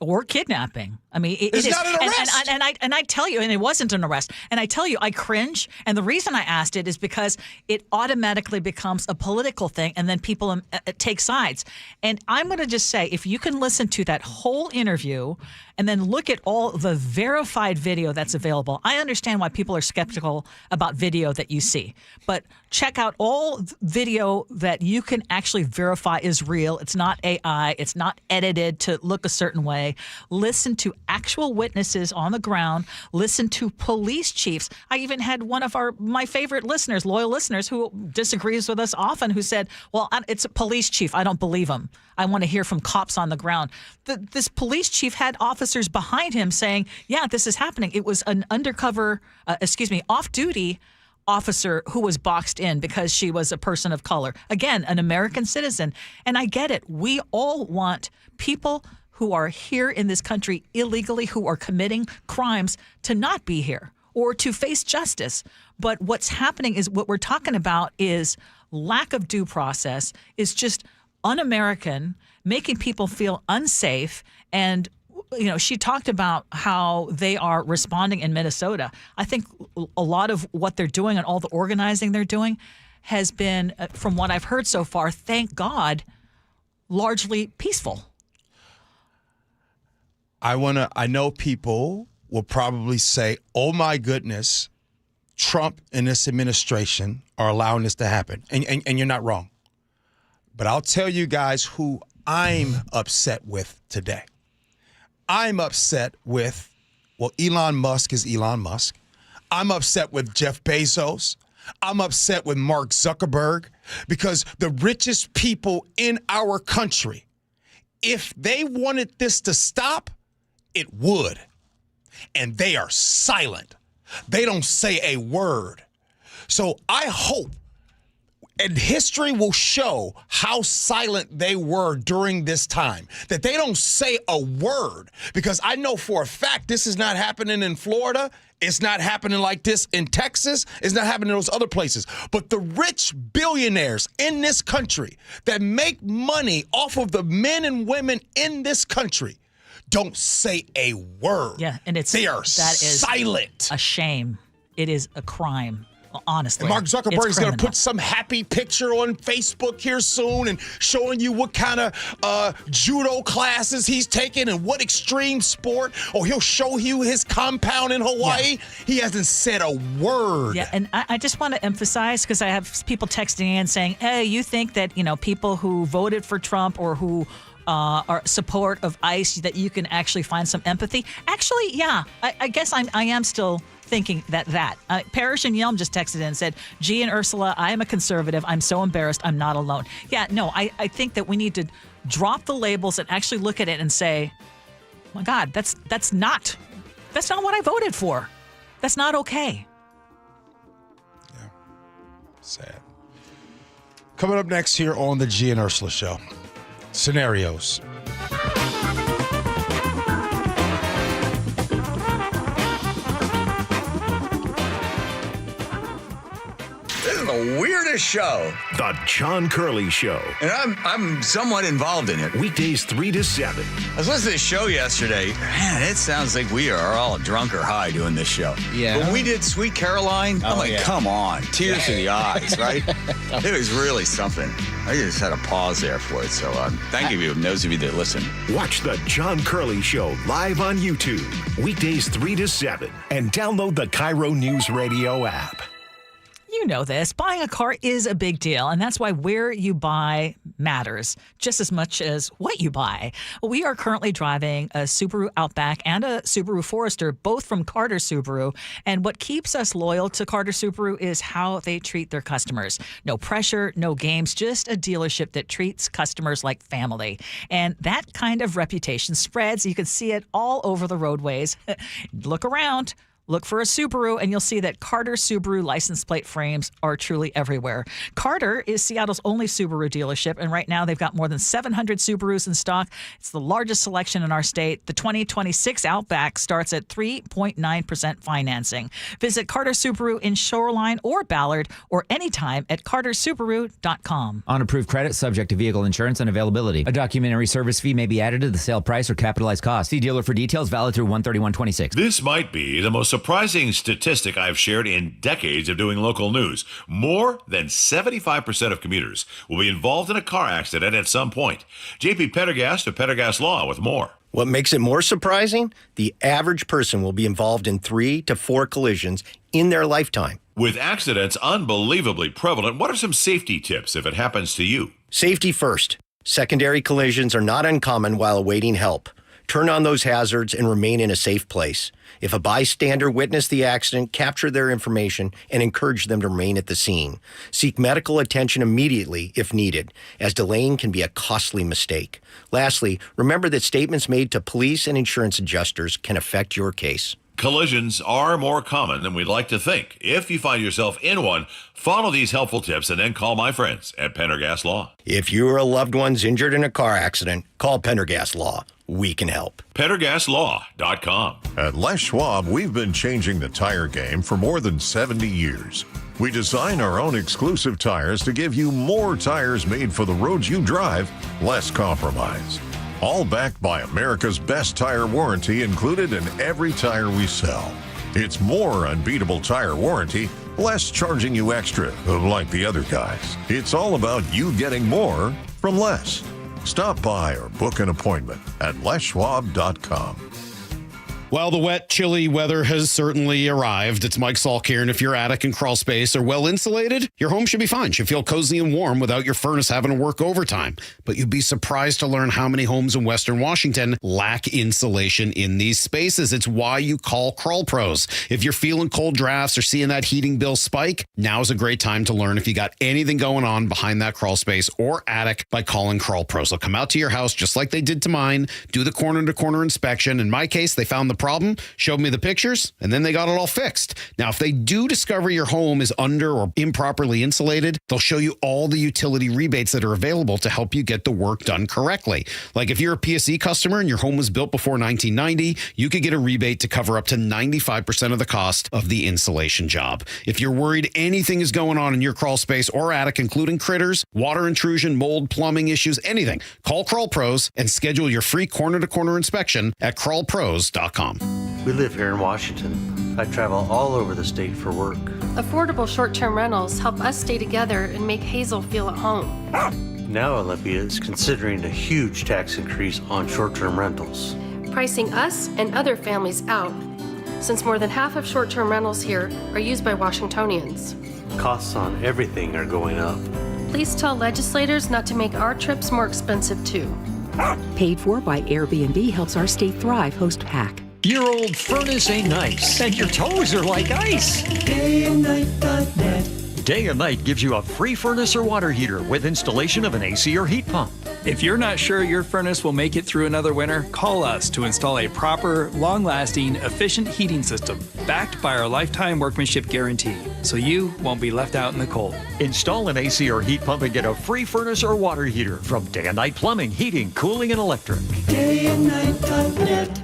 Speaker 2: or kidnapping. I mean,
Speaker 9: it's not an arrest.
Speaker 2: And I tell you, and it wasn't an arrest. And I tell you, I cringe. And the reason I asked it is because it automatically becomes a political thing, and then people take sides. And I'm going to just say, if you can listen to that whole interview and then look at all the verified video that's available, I understand why people are skeptical about video that you see. But check out all video that you can actually verify is real. It's not AI. It's not edited to look a certain way. Listen to actual witnesses on the ground. Listen to police chiefs. I even had one of my favorite listeners, loyal listeners, who disagrees with us often, who said, well, it's a police chief. I don't believe him. I want to hear from cops on the ground. This police chief had officers behind him saying, yeah, this is happening. It was an off-duty officer who was boxed in because she was a person of color. Again, an American citizen. And I get it. We all want people who are here in this country illegally, who are committing crimes, to not be here or to face justice. But what's happening is, what we're talking about is lack of due process, is just un-American, making people feel unsafe. And she talked about how they are responding in Minnesota. I think a lot of what they're doing and all the organizing they're doing has been, from what I've heard so far, thank God, largely peaceful.
Speaker 9: I know people will probably say, oh my goodness, Trump and this administration are allowing this to happen. And you're not wrong. But I'll tell you guys who I'm upset with today. I'm upset with, Elon Musk is Elon Musk. I'm upset with Jeff Bezos. I'm upset with Mark Zuckerberg, because the richest people in our country, if they wanted this to stop, it would. And they are silent. They don't say a word. So I hope, and history will show how silent they were during this time, that they don't say a word, because I know for a fact this is not happening in Florida. It's not happening like this in Texas. It's not happening in those other places. But the rich billionaires in this country that make money off of the men and women in this country don't say a word.
Speaker 2: Yeah, and they are
Speaker 9: silent.
Speaker 2: A shame. It is a crime. Honestly,
Speaker 9: and Mark Zuckerberg is going to put some happy picture on Facebook here soon and showing you what kind of judo classes he's taking and what extreme sport. Or he'll show you his compound in Hawaii. Yeah. He hasn't said a word.
Speaker 2: Yeah, and I just want to emphasize, because I have people texting in saying, hey, you think that, people who voted for Trump or who are support of ICE, that you can actually find some empathy. Actually, yeah, I guess I am still thinking that. Parrish and Yelm just texted in and said, Gee and Ursula, I am a conservative. I'm so embarrassed. I'm not alone. Yeah, no, I think that we need to drop the labels and actually look at it and say, my God, that's not what I voted for. That's not okay.
Speaker 9: Yeah, sad. Coming up next here on the Gee and Ursula Show, scenarios.
Speaker 4: This is the the weirdest show.
Speaker 11: The John Curley Show.
Speaker 4: And I'm somewhat involved in it.
Speaker 11: Weekdays 3 to 7.
Speaker 4: I was listening to the show yesterday. Man, it sounds like we are all drunk or high doing this show.
Speaker 5: Yeah.
Speaker 4: When we did Sweet Caroline, I'm like, come on. Tears to the eyes, right? It was really something. I just had a pause there for it. So thank you, those of you that listen.
Speaker 11: Watch The John Curley Show live on YouTube. Weekdays 3 to 7. And download the KIRO Newsradio app.
Speaker 2: You know this. Buying a car is a big deal, and that's why where you buy matters just as much as what you buy. We are currently driving a Subaru Outback and a Subaru Forester, both from Carter Subaru, and what keeps us loyal to Carter Subaru is how they treat their customers. No pressure, no games, just a dealership that treats customers like family. And that kind of reputation spreads. You can see it all over the roadways. Look around. Look for a Subaru, and you'll see that Carter Subaru license plate frames are truly everywhere. Carter is Seattle's only Subaru dealership, and right now they've got more than 700 Subarus in stock. It's the largest selection in our state. The 2026 Outback starts at 3.9% financing. Visit Carter Subaru in Shoreline or Ballard, or anytime at cartersubaru.com.
Speaker 6: On approved credit, subject to vehicle insurance and availability. A documentary service fee may be added to the sale price or capitalized cost. See dealer for details. Valid through 1/31/26.
Speaker 7: This might be the most surprising statistic I've shared in decades of doing local news. More than 75% of commuters will be involved in a car accident at some point. JP Pendergast of Pendergast Law with more.
Speaker 14: What makes it more surprising? The average person will be involved in 3 to 4 collisions in their lifetime.
Speaker 7: With accidents unbelievably prevalent, what are some safety tips if it happens to you?
Speaker 14: Safety first. Secondary collisions are not uncommon while awaiting help. Turn on those hazards and remain in a safe place. If a bystander witnessed the accident, capture their information and encourage them to remain at the scene. Seek medical attention immediately if needed, as delaying can be a costly mistake. Lastly, remember that statements made to police and insurance adjusters can affect your case.
Speaker 7: Collisions are more common than we'd like to think. If you find yourself in one, follow these helpful tips and then call my friends at Pendergast Law.
Speaker 14: If you or a loved one's injured in a car accident, call Pendergast Law. We can help.
Speaker 7: PendergastLaw.com.
Speaker 17: At Les Schwab, we've been changing the tire game for more than 70 years. We design our own exclusive tires to give you more tires made for the roads you drive, less compromise. All backed by America's best tire warranty included in every tire we sell. It's more unbeatable tire warranty, less charging you extra, like the other guys. It's all about you getting more from less. Stop by or book an appointment at leschwab.com.
Speaker 26: Well, the wet, chilly weather has certainly arrived. It's Mike Salk here, and if your attic and crawl space are well insulated, your home should be fine. Should feel cozy and warm without your furnace having to work overtime. But you'd be surprised to learn how many homes in Western Washington lack insulation in these spaces. It's why you call Crawl Pros. If you're feeling cold drafts or seeing that heating bill spike, now's a great time to learn if you got anything going on behind that crawl space or attic by calling Crawl Pros. They'll come out to your house just like they did to mine, do the corner-to-corner inspection. In my case, they found the problem, showed me the pictures, and then they got it all fixed. Now, if they do discover your home is under or improperly insulated, they'll show you all the utility rebates that are available to help you get the work done correctly. Like if you're a PSE customer and your home was built before 1990, you could get a rebate to cover up to 95% of the cost of the insulation job. If you're worried anything is going on in your crawl space or attic, including critters, water intrusion, mold, plumbing issues, anything, call Crawl Pros and schedule your free corner-to-corner inspection at crawlpros.com.
Speaker 27: We live here in Washington. I travel all over the state for work.
Speaker 28: Affordable short-term rentals help us stay together and make Hazel feel at home.
Speaker 27: Now Olympia is considering a huge tax increase on short-term rentals,
Speaker 28: pricing us and other families out, since more than half of short-term rentals here are used by Washingtonians.
Speaker 27: Costs on everything are going up.
Speaker 28: Please tell legislators not to make our trips more expensive too.
Speaker 34: Paid for by Airbnb helps our state thrive. Host PAC.
Speaker 29: Your old furnace ain't nice, and your toes are like ice. DayandNight.net. Day and Night gives you a free furnace or water heater with installation of an AC or heat pump.
Speaker 30: If you're not sure your furnace will make it through another winter, call us to install a proper, long-lasting, efficient heating system backed by our lifetime workmanship guarantee, so you won't be left out in the cold.
Speaker 29: Install an AC or heat pump and get a free furnace or water heater from Day and Night Plumbing, Heating, Cooling, and Electric.
Speaker 31: DayandNight.net.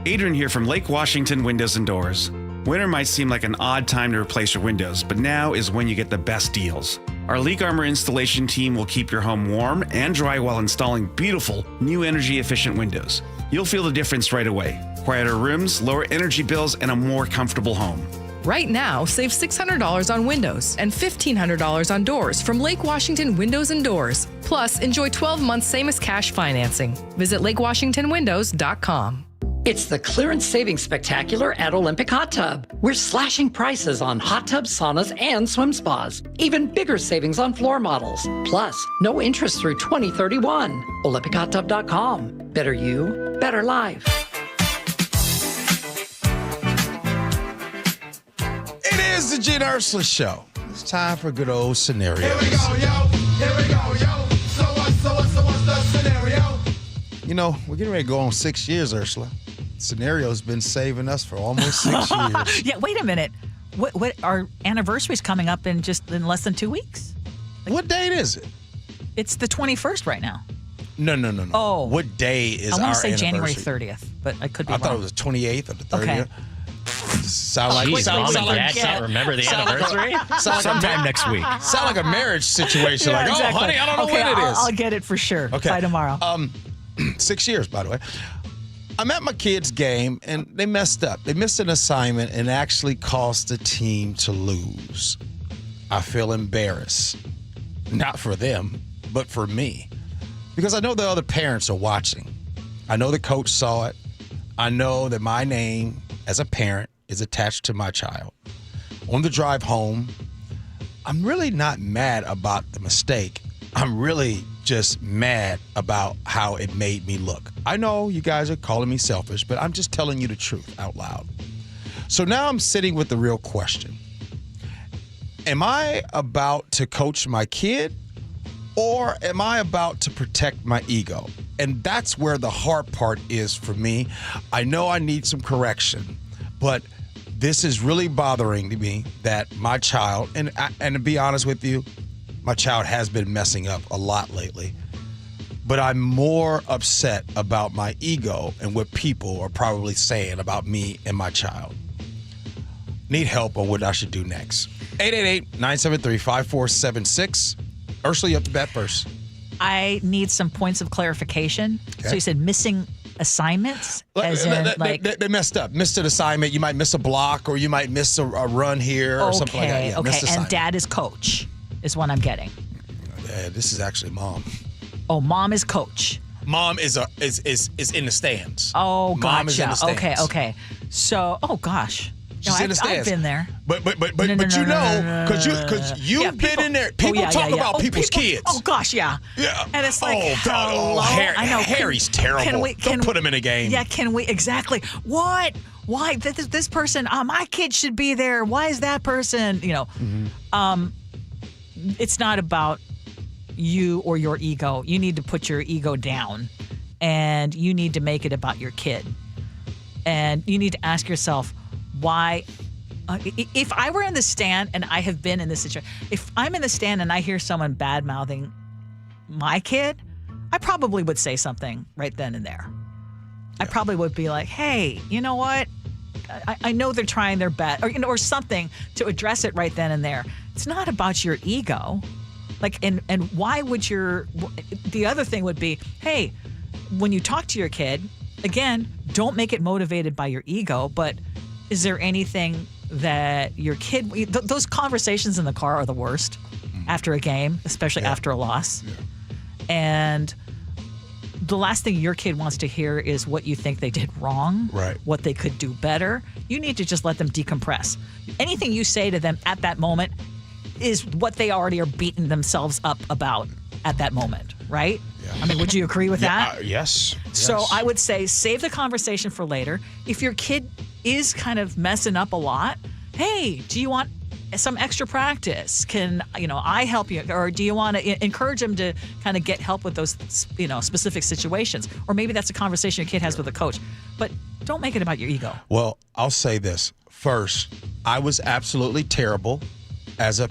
Speaker 32: Adrian here from Lake Washington Windows and Doors.
Speaker 26: Winter might seem like an odd time to replace your windows, but now is when you get the best deals. Our Leak Armor installation team will keep your home warm and dry while installing beautiful, new energy-efficient windows. You'll feel the difference right away. Quieter rooms, lower energy bills, and a more comfortable home.
Speaker 5: Right now, save $600 on windows and $1,500 on doors from Lake Washington Windows and Doors. Plus, enjoy 12 months same-as-cash financing. Visit lakewashingtonwindows.com.
Speaker 8: It's the Clearance Savings Spectacular at Olympic Hot Tub. We're slashing prices on hot tubs, saunas, and swim spas. Even bigger savings on floor models. Plus, no interest through 2031. OlympicHotTub.com. Better you, better life.
Speaker 9: It is the Gee Ursula Show. It's time for good old scenarios.
Speaker 10: Here we go, yo. Here we go, yo. So what's the scenario?
Speaker 9: You know, we're getting ready to go on 6 years, Ursula. Scenario's been saving us for almost 6 years.
Speaker 2: Yeah, wait a minute. What our anniversary's coming up in less than 2 weeks.
Speaker 9: What date is it?
Speaker 2: It's the 21st right now.
Speaker 9: No.
Speaker 2: Oh.
Speaker 9: What day is our
Speaker 2: I want to say
Speaker 9: anniversary?
Speaker 2: January 30th, but I could be wrong.
Speaker 9: thought it was the 28th or the 30th.
Speaker 2: Okay.
Speaker 9: Sound like
Speaker 12: Dad can't remember the anniversary?
Speaker 6: Sometime next week.
Speaker 9: Sound like a marriage situation.
Speaker 2: Yeah,
Speaker 9: like,
Speaker 2: exactly.
Speaker 9: oh, honey, I don't know
Speaker 2: okay,
Speaker 9: when it is.
Speaker 2: I'll get it for sure by tomorrow.
Speaker 9: 6 years, by the way. I'm at my kids' game, and they messed up. They missed an assignment and actually caused the team to lose. I feel embarrassed. Not for them, but for me. Because I know the other parents are watching. I know the coach saw it. I know that my name as a parent is attached to my child. On the drive home, I'm really not mad about the mistake. I'm really just mad about how it made me look. I know you guys are calling me selfish, but I'm just telling you the truth out loud. So now I'm sitting with the real question. Am I about to coach my kid, or am I about to protect my ego? And that's where the hard part is for me. I know I need some correction, but this is really bothering to me that my child, and to be honest with you, my child has been messing up a lot lately. But I'm more upset about my ego and what people are probably saying about me and my child. Need help on what I should do next. 888-973-5476. Ursula, you have to bet first.
Speaker 2: I need some points of clarification.
Speaker 9: Okay.
Speaker 2: So you said missing assignments? As in,
Speaker 9: they messed up. Missed an assignment. You might miss a block, or you might miss a run here or something like that. Yeah,
Speaker 2: okay, and dad is coach is what I'm getting.
Speaker 9: Yeah, this is actually mom.
Speaker 2: Oh, mom is coach.
Speaker 9: Mom is in the stands.
Speaker 2: Oh, gotcha.
Speaker 9: Mom is in the stands.
Speaker 2: Okay. So, oh gosh.
Speaker 9: She's in the stands.
Speaker 2: I've been there.
Speaker 9: But you know, because you've been in there. People talk about people's kids.
Speaker 2: Oh gosh, yeah.
Speaker 9: Yeah.
Speaker 2: And it's like,
Speaker 9: I know. Harry's terrible. Don't put him in a game.
Speaker 2: Yeah, can we? Exactly. What? Why? This person, my kid should be there. Why is that person, it's not about you or your ego. You need to put your ego down, and you need to make it about your kid. And you need to ask yourself, why? If I were in the stand, and I have been in this situation, if I'm in the stand and I hear someone bad-mouthing my kid, I probably would say something right then and there. I probably would be like, hey, you know what? I know they're trying their best, or something to address it right then and there. It's not about your ego. And why would the other thing would be, hey, when you talk to your kid, again, don't make it motivated by your ego, but is there anything that your kid, those conversations in the car are the worst after a game, especially after a loss. Yeah. And the last thing your kid wants to hear is what you think they did wrong,
Speaker 9: right?
Speaker 2: What they could do better. You need to just let them decompress. Anything you say to them at that moment is what they already are beating themselves up about at that moment, right? Yeah. I mean, would you agree with that?
Speaker 9: Yes.
Speaker 2: So I would say save the conversation for later. If your kid is kind of messing up a lot, hey, do you want some extra practice? Can I help you? Or do you want to encourage them to kind of get help with those specific situations? Or maybe that's a conversation your kid has with a coach. But don't make it about your ego.
Speaker 9: Well, I'll say this. First, I was absolutely terrible as a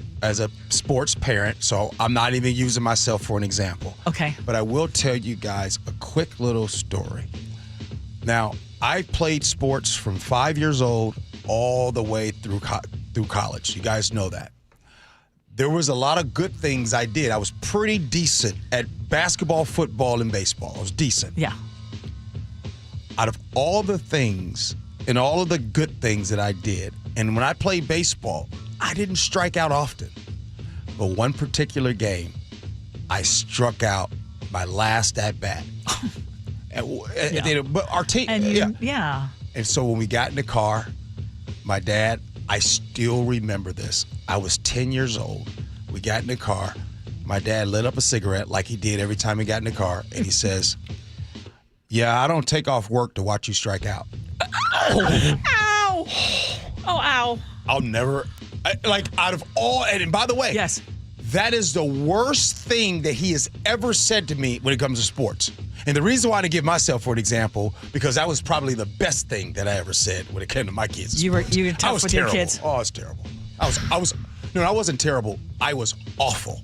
Speaker 9: sports parent, so I'm not even using myself for an example.
Speaker 2: Okay.
Speaker 9: But I will tell you guys a quick little story. Now, I played sports from 5 years old all the way through college. You guys know that. There was a lot of good things I did. I was pretty decent at basketball, football, and baseball. I was decent.
Speaker 2: Yeah.
Speaker 9: Out of all the things and all of the good things that I did, and when I played baseball, I didn't strike out often. But one particular game, I struck out my last at bat. But our team,
Speaker 2: yeah.
Speaker 9: And so when we got in the car, my dad, I still remember this. I was 10 years old. We got in the car. My dad lit up a cigarette like he did every time he got in the car, and he says, "Yeah, I don't take off work to watch you strike out."
Speaker 2: Ow! Oh, ow!
Speaker 9: I'll never, out of all, and by the way,
Speaker 2: yes,
Speaker 9: that is the worst thing that he has ever said to me when it comes to sports. And the reason why I didn't give myself for an example, because that was probably the best thing that I ever said when it came to my kids.
Speaker 2: You were tough with your kids.
Speaker 9: Oh, I was terrible. I wasn't terrible. I was awful.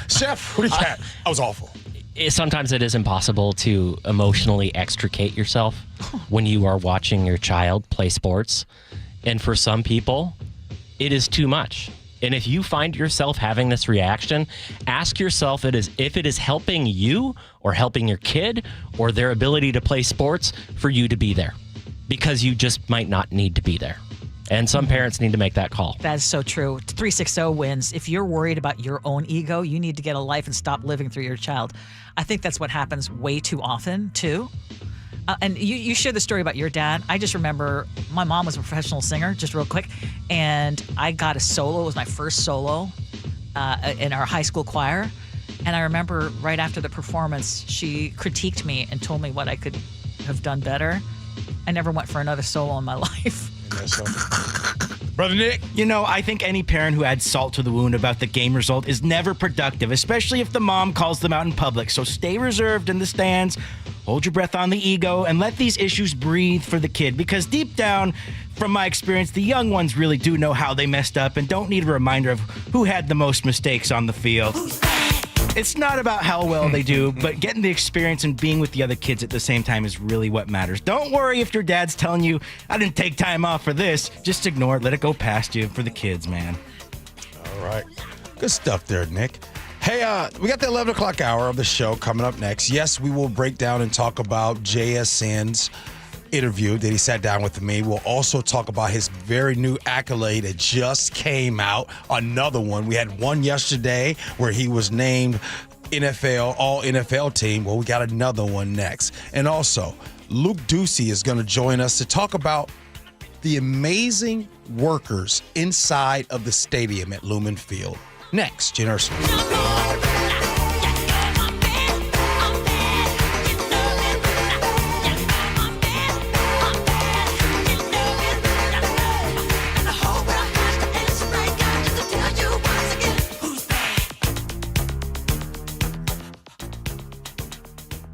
Speaker 9: Chef, what do you got? I was awful.
Speaker 12: Sometimes it is impossible to emotionally extricate yourself when you are watching your child play sports. And for some people, it is too much. And if you find yourself having this reaction, ask yourself if it is helping you or helping your kid or their ability to play sports for you to be there, because you just might not need to be there. And some parents need to make that call.
Speaker 2: That is so true. 360 wins. If you're worried about your own ego, you need to get a life and stop living through your child. I think that's what happens way too often, too. And you shared the story about your dad. I just remember my mom was a professional singer, just real quick, and I got a solo. It was my first solo in our high school choir. And I remember right after the performance, she critiqued me and told me what I could have done better. I never went for another solo in my life.
Speaker 9: Brother Nick?
Speaker 13: I think any parent who adds salt to the wound about the game result is never productive, especially if the mom calls them out in public. So stay reserved in the stands, hold your breath on the ego, and let these issues breathe for the kid. Because deep down, from my experience, the young ones really do know how they messed up and don't need a reminder of who had the most mistakes on the field. It's not about how well they do, but getting the experience and being with the other kids at the same time is really what matters. Don't worry if your dad's telling you, "I didn't take time off for this." Just ignore it. Let it go past you for the kids, man.
Speaker 9: All right. Good stuff there, Nick. Hey, we got the 11 o'clock hour of the show coming up next. Yes, we will break down and talk about JSN's interview that he sat down with me. We'll also talk about his very new accolade that just came out. Another one. We had one yesterday where he was named NFL, all NFL team. Well, we got another one next. And also, Luke Ducey is going to join us to talk about the amazing workers inside of the stadium at Lumen Field. Next, Gee Ursula.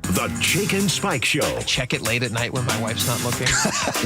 Speaker 11: The Jake and Spike Show.
Speaker 15: I check it late at night when my wife's not looking.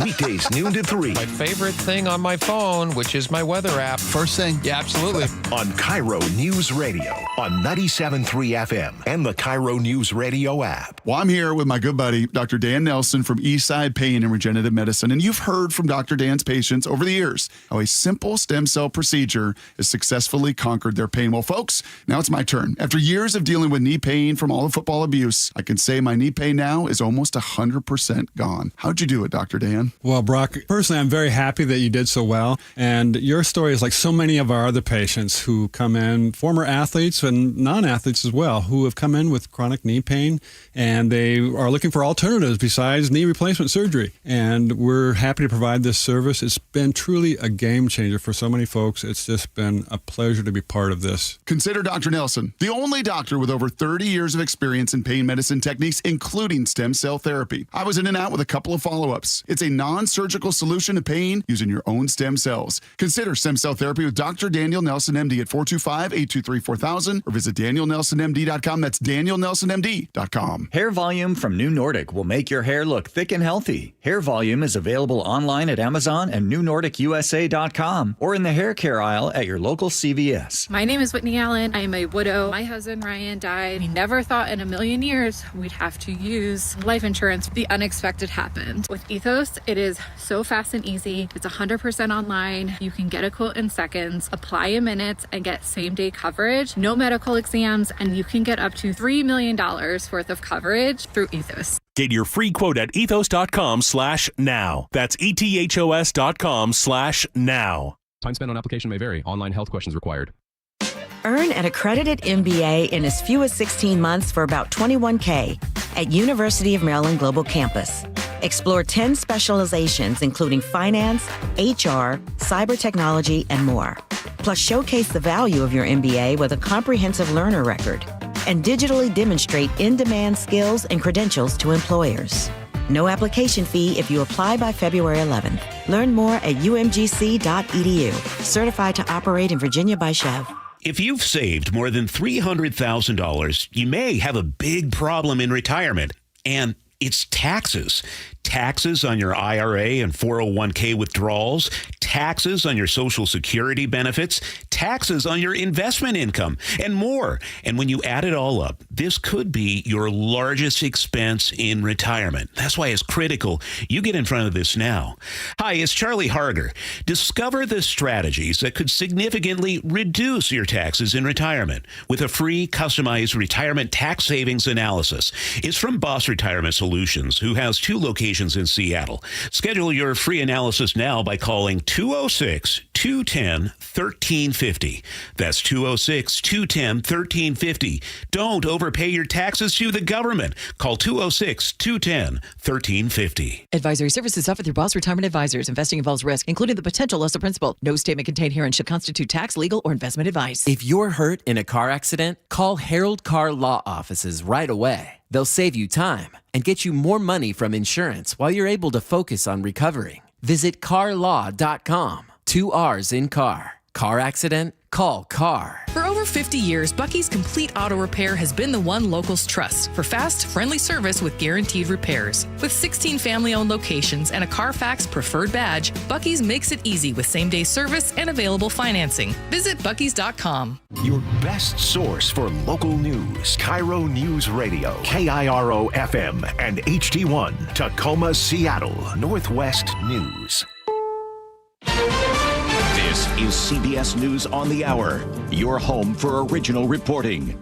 Speaker 11: Weekdays, noon to 3.
Speaker 15: My favorite thing on my phone, which is my weather app.
Speaker 16: First thing?
Speaker 15: Yeah, absolutely.
Speaker 11: On KIRO Newsradio on 97.3 FM and the KIRO Newsradio app.
Speaker 16: Well, I'm here with my good buddy, Dr. Dan Nelson from Eastside Pain and Regenerative Medicine. And you've heard from Dr. Dan's patients over the years how a simple stem cell procedure has successfully conquered their pain. Well, folks, now it's my turn. After years of dealing with knee pain from all the football abuse, I can say my knee pain now is almost 100% gone. How'd you do it, Dr. Dan?
Speaker 18: Well, Brock, personally, I'm very happy that you did so well. And your story is like so many of our other patients who come in, former athletes and non-athletes as well, who have come in with chronic knee pain, and they are looking for alternatives besides knee replacement surgery. And we're happy to provide this service. It's been truly a game changer for so many folks. It's just been a pleasure to be part of this.
Speaker 16: Consider Dr. Nelson, the only doctor with over 30 years of experience in pain medicine techniques, including stem cell therapy. I was in and out with a couple of follow-ups. It's a non-surgical solution to pain using your own stem cells. Consider stem cell therapy with Dr. Daniel Nelson, MD at 425-823-4000 or visit danielnelsonmd.com. That's danielnelsonmd.com.
Speaker 19: Hair Volume from New Nordic will make your hair look thick and healthy. Hair Volume is available online at Amazon and newnordicusa.com or in the hair care aisle at your local CVS.
Speaker 20: My name is Whitney Allen. I am a widow. My husband, Ryan, died. We never thought in a million years we'd have
Speaker 1: to use life insurance. The unexpected happened. With Ethos, it is so fast and easy. It's 100% online. You can get a quote in seconds, apply in minutes, and get same-day coverage. No medical exams, and you can get up to $3 million worth of coverage through Ethos.
Speaker 3: Get your free quote at ethos.com/now. That's ethos.com/now.
Speaker 4: Time spent on application may vary. Online health questions required.
Speaker 7: Earn an accredited MBA in as few as 16 months for about $21K at University of Maryland Global Campus. Explore 10 specializations, including finance, HR, cyber technology, and more. Plus, showcase the value of your MBA with a comprehensive learner record and digitally demonstrate in-demand skills and credentials to employers. No application fee if you apply by February 11th. Learn more at umgc.edu. Certified to operate in Virginia by Chev.
Speaker 14: If you've saved more than $300,000, you may have a big problem in retirement, and it's taxes. Taxes on your IRA and 401k withdrawals, taxes on your Social Security benefits, taxes on your investment income, and more. And when you add it all up, this could be your largest expense in retirement. That's why it's critical you get in front of this now. Hi, it's Charlie Harger. Discover the strategies that could significantly reduce your taxes in retirement with a free, customized retirement tax savings analysis. It's from Boss Retirement Solutions, who has 2 locations in Seattle. Schedule your free analysis now by calling 206-210-1350. That's 206-210-1350. Don't overpay your taxes to the government. Call 206-210-1350.
Speaker 20: Advisory services offered through Boss Retirement Advisors. Investing involves risk, including the potential loss of principal. No statement contained herein should constitute tax, legal, or investment advice.
Speaker 21: If you're hurt in a car accident, call Harold Car Law Offices right away. They'll save you time and get you more money from insurance while you're able to focus on recovering. Visit carlaw.com. 2 R's in car. Car accident? Call CAR.
Speaker 5: For over 50 years, Bucky's Complete Auto Repair has been the one locals trust for fast, friendly service with guaranteed repairs. With 16 family-owned locations and a Carfax preferred badge, Bucky's makes it easy with same-day service and available financing. Visit buckys.com.
Speaker 11: Your best source for local news. KIRO News Radio. KIRO FM and HD1. Tacoma, Seattle. Northwest News.
Speaker 22: This is CBS News on the Hour, your home for original reporting.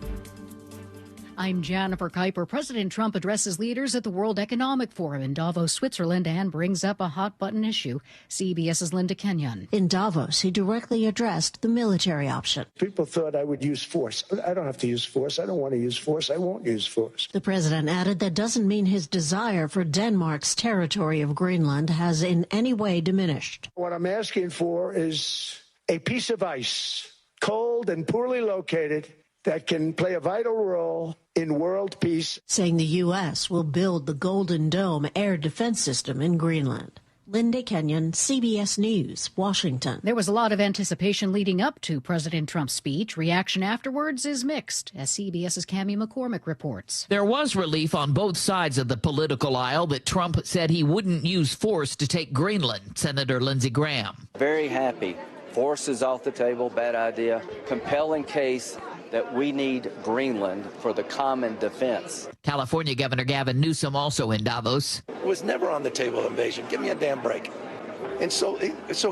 Speaker 23: I'm Jennifer Kuiper. President Trump addresses leaders at the World Economic Forum in Davos, Switzerland, and brings up a hot-button issue. CBS's Linda Kenyon.
Speaker 24: In Davos, he directly addressed the military option.
Speaker 25: People thought I would use force. I don't have to use force. I don't want to use force. I won't use force.
Speaker 24: The president added that doesn't mean his desire for Denmark's territory of Greenland has in any way diminished.
Speaker 25: What I'm asking for is a piece of ice, cold and poorly located, that can play a vital role in world peace.
Speaker 24: Saying the U.S. will build the Golden Dome air defense system in Greenland. Linda Kenyon, CBS News, Washington.
Speaker 23: There was a lot of anticipation leading up to President Trump's speech. Reaction afterwards is mixed, as CBS's Cammie McCormick reports.
Speaker 31: There was relief on both sides of the political aisle that Trump said he wouldn't use force to take Greenland. Senator Lindsey Graham.
Speaker 32: Very happy. Force is off the table. Bad idea. Compelling case that we need Greenland for the common defense.
Speaker 31: California Governor Gavin Newsom also in Davos.
Speaker 25: It was never on the table, invasion. Give me a damn break. And so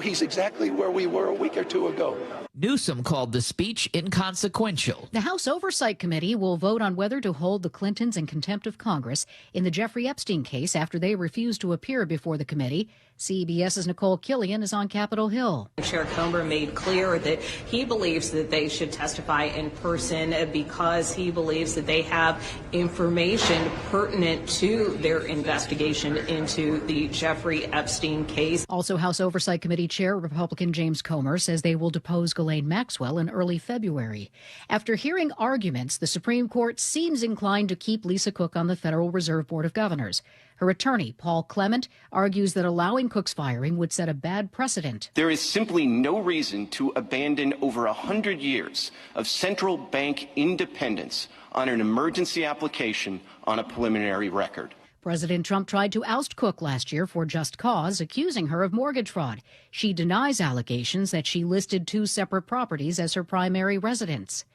Speaker 25: he's exactly where we were a week or two ago.
Speaker 31: Newsom called the speech inconsequential.
Speaker 23: The House Oversight Committee will vote on whether to hold the Clintons in contempt of Congress in the Jeffrey Epstein case after they refused to appear before the committee. CBS's Nicole Killian is on Capitol Hill.
Speaker 33: Chair Comer made clear that he believes that they should testify in person because he believes that they have information pertinent to their investigation into the Jeffrey Epstein case.
Speaker 23: Also, House Oversight Committee Chair Republican James Comer says they will depose Ghislaine Maxwell in early February. After hearing arguments, the Supreme Court seems inclined to keep Lisa Cook on the Federal Reserve Board of Governors. Her attorney, Paul Clement, argues that allowing Cook's firing would set a bad precedent.
Speaker 35: There is simply no reason to abandon over 100 years of central bank independence on an emergency application on a preliminary record.
Speaker 23: President Trump tried to oust Cook last year for just cause, accusing her of mortgage fraud. She denies allegations that she listed 2 separate properties as her primary residence.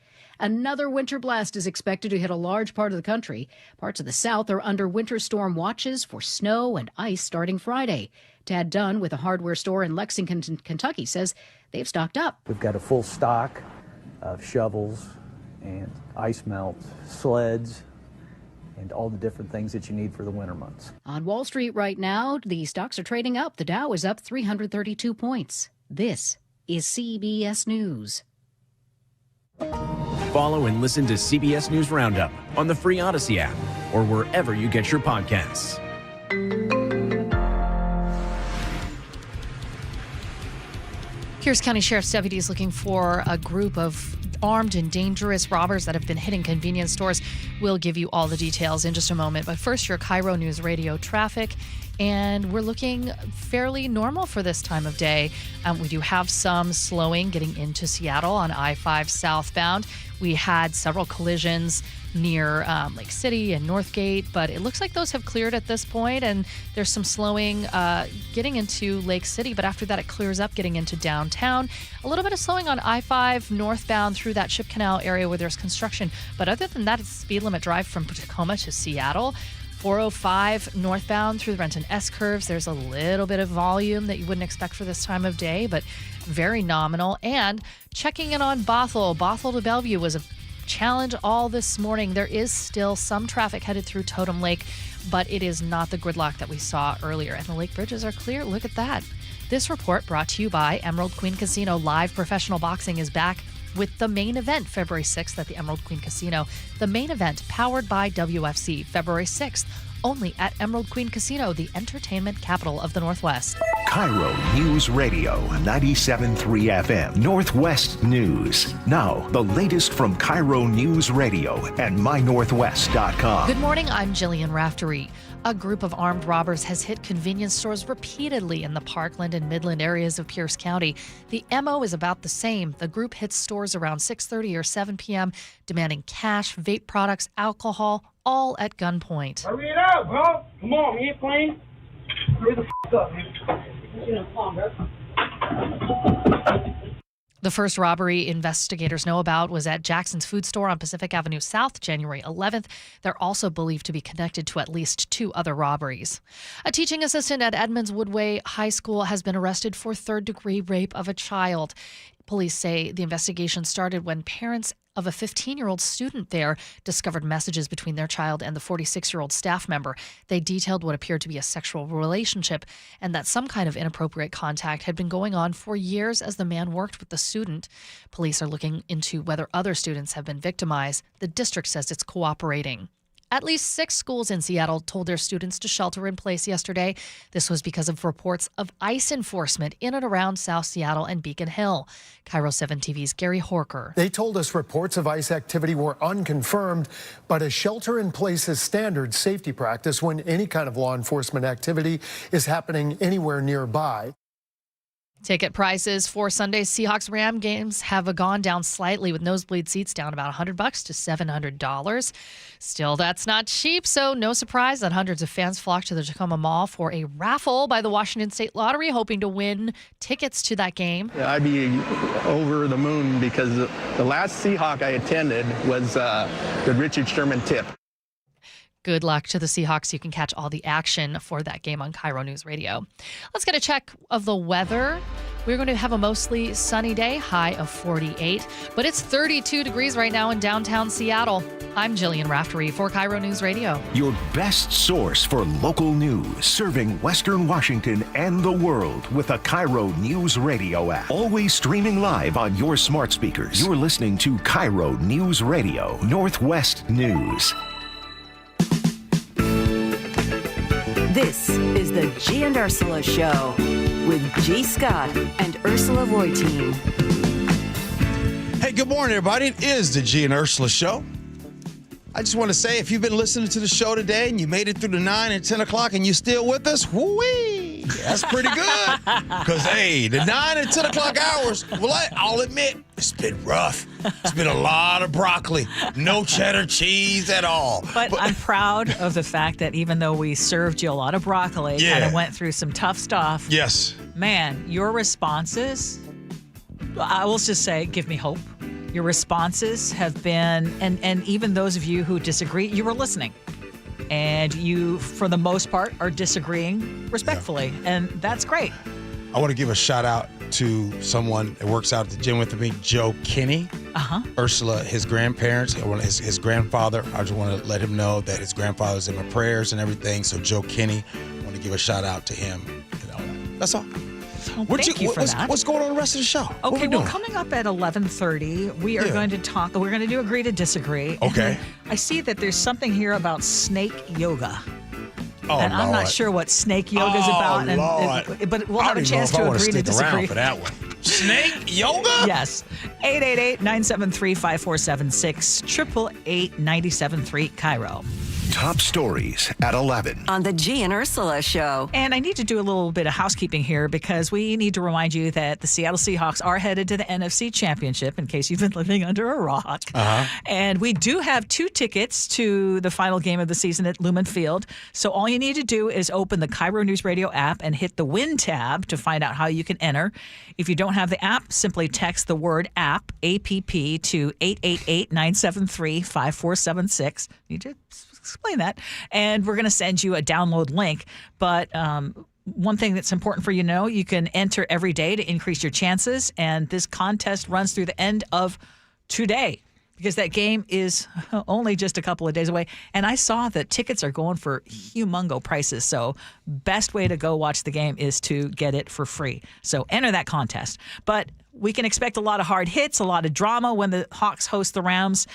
Speaker 23: Another winter blast is expected to hit a large part of the country. Parts of the South are under winter storm watches for snow and ice starting Friday. Tad Dunn with a hardware store in Lexington, Kentucky, says they've stocked up.
Speaker 2: We've got a full stock of shovels and ice melt sleds and all the different things that you need for the winter months.
Speaker 23: On Wall Street right now, the stocks are trading up. The Dow is up 332 points. This is CBS News.
Speaker 6: Follow and listen to CBS News Roundup on the free Odyssey app or wherever you get your podcasts.
Speaker 8: Pierce County Sheriff's deputies looking for a group of armed and dangerous robbers that have been hitting convenience stores. We'll give you all the details in just a moment. But first, your KIRO News Radio traffic. And we're looking fairly normal for this time of day. We do have some slowing getting into Seattle on I-5 southbound. We had several collisions near Lake City and Northgate, but it looks like those have cleared at this point, and there's some slowing getting into Lake City, but after that it clears up getting into downtown. A little bit of slowing on I-5 northbound through that Ship Canal area where there's construction, but other than that, it's speed limit drive from Tacoma to Seattle. 405 northbound through the Renton S-curves. There's a little bit of volume that you wouldn't expect for this time of day, but very nominal. And checking in on Bothell. Bothell to Bellevue was a challenge all this morning. There is still some traffic headed through Totem Lake, but it is not the gridlock that we saw earlier. And the lake bridges are clear. Look at that. This report brought to you by Emerald Queen Casino. Live professional boxing is back with the main event February 6th at the Emerald Queen Casino. The main event powered by WFC February 6th, only at Emerald Queen Casino, the entertainment capital of the Northwest.
Speaker 11: KIRO News Radio 97.3 FM Northwest News. Now, the latest from KIRO News Radio and mynorthwest.com.
Speaker 8: Good morning, I'm Jillian Raftery. A group of armed robbers has hit convenience stores repeatedly in the Parkland and Midland areas of Pierce County. The MO is about the same. The group hits stores around 6:30 or 7 p.m., demanding cash, vape products, alcohol, all at gunpoint.
Speaker 9: Hurry it up, bro. Come on, man. Playing. Hurry the up, man.
Speaker 8: The first robbery investigators know about was at Jackson's Food Store on Pacific Avenue South, January 11th. They're also believed to be connected to at least 2 other robberies. A teaching assistant at Edmonds Woodway High School has been arrested for third-degree rape of a child. Police say the investigation started when parents of a 15-year-old student there discovered messages between their child and the 46-year-old staff member. They detailed what appeared to be a sexual relationship and that some kind of inappropriate contact had been going on for years as the man worked with the student. Police are looking into whether other students have been victimized. The district says it's cooperating. At least 6 schools in Seattle told their students to shelter in place yesterday. This was because of reports of ICE enforcement in and around South Seattle and Beacon Hill. KIRO 7 TV's Gary Horker.
Speaker 10: They told us reports of ICE activity were unconfirmed, but a shelter in place is standard safety practice when any kind of law enforcement activity is happening anywhere nearby.
Speaker 8: Ticket prices for Sunday's Seahawks-Ram games have gone down slightly, with nosebleed seats down about $100 to $700. Still, that's not cheap, so no surprise that hundreds of fans flocked to the Tacoma Mall for a raffle by the Washington State Lottery, hoping to win tickets to that game.
Speaker 12: I'd be over the moon because the last Seahawk I attended was the Richard Sherman tip.
Speaker 8: Good luck to the Seahawks. You can catch all the action for that game on KIRO News Radio. Let's get a check of the weather. We're going to have a mostly sunny day, high of 48, but it's 32 degrees right now in downtown Seattle. I'm Jillian Raftery for KIRO News Radio.
Speaker 11: Your best source for local news, serving Western Washington and the world with a KIRO News Radio app. Always streaming live on your smart speakers. You're listening to KIRO News Radio, Northwest News.
Speaker 13: This is the Gee and Ursula Show with G. Scott and Ursula Reutin.
Speaker 15: Hey, good morning, everybody. It is the Gee and Ursula Show. I just want to say, if you've been listening to the show today and you made it through the 9 and 10 o'clock and you're still with us, whoo-wee, that's pretty good. Because, hey, the 9 and 10 o'clock hours, well, I'll admit, it's been rough. It's been a lot of broccoli, no cheddar cheese at all.
Speaker 17: But I'm proud of the fact that even though we served you a lot of broccoli and it went through some tough stuff,
Speaker 15: yes,
Speaker 17: man, your responses, I will just say, give me hope. Your responses have been, and even those of you who disagree, you were listening. And you, for the most part, are disagreeing respectfully. Yeah. And that's great.
Speaker 15: I want to give a shout out to someone that works out at the gym with me, Joe Kinney. Ursula, his grandparents, his grandfather. I just want to let him know that his grandfather's in my prayers and everything. So Joe Kinney, I want to give a shout out to him. That's all.
Speaker 17: Thank you for that.
Speaker 15: What's going on the rest of the show?
Speaker 17: Okay, well, coming up at 11:30, we are going to talk. We're going to do agree to disagree.
Speaker 15: Okay.
Speaker 17: I see that there's something here about snake yoga.
Speaker 15: Oh,
Speaker 17: and I'm not sure what snake yoga is about. But we'll have a chance to agree to disagree.
Speaker 15: For that one. Snake yoga?
Speaker 17: Yes. 888-973-5476, 888-973 KIRO.
Speaker 11: Top stories at 11.
Speaker 13: On the Gee and Ursula Show.
Speaker 17: And I need to do a little bit of housekeeping here because we need to remind you that the Seattle Seahawks are headed to the NFC Championship in case you've been living under a rock. And we do have 2 tickets to the final game of the season at Lumen Field. So all you need to do is open the KIRO Newsradio app and hit the Win tab to find out how you can enter. If you don't have the app, simply text the word app, APP, to 888-973-5476. You did explain that. And we're going to send you a download link. But one thing that's important for you to know, you can enter every day to increase your chances. And this contest runs through the end of today because that game is only just a couple of days away. And I saw that tickets are going for humongo prices. So best way to go watch the game is to get it for free. So enter that contest. But we can expect a lot of hard hits, a lot of drama when the Hawks host the Rams.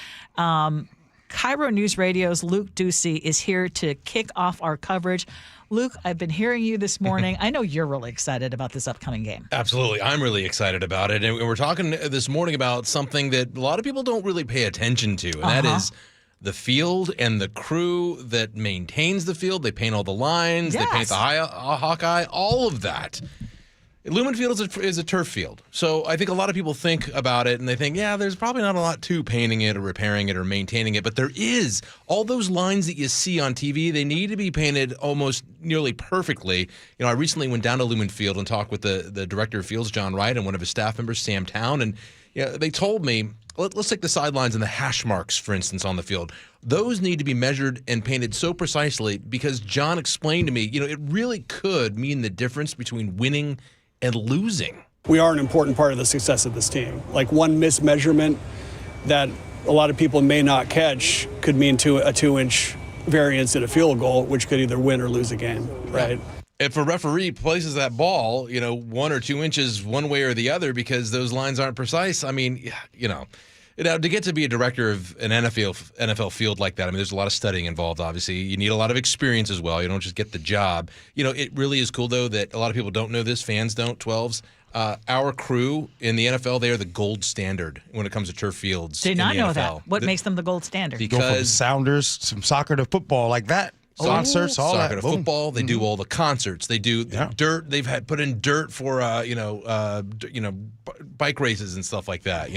Speaker 17: KIRO News Radio's Luke Ducey is here to kick off our coverage. Luke, I've been hearing you this morning. I know you're really excited about this upcoming game.
Speaker 1: Absolutely. I'm really excited about it. And we're talking this morning about something that a lot of people don't really pay attention to, and that is the field and the crew that maintains the field. They paint all the lines. Yes. They paint the Hawkeye, all of that. Lumen Field is a turf field. So I think a lot of people think about it and they think, yeah, there's probably not a lot to painting it or repairing it or maintaining it. But there is. All those lines that you see on TV, they need to be painted almost nearly perfectly. You know, I recently went down to Lumen Field and talked with the director of fields, John Wright, and one of his staff members, Sam Town. And they told me, let's take the sidelines and the hash marks, for instance, on the field. Those need to be measured and painted so precisely because John explained to me, it really could mean the difference between winning and losing.
Speaker 3: We are an important part of the success of this team. Like one mismeasurement that a lot of people may not catch could mean a 2-inch variance in a field goal, which could either win or lose a game, right?
Speaker 1: If a referee places that ball, 1 or 2 inches one way or the other because those lines aren't precise, I mean, to get to be a director of an NFL field like that, I mean, there's a lot of studying involved, obviously. You need a lot of experience as well. You don't just get the job. It really is cool, though, that a lot of people don't know this. Fans don't, 12s. Our crew in the NFL, they are the gold standard when it comes to turf fields.
Speaker 17: Did not know
Speaker 1: NFL.
Speaker 17: that. What makes them the gold standard?
Speaker 15: Because go from Sounders, some soccer to football like that. Concerts, all
Speaker 1: soccer
Speaker 15: that.
Speaker 1: to football. They do all the concerts. They do dirt. They've had put in dirt for bike races and stuff like that.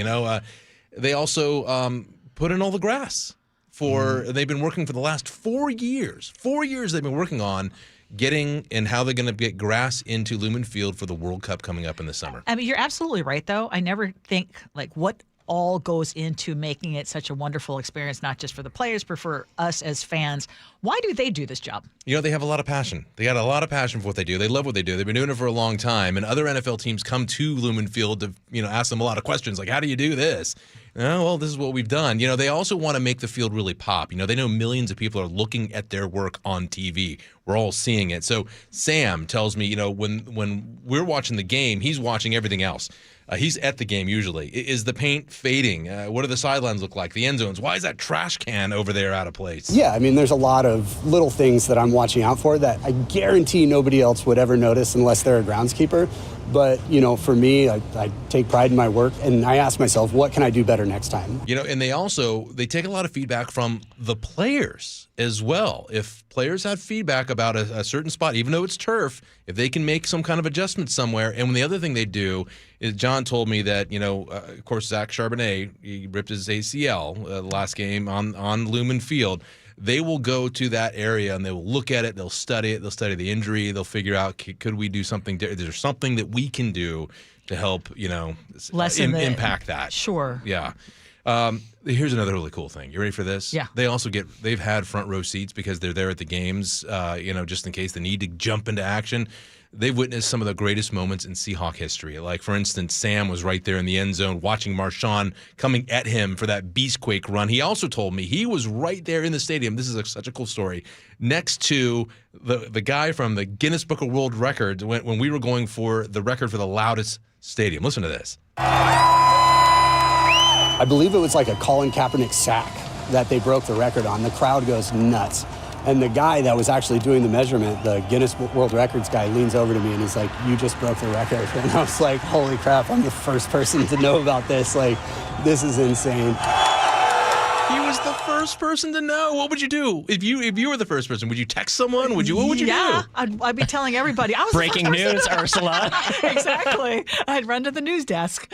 Speaker 1: They also put in all the grass they've been working for the last 4 years. 4 years they've been working on getting and how they're going to get grass into Lumen Field for the World Cup coming up in the summer.
Speaker 17: I mean, you're absolutely right, though. I never think, what all goes into making it such a wonderful experience, not just for the players, but for us as fans. Why do they do this job?
Speaker 1: They have a lot of passion. They got a lot of passion for what they do. They love what they do. They've been doing it for a long time. And other NFL teams come to Lumen Field to, ask them a lot of questions like, how do you do this? Well, this is what we've done. They also want to make the field really pop. They know millions of people are looking at their work on TV. We're all seeing it. So Sam tells me, when we're watching the game, he's watching everything else. He's at the game usually. Is the paint fading? What do the sidelines look like? The end zones? Why is that trash can over there out of place?
Speaker 4: Yeah, I mean, there's a lot of little things that I'm watching out for that I guarantee nobody else would ever notice unless they're a groundskeeper. But, for me, I take pride in my work, and I ask myself, what can I do better next time?
Speaker 1: And they take a lot of feedback from the players as well. If players have feedback about a certain spot, even though it's turf, if they can make some kind of adjustment somewhere. And the other thing they do is John told me that, of course, Zach Charbonnet, he ripped his ACL last game on Lumen Field. they will go to that area and they will look at it. They'll study it. They'll study the injury. They'll figure out, could we do something? Is there something that we can do to help, impact that?
Speaker 17: Sure.
Speaker 1: Yeah. Here's another really cool thing. You ready for this?
Speaker 17: Yeah.
Speaker 1: They've had front row seats because they're there at the games, just in case they need to jump into action. They've witnessed some of the greatest moments in Seahawk history. Like, for instance, Sam was right there in the end zone watching Marshawn coming at him for that Beastquake run. He also told me he was right there in the stadium. This is such a cool story. Next to the guy from the Guinness Book of World Records when we were going for the record for the loudest stadium. Listen to this.
Speaker 4: I believe it was like a Colin Kaepernick sack that they broke the record on. The crowd goes nuts. And the guy that was actually doing the measurement, the Guinness World Records guy, leans over to me and he's like, "You just broke the record." And I was like, holy crap, I'm the first person to know about this. Like, this is insane.
Speaker 1: He was the first person to know. What would you do if you were the first person? Would you text someone? What would you do?
Speaker 17: I'd be telling everybody. I was
Speaker 5: breaking news, Ursula.
Speaker 17: Exactly. I'd run to the news desk.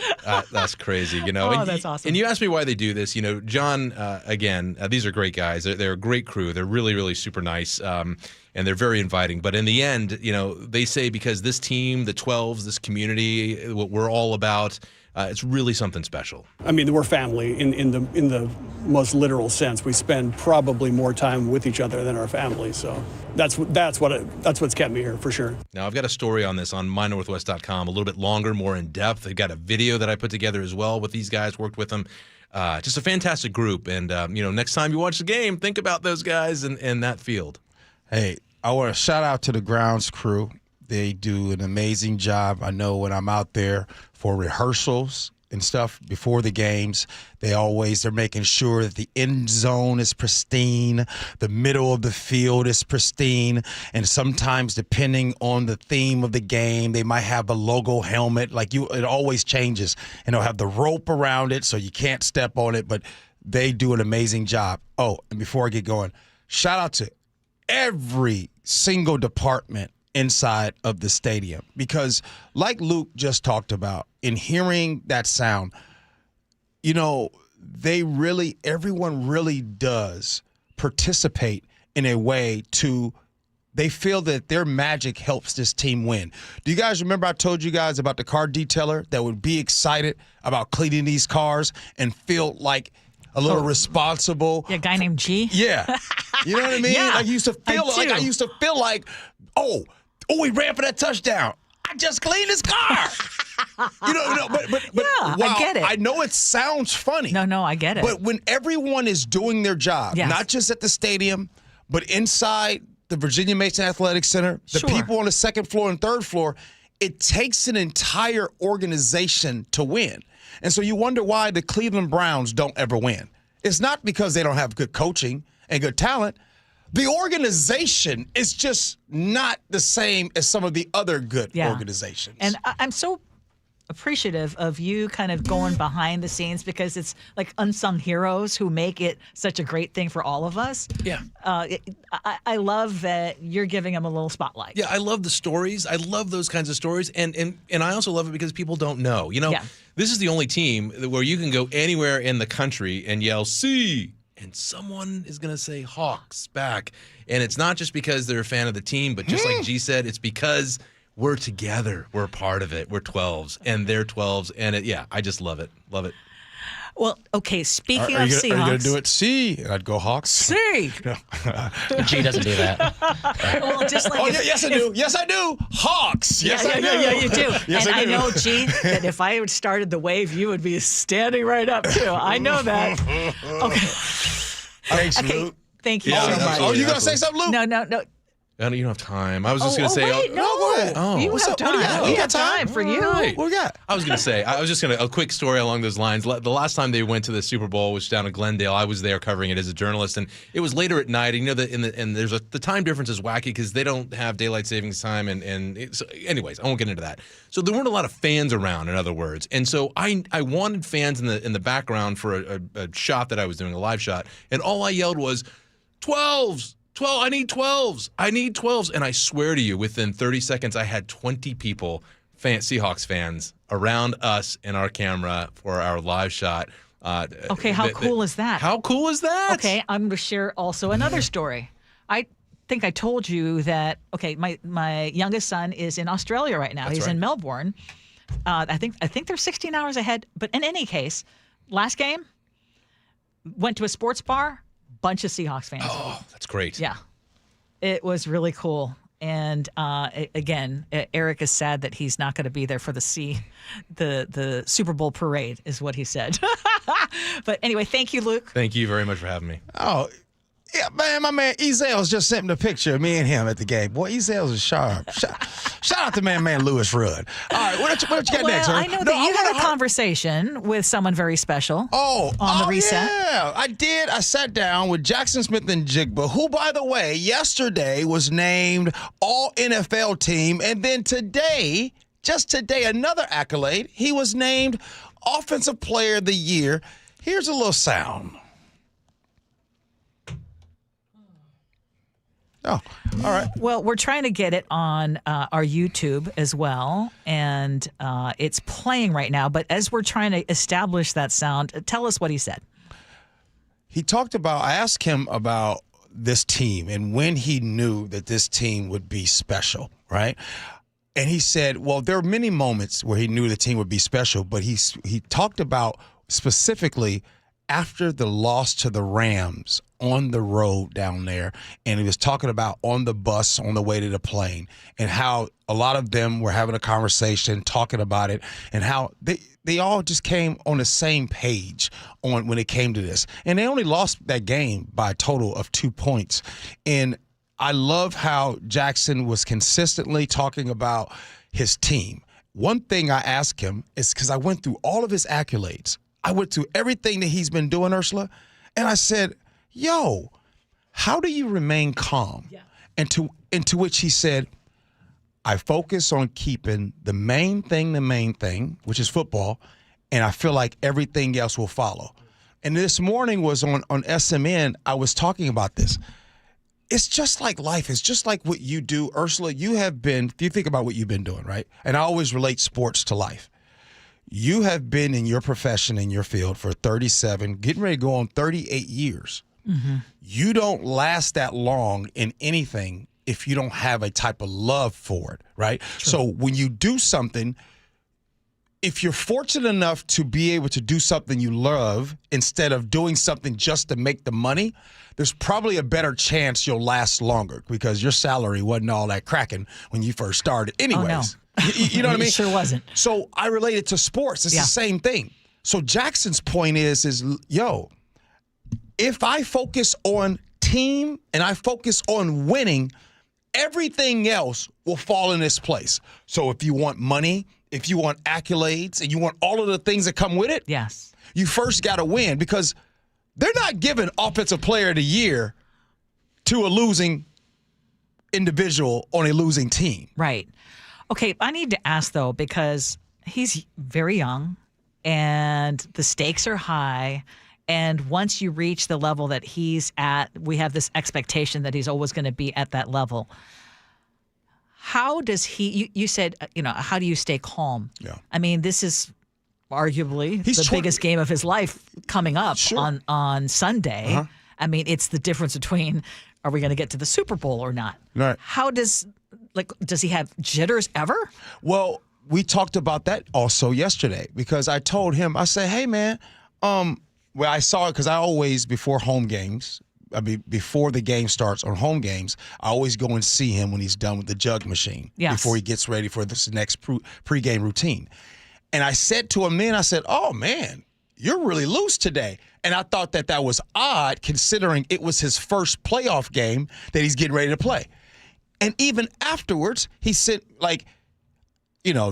Speaker 1: That's crazy.
Speaker 17: Oh, that's awesome.
Speaker 1: And you asked me why they do this. John, again, these are great guys. They're a great crew. They're really, really super nice. And they're very inviting. But in the end, they say because this team, the 12s, this community, what we're all about, it's really something special.
Speaker 3: I mean, we're family in the most literal sense. We spend probably more time with each other than our family. So that's what's kept me here for sure.
Speaker 1: Now, I've got a story on this on mynorthwest.com, a little bit longer, more in depth. They've got a video that I put together as well with these guys, worked with them. Just a fantastic group. And, next time you watch the game, think about those guys and that field.
Speaker 15: Hey, I want to shout out to the grounds crew. They do an amazing job. I know when I'm out there for rehearsals and stuff before the games, they're making sure that the end zone is pristine, the middle of the field is pristine, and sometimes depending on the theme of the game, they might have a logo helmet. It always changes, and they'll have the rope around it so you can't step on it, but they do an amazing job. Oh, and before I get going, shout out to every single department inside of the stadium, because like Luke just talked about, in hearing that sound, everyone really does participate in a way they feel that their magic helps this team win. Do you guys remember I told you guys about the car detailer that would be excited about cleaning these cars and feel like a little responsible?
Speaker 17: Yeah, a guy named G.
Speaker 15: Yeah. You know what I mean?
Speaker 17: Yeah,
Speaker 15: I used to feel like, oh, he ran for that touchdown. I just cleaned his car. But
Speaker 17: yeah,
Speaker 15: wow,
Speaker 17: I get it.
Speaker 15: I know it sounds funny.
Speaker 17: No, I get it.
Speaker 15: But when everyone is doing their job,
Speaker 17: yes,
Speaker 15: not just at the stadium, but inside the Virginia Mason Athletic Center, the people on the second floor and third floor, it takes an entire organization to win. And so you wonder why the Cleveland Browns don't ever win. It's not because they don't have good coaching and good talent. The organization is just not the same as some of the other good organizations.
Speaker 17: And I'm so appreciative of you kind of going behind the scenes, because it's like unsung heroes who make it such a great thing for all of us.
Speaker 1: Yeah.
Speaker 17: I love that you're giving them a little spotlight.
Speaker 1: Yeah, I love the stories. I love those kinds of stories. And I also love it because people don't know. This is the only team where you can go anywhere in the country and yell, "See!" and someone is going to say Hawks back. And it's not just because they're a fan of the team, but just like G said, it's because we're together. We're part of it. We're 12s, and they're 12s. And I just love it. Love it.
Speaker 17: Well, okay, speaking of Seahawks.
Speaker 15: Are you going to do it? C? And I'd go Hawks.
Speaker 17: C.
Speaker 5: G doesn't do that.
Speaker 17: Well, just like
Speaker 15: yes, I do. Yes, I do. Hawks. Yes, I do.
Speaker 17: Yeah, you do.
Speaker 15: Yes,
Speaker 17: and
Speaker 15: I do.
Speaker 17: know, G, that if I had started the wave, you would be standing right up, too. I know that. Okay.
Speaker 15: Thanks, Luke.
Speaker 17: Thank you so much.
Speaker 15: Oh, you going to say something, Luke?
Speaker 17: No.
Speaker 1: You don't have time. I was just going to say.
Speaker 17: Wait, no,
Speaker 15: go ahead.
Speaker 17: You
Speaker 15: What's
Speaker 17: have
Speaker 15: up?
Speaker 17: time. We got time for you.
Speaker 15: What we got?
Speaker 1: I was going to say, a quick story along those lines. The last time they went to the Super Bowl was down in Glendale. I was there covering it as a journalist, and it was later at night. And there's the time difference is wacky because they don't have daylight savings time. Anyways, I won't get into that. So there weren't a lot of fans around, in other words. And so I wanted fans in the background for a shot that I was doing, a live shot, and all I yelled was, 12s. 12, I need 12s. I need 12s. And I swear to you, within 30 seconds, I had 20 people, Seahawks fans, around us and our camera for our live shot.
Speaker 17: Okay, how cool is that?
Speaker 1: How cool is that?
Speaker 17: Okay, I'm going to share also another story. I think I told you that, okay, my youngest son is in Australia right now. He's in Melbourne. I think they're 16 hours ahead. But in any case, last game, went to a sports bar, bunch of Seahawks fans.
Speaker 1: Oh, that's great.
Speaker 17: Yeah. It was really cool. And again, Eric is sad that he's not going to be there for the Super Bowl parade, is what he said. But anyway, thank you, Luke.
Speaker 1: Thank you very much for having me.
Speaker 15: Oh, yeah, man, my man Ezell's just sent me a picture of me and him at the game. Boy, Ezell's is sharp. Shout out to man Lewis Rudd. All right, what you got next?
Speaker 17: I know that you had a conversation with someone very special on the reset.
Speaker 15: Yeah, I did. I sat down with Jackson Smith-Njigba, who, by the way, yesterday was named All-NFL team, and then today, just today, another accolade. He was named Offensive Player of the Year. Here's a little sound. Oh, all right.
Speaker 17: Well, we're trying to get it on our YouTube as well, and it's playing right now. But as we're trying to establish that sound, tell us what he said.
Speaker 15: He talked about, I asked him about this team and when he knew that this team would be special, right? And he said, well, there are many moments where he knew the team would be special, but he talked about specifically after the loss to the Rams on the road down there, and he was talking about on the bus on the way to the plane and how a lot of them were having a conversation, talking about it, and how they all just came on the same page on when it came to this. And they only lost that game by a total of 2 points. And I love how Jackson was consistently talking about his team. One thing I asked him is, because I went through all of his accolades, I went through everything that he's been doing, Ursula, and I said, yo, how do you remain calm? Yeah. And to which he said, I focus on keeping the main thing, which is football, and I feel like everything else will follow. And this morning was on SMN, I was talking about this. It's just like life. It's just like what you do, Ursula. You think about what you've been doing, right? And I always relate sports to life. You have been in your profession, in your field for 37, getting ready to go on 38 years. Mm-hmm. You don't last that long in anything if you don't have a type of love for it, right? True. So when you do something, if you're fortunate enough to be able to do something you love instead of doing something just to make the money, there's probably a better chance you'll last longer because your salary wasn't all that cracking when you first started anyways.
Speaker 17: Oh, no.
Speaker 15: You know what I mean?
Speaker 17: It sure wasn't.
Speaker 15: So I relate it to sports. It's the same thing. So Jackson's point is, yo, if I focus on team and I focus on winning, everything else will fall in its place. So if you want money, if you want accolades, and you want all of the things that come with it,
Speaker 17: yes,
Speaker 15: you first got to win, because they're not giving Offensive Player of the Year to a losing individual on a losing team.
Speaker 17: Right. Okay, I need to ask, though, because he's very young and the stakes are high. And once you reach the level that he's at, we have this expectation that he's always going to be at that level. How does you said, how do you stay calm?
Speaker 15: Yeah.
Speaker 17: I mean, this is arguably the biggest game of his life coming up on Sunday. Uh-huh. I mean, it's the difference between, are we going to get to the Super Bowl or not?
Speaker 15: Right.
Speaker 17: How does he have jitters ever?
Speaker 15: Well, we talked about that also yesterday, because I told him, I said, hey, man, well, I saw it because I always, before home games, before the game starts on home games, I always go and see him when he's done with the jug machine before he gets ready for this next pregame routine. And I said to him then, I said, oh, man, you're really loose today. And I thought that was odd, considering it was his first playoff game that he's getting ready to play. And even afterwards, he said,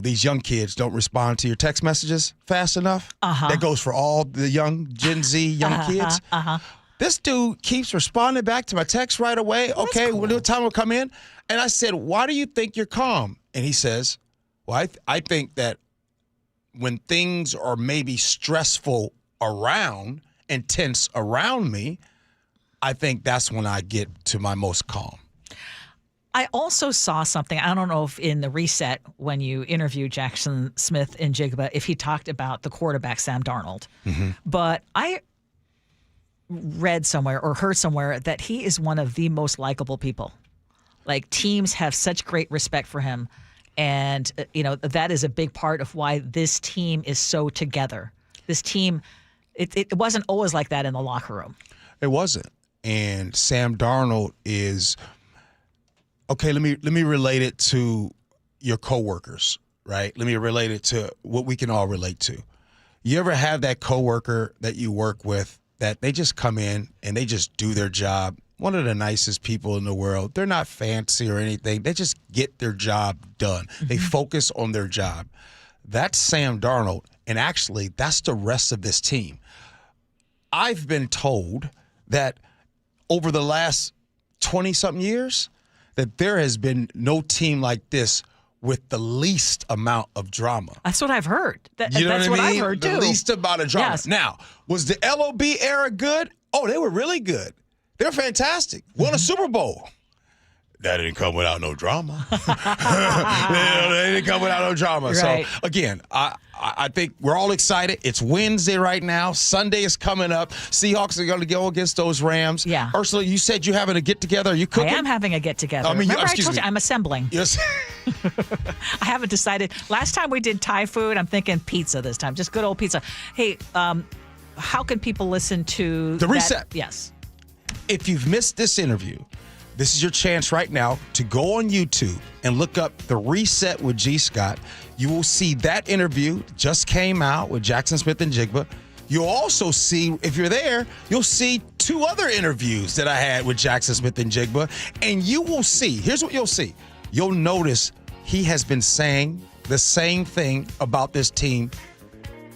Speaker 15: these young kids don't respond to your text messages fast enough. Uh-huh. That goes for all the young Gen Z young kids. Uh-huh. This dude keeps responding back to my text right away. That's okay, cool. When time will come in. And I said, why do you think you're calm? And he says, well, I think that when things are maybe stressful around and tense around me, I think that's when I get to my most calm.
Speaker 17: I also saw something. I don't know if in the reset when you interviewed Jackson Smith and Jigba, if he talked about the quarterback, Sam Darnold. But I read somewhere or heard somewhere that he is one of the most likable people. Like, teams have such great respect for him. And, that is a big part of why this team is so together. This team, it wasn't always like that in the locker room.
Speaker 15: It wasn't. And Sam Darnold is... Okay, let me relate it to your coworkers, right? Let me relate it to what we can all relate to. You ever have that coworker that you work with that they just come in and they just do their job? One of the nicest people in the world. They're not fancy or anything. They just get their job done. They focus on their job. That's Sam Darnold, and actually that's the rest of this team. I've been told that over the last 20-something years, that there has been no team like this with the least amount of drama.
Speaker 17: That's what I've heard.
Speaker 15: That's what
Speaker 17: I've heard, too.
Speaker 15: The least amount of drama.
Speaker 17: Yes.
Speaker 15: Now, was the LOB era good? Oh, they were really good. They're fantastic. Won a Super Bowl. That didn't come without no drama. They didn't come without no drama.
Speaker 17: Right.
Speaker 15: So, again, I think we're all excited. It's Wednesday right now. Sunday is coming up. Seahawks are going to go against those Rams.
Speaker 17: Yeah.
Speaker 15: Ursula, you said you're having a get-together. Are you cooking?
Speaker 17: I am having a get-together.
Speaker 15: I mean,
Speaker 17: Remember I told you I'm assembling.
Speaker 15: Yes.
Speaker 17: I haven't decided. Last time we did Thai food, I'm thinking pizza this time. Just good old pizza. Hey, how can people listen to
Speaker 15: The Reset?
Speaker 17: Yes.
Speaker 15: If you've missed this interview, this is your chance right now to go on YouTube and look up The Reset with G. Scott. You will see that interview just came out with Jackson Smith and Jigba. You'll also see, if you're there, you'll see 2 other interviews that I had with Jackson Smith and Jigba. And you will see, here's what you'll see. You'll notice he has been saying the same thing about this team,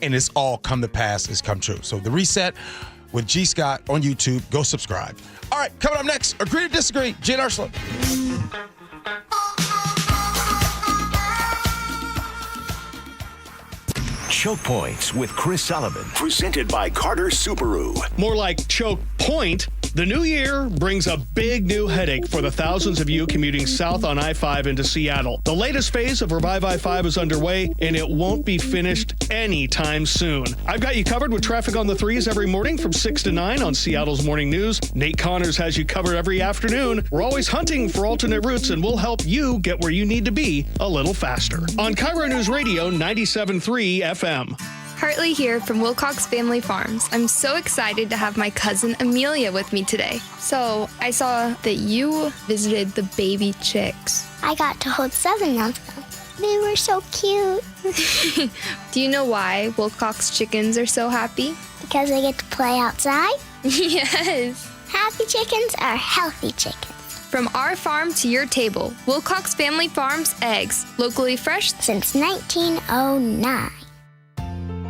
Speaker 15: and it's all come to pass, it's come true. So The Reset with G. Scott on YouTube. Go subscribe. All right, coming up next, Agree to Disagree, Gee and Ursula.
Speaker 11: Choke Points with Chris Sullivan. Presented by Carter Subaru.
Speaker 3: More like choke point. The new year brings a big new headache for the thousands of you commuting south on I-5 into Seattle. The latest phase of Revive I-5 is underway, and it won't be finished anytime soon. I've got you covered with traffic on the 3s every morning from 6 to 9 on Seattle's Morning News. Nate Connors has you covered every afternoon. We're always hunting for alternate routes, and we'll help you get where you need to be a little faster. On KIRO Newsradio 97.3 FM.
Speaker 7: Hartley here from Wilcox Family Farms. I'm so excited to have my cousin Amelia with me today. So I saw that you visited the baby chicks.
Speaker 14: I got to hold 7 of them. They were so cute.
Speaker 7: Do you know why Wilcox chickens are so happy?
Speaker 14: Because they get to play outside?
Speaker 7: Yes.
Speaker 14: Happy chickens are healthy chickens.
Speaker 7: From our farm to your table, Wilcox Family Farms eggs, locally fresh
Speaker 14: since 1909.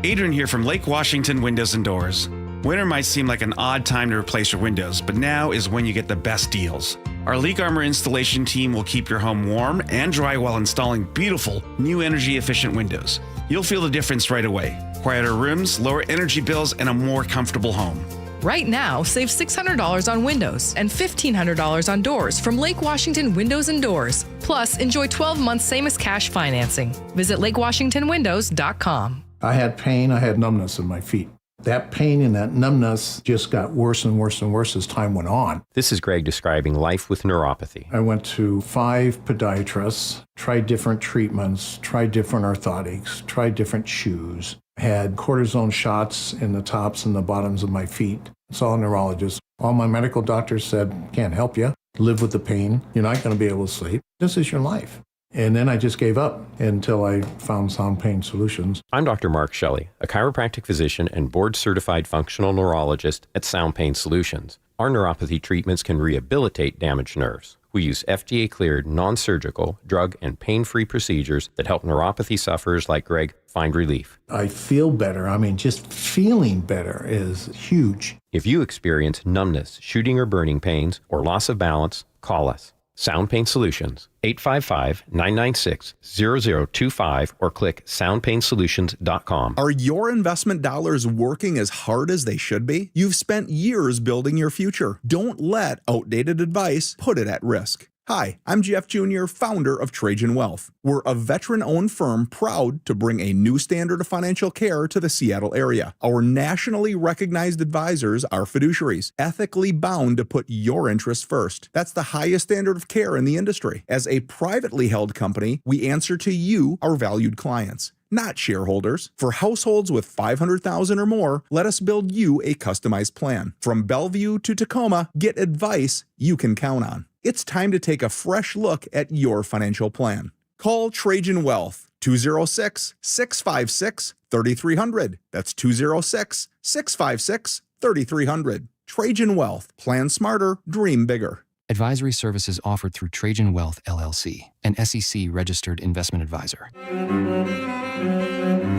Speaker 16: Adrian here from Lake Washington Windows and Doors. Winter might seem like an odd time to replace your windows, but now is when you get the best deals. Our Leak Armor installation team will keep your home warm and dry while installing beautiful, new energy-efficient windows. You'll feel the difference right away. Quieter rooms, lower energy bills, and a more comfortable home.
Speaker 18: Right now, save $600 on windows and $1,500 on doors from Lake Washington Windows and Doors. Plus, enjoy 12 months same-as-cash financing. Visit lakewashingtonwindows.com.
Speaker 19: I had pain, I had numbness in my feet. That pain and that numbness just got worse and worse and worse as time went on.
Speaker 20: This is Greg describing life with neuropathy.
Speaker 19: I went to 5 podiatrists, tried different treatments, tried different orthotics, tried different shoes, had cortisone shots in the tops and the bottoms of my feet. Saw a neurologist. All my medical doctors said, can't help you. Live with the pain. You're not going to be able to sleep. This is your life. And then I just gave up until I found Sound Pain Solutions.
Speaker 20: I'm Dr. Mark Shelley, a chiropractic physician and board-certified functional neurologist at Sound Pain Solutions. Our neuropathy treatments can rehabilitate damaged nerves. We use FDA-cleared, non-surgical, drug and pain-free procedures that help neuropathy sufferers like Greg find relief.
Speaker 19: I feel better. I mean, just feeling better is huge.
Speaker 20: If you experience numbness, shooting or burning pains, or loss of balance, call us. Sound Pain Solutions, 855-996-0025 or click soundpainsolutions.com.
Speaker 21: Are your investment dollars working as hard as they should be? You've spent years building your future. Don't let outdated advice put it at risk. Hi, I'm Jeff Jr., founder of Trajan Wealth. We're a veteran-owned firm proud to bring a new standard of financial care to the Seattle area. Our nationally recognized advisors are fiduciaries, ethically bound to put your interests first. That's the highest standard of care in the industry. As a privately held company, we answer to you, our valued clients, not shareholders. For households with $500,000 or more, let us build you a customized plan. From Bellevue to Tacoma, get advice you can count on. It's time to take a fresh look at your financial plan. Call Trajan Wealth, 206-656-3300. That's 206-656-3300. Trajan Wealth. Plan smarter, dream bigger.
Speaker 2: Advisory services offered through Trajan Wealth, LLC, an SEC-registered investment advisor.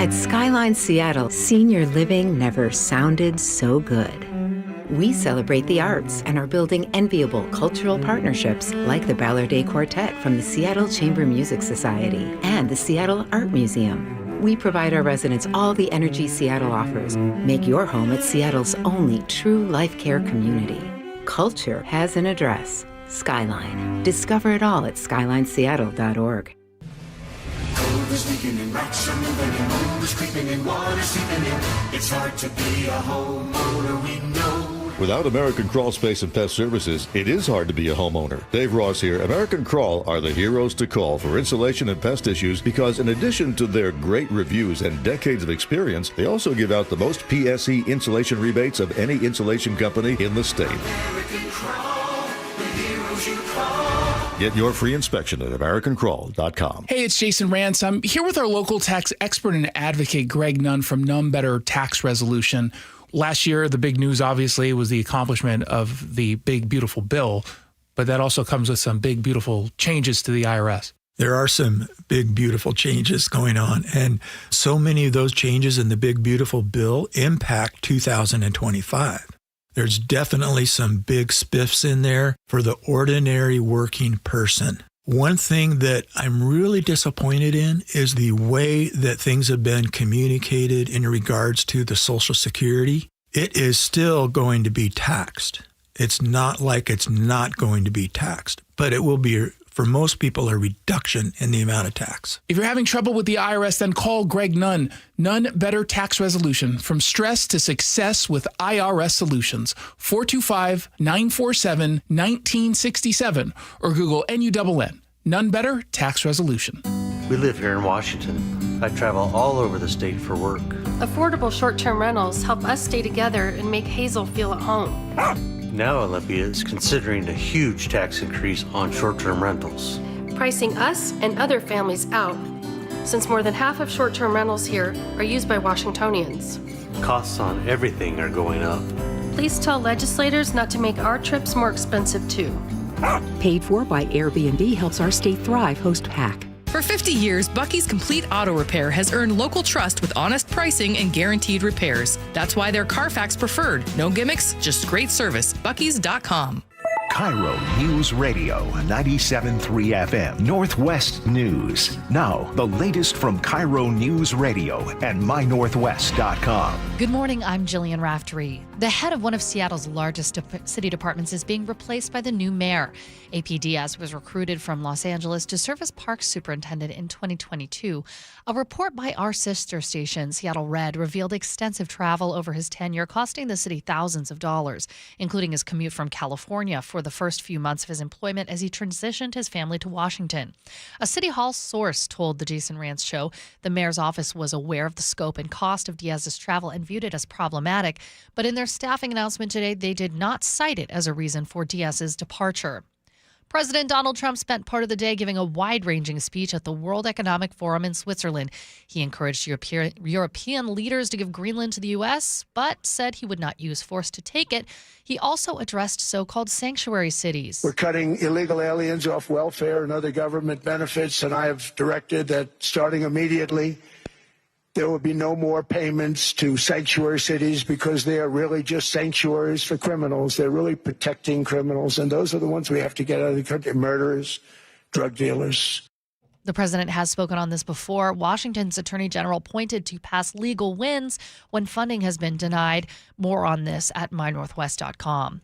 Speaker 13: At Skyline Seattle, senior living never sounded so good. We celebrate the arts and are building enviable cultural partnerships like the Ballard Quartet from the Seattle Chamber Music Society and the Seattle Art Museum. We provide our residents all the energy Seattle offers. Make your home at Seattle's only true life care community. Culture has an address. Skyline. Discover it all at skylineseattle.org.
Speaker 22: It's hard to be a homeowner, we know.
Speaker 23: Without American Crawl Space and Pest Services, it is hard to be a homeowner. Dave Ross here. American Crawl are the heroes to call for insulation and pest issues because in addition to their great reviews and decades of experience, they also give out the most PSE insulation rebates of any insulation company in the state.
Speaker 22: American Crawl, the heroes you call.
Speaker 23: Get your free inspection at AmericanCrawl.com.
Speaker 24: Hey, it's Jason Rance. I'm here with our local tax expert and advocate, Greg Nunn from None Better Tax Resolution. Last year, the big news, obviously, was the accomplishment of the big, beautiful bill, but that also comes with some big, beautiful changes to the IRS.
Speaker 25: There are some big, beautiful changes going on, and so many of those changes in the big, beautiful bill impact 2025. There's definitely some big spiffs in there for the ordinary working person. One thing that I'm really disappointed in is the way that things have been communicated in regards to the Social Security. It is still going to be taxed. It's not like it's not going to be taxed, but it will be, for most people, a reduction in the amount of tax.
Speaker 24: If you're having trouble with the IRS, then call Greg Nunn. None Better Tax Resolution. From stress to success with IRS Solutions. 425-947-1967 or Google NUNN. None Better Tax Resolution.
Speaker 26: We live here in Washington. I travel all over the state for work.
Speaker 27: Affordable short-term rentals help us stay together and make Hazel feel at home.
Speaker 26: Now Olympia is considering a huge tax increase on short-term rentals,
Speaker 27: pricing us and other families out, since more than half of short-term rentals here are used by Washingtonians.
Speaker 26: Costs on everything are going up.
Speaker 27: Please tell legislators not to make our trips more expensive too.
Speaker 28: Paid for by Airbnb helps our state thrive. Host PAC.
Speaker 18: For 50 years, Bucky's Complete Auto Repair has earned local trust with honest pricing and guaranteed repairs. That's why they're Carfax preferred. No gimmicks, just great service. Bucky's.com.
Speaker 11: KIRO News Radio 97.3 FM Northwest News. Now, the latest from KIRO News Radio and mynorthwest.com.
Speaker 8: Good morning, I'm Jillian Raftery. The head of one of Seattle's largest city departments is being replaced by the new mayor. AP Diaz was recruited from Los Angeles to serve as parks superintendent in 2022. A report by our sister station, Seattle Red, revealed extensive travel over his tenure, costing the city thousands of dollars, including his commute from California for the first few months of his employment as he transitioned his family to Washington. A City Hall source told the Jason Rance Show the mayor's office was aware of the scope and cost of Diaz's travel and viewed it as problematic, but in their staffing announcement today, they did not cite it as a reason for Diaz's departure. President Donald Trump spent part of the day giving a wide-ranging speech at the World Economic Forum in Switzerland. He encouraged European leaders to give Greenland to the U.S., but said he would not use force to take it. He also addressed so-called sanctuary cities.
Speaker 29: We're cutting illegal aliens off welfare and other government benefits, and I have directed that starting immediately, there will be no more payments to sanctuary cities because they are really just sanctuaries for criminals. They're really protecting criminals, and those are the ones we have to get out of the country: murderers, drug dealers.
Speaker 8: The president has spoken on this before. Washington's attorney general pointed to past legal wins when funding has been denied. More on this at mynorthwest.com.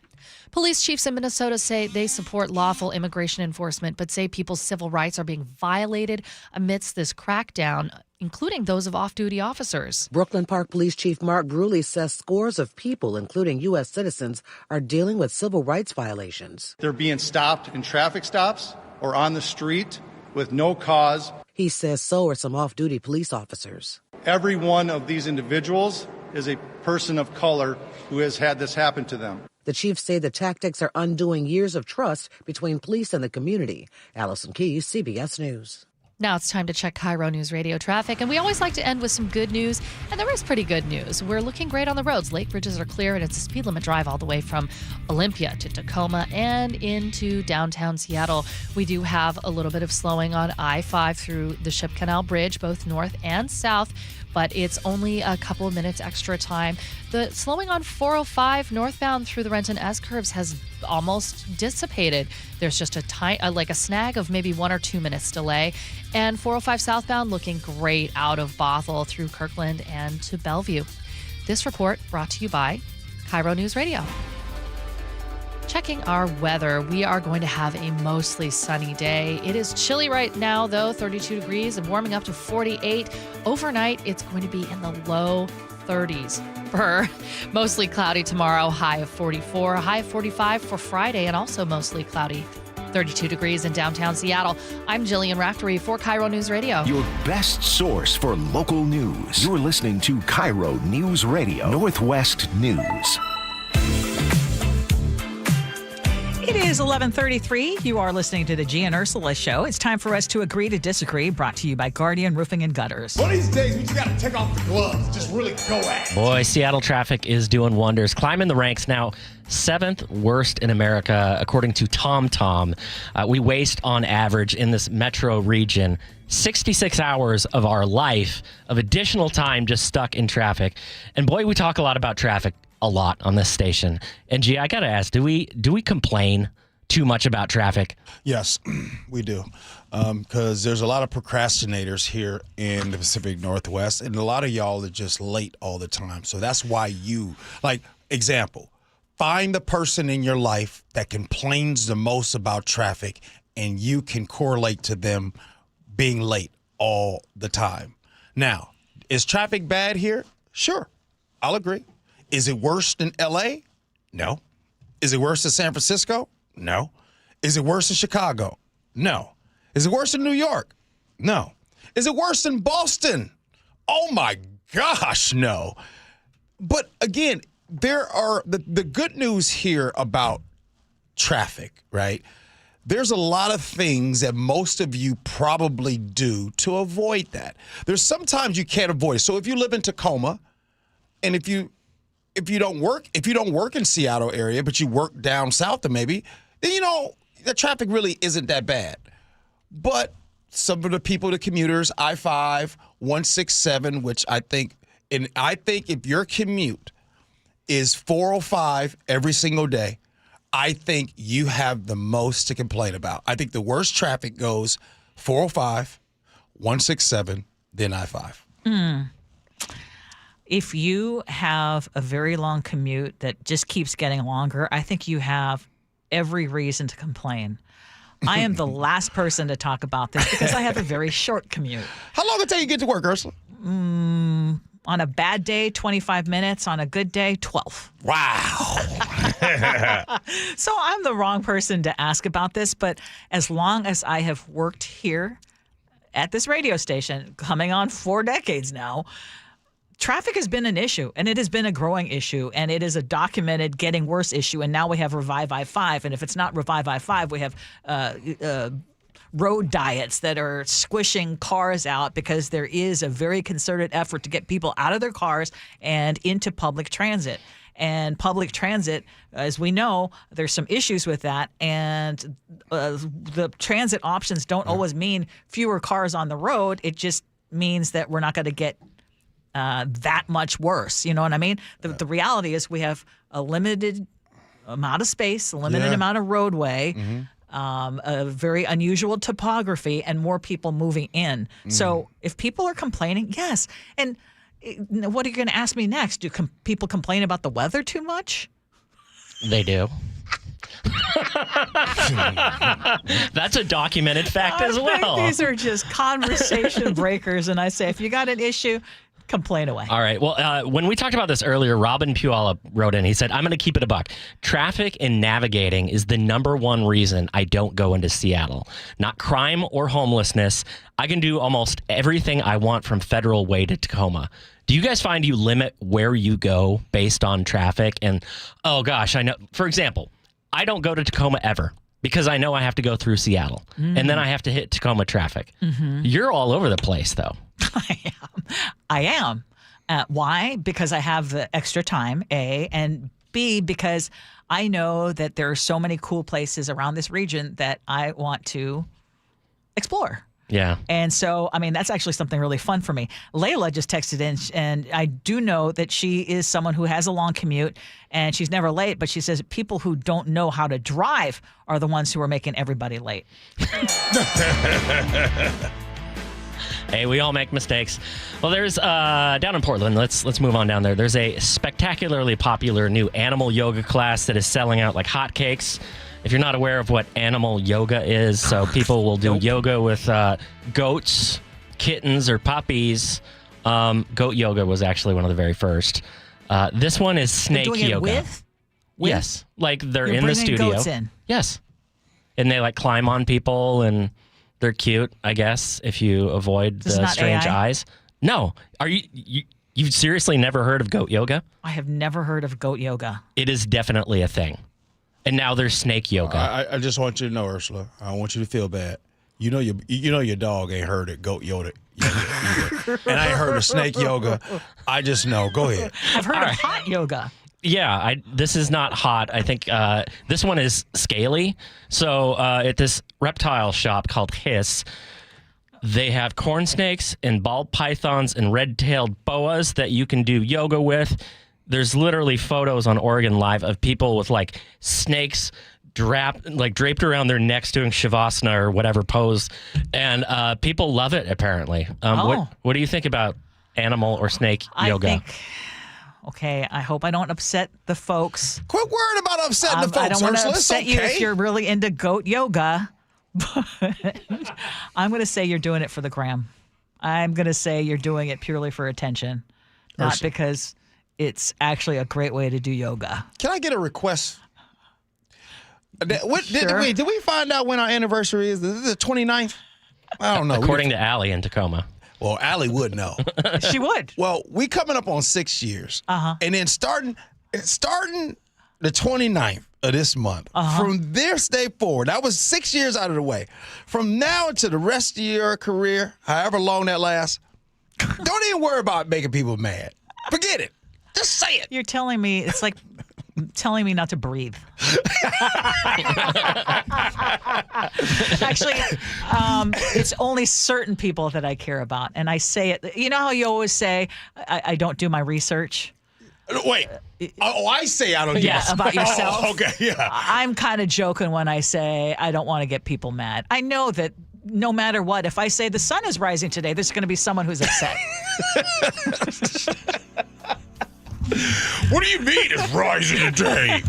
Speaker 8: Police chiefs in Minnesota say they support lawful immigration enforcement, but say people's civil rights are being violated amidst this crackdown, including those of off-duty officers.
Speaker 1: Brooklyn Park Police Chief Mark Bruley says scores of people, including U.S. citizens, are dealing with civil rights violations.
Speaker 4: They're being stopped in traffic stops or on the street with no cause.
Speaker 1: He says so are some off-duty police officers.
Speaker 4: Every one of these individuals is a person of color who has had this happen to them.
Speaker 1: The chiefs say the tactics are undoing years of trust between police and the community. Allison Keyes, CBS News.
Speaker 8: Now it's time to check KIRO News Radio traffic, and we always like to end with some good news, and there is pretty good news. We're looking great on the roads. Lake bridges are clear, and it's a speed limit drive all the way from Olympia to Tacoma and into downtown Seattle. We do have a little bit of slowing on I-5 through the Ship Canal Bridge, both north and south, but it's only a couple of minutes extra time. The slowing on 405 northbound through the Renton S-curves has almost dissipated. There's just a snag of maybe 1 or 2 minutes delay. And 405 southbound looking great out of Bothell through Kirkland and to Bellevue. This report brought to you by KIRO News Radio. Checking our weather, we are going to have a mostly sunny day. It is chilly right now, though, 32 degrees and warming up to 48. Overnight, it's going to be in the low 30s for mostly cloudy tomorrow, high of 44, high of 45 for Friday, and also mostly cloudy. 32 degrees in downtown Seattle. I'm Jillian Raftery for KIRO News Radio.
Speaker 11: Your best source for local news. You're listening to KIRO News Radio, Northwest News.
Speaker 5: It is 11:33. You are listening to the Gee and Ursula Show. It's time for us to agree to disagree, brought to you by Guardian Roofing and Gutters.
Speaker 6: One of these days, we just got to take off the gloves. Just really go at it.
Speaker 9: Boy, Seattle traffic is doing wonders. Climbing the ranks now. 7th worst in America, according to TomTom. We waste, on average, in this metro region, 66 hours of our life of additional time just stuck in traffic. And boy, we talk a lot about traffic. A lot on this station. And Gee, I gotta ask, do we complain too much about traffic?
Speaker 10: Yes, we do. Because there's a lot of procrastinators here in the Pacific Northwest, and a lot of y'all are just late all the time. So that's why example, find the person in your life that complains the most about traffic, and you can correlate to them being late all the time. Now, is traffic bad here? Sure, I'll agree. Is it worse than L.A.? No. Is it worse than San Francisco? No. Is it worse than Chicago? No. Is it worse than New York? No. Is it worse than Boston? Oh, my gosh, no. But, again, there are the good news here about traffic, right? There's a lot of things that most of you probably do to avoid that. There's sometimes you can't avoid it. So if you live in Tacoma, and if you don't work in Seattle area, but you work down south of maybe, then the traffic really isn't that bad. But some of the people, the commuters, I-5, 167, which I think if your commute is 405 every single day, I think you have the most to complain about. I think the worst traffic goes 405, 167, then I-5.
Speaker 5: If you have a very long commute that just keeps getting longer, I think you have every reason to complain. I am the last person to talk about this because I have a very short commute.
Speaker 10: How long until you get to work, Ursula?
Speaker 5: On a bad day, 25 minutes. On a good day, 12.
Speaker 10: Wow.
Speaker 5: So I'm the wrong person to ask about this, but as long as I have worked here at this radio station, coming on 4 decades now, traffic has been an issue, and it has been a growing issue, and it is a documented getting worse issue. And now we have Revive I-5, and if it's not Revive I-5, we have road diets that are squishing cars out because there is a very concerted effort to get people out of their cars and into public transit. And public transit, as we know, there's some issues with that, and the transit options don't always mean fewer cars on the road. It just means that we're not going to get that much worse. You know what I mean? The reality is we have a limited amount of space, a limited amount of roadway, a very unusual topography, and more people moving in. So if people are complaining, yes. And what are you going to ask me next? Do people complain about the weather too much?
Speaker 9: They do. That's a documented fact as well.
Speaker 5: These are just conversation breakers, and I say, if you got an issue, complain away.
Speaker 9: All right. Well, when we talked about this earlier, Robin Puyala wrote in. He said, I'm going to keep it a buck. Traffic and navigating is the number one reason I don't go into Seattle. Not crime or homelessness. I can do almost everything I want from Federal Way to Tacoma. Do you guys find you limit where you go based on traffic? And, oh, gosh, I know. For example, I don't go to Tacoma ever because I know I have to go through Seattle. And then I have to hit Tacoma traffic. You're all over the place, though.
Speaker 5: I am. Why? Because I have the extra time, A, and B, because I know that there are so many cool places around this region that I want to explore.
Speaker 9: Yeah.
Speaker 5: And so, I mean, that's actually something really fun for me. Layla just texted in, and I do know that she is someone who has a long commute, and she's never late, but she says people who don't know how to drive are the ones who are making everybody late.
Speaker 9: Hey, we all make mistakes. Well, there's down in Portland. Let's move on down there. There's a spectacularly popular new animal yoga class that is selling out like hotcakes. If you're not aware of what animal yoga is, so people will do yoga with goats, kittens, or puppies. Goat yoga was actually one of the very first. This one is snake
Speaker 5: doing
Speaker 9: yoga.
Speaker 5: It with?
Speaker 9: Yes, like they're
Speaker 5: You're
Speaker 9: in the
Speaker 5: bringing
Speaker 9: studio.
Speaker 5: goats in.
Speaker 9: Yes, and they like climb on people and. They're cute, I guess, if you avoid the strange
Speaker 5: AI?
Speaker 9: eyes. No. Are you've seriously never heard of goat yoga?
Speaker 5: I have never heard of goat yoga.
Speaker 9: It is definitely a thing. And now there's snake yoga.
Speaker 10: I just want you to know, Ursula. I don't want you to feel bad. You know your dog ain't heard of goat yoga either. And I ain't heard of snake yoga. I just know. Go ahead.
Speaker 5: I've heard of hot yoga.
Speaker 9: Yeah, this is not hot. I think this one is scaly. So at this reptile shop called Hiss, they have corn snakes and ball pythons and red-tailed boas that you can do yoga with. There's literally photos on Oregon Live of people with like snakes draped around their necks doing shavasana or whatever pose, and people love it apparently. What do you think about animal or snake yoga?
Speaker 5: Okay, I hope I don't upset the folks.
Speaker 10: Quit worrying about upsetting the folks,
Speaker 5: I don't want to
Speaker 10: Ursula.
Speaker 5: upset you if you're really into goat yoga. But I'm going to say you're doing it for the gram. I'm going to say you're doing it purely for attention, not because it's actually a great way to do yoga.
Speaker 10: Can I get a request? Did we find out when our anniversary is? Is it the 29th? I don't know.
Speaker 9: According to Allie in Tacoma.
Speaker 10: Well, Allie would know.
Speaker 5: She would.
Speaker 10: Well, we coming up on 6 years. And then starting the 29th of this month, from this day forward, that was 6 years out of the way. From now to the rest of your career, however long that lasts, don't even worry about making people mad. Forget it. Just say it.
Speaker 5: You're telling me, it's like telling me not to breathe. Actually, it's only certain people that I care about. And I say it. You know how you always say, I don't do my research?
Speaker 10: Wait. I say I don't do
Speaker 5: Yeah, about yourself.
Speaker 10: Oh, okay, yeah.
Speaker 5: I'm kind of joking when I say I don't want to get people mad. I know that no matter what, if I say the sun is rising today, there's going to be someone who's upset.
Speaker 10: What do you mean it's rising today?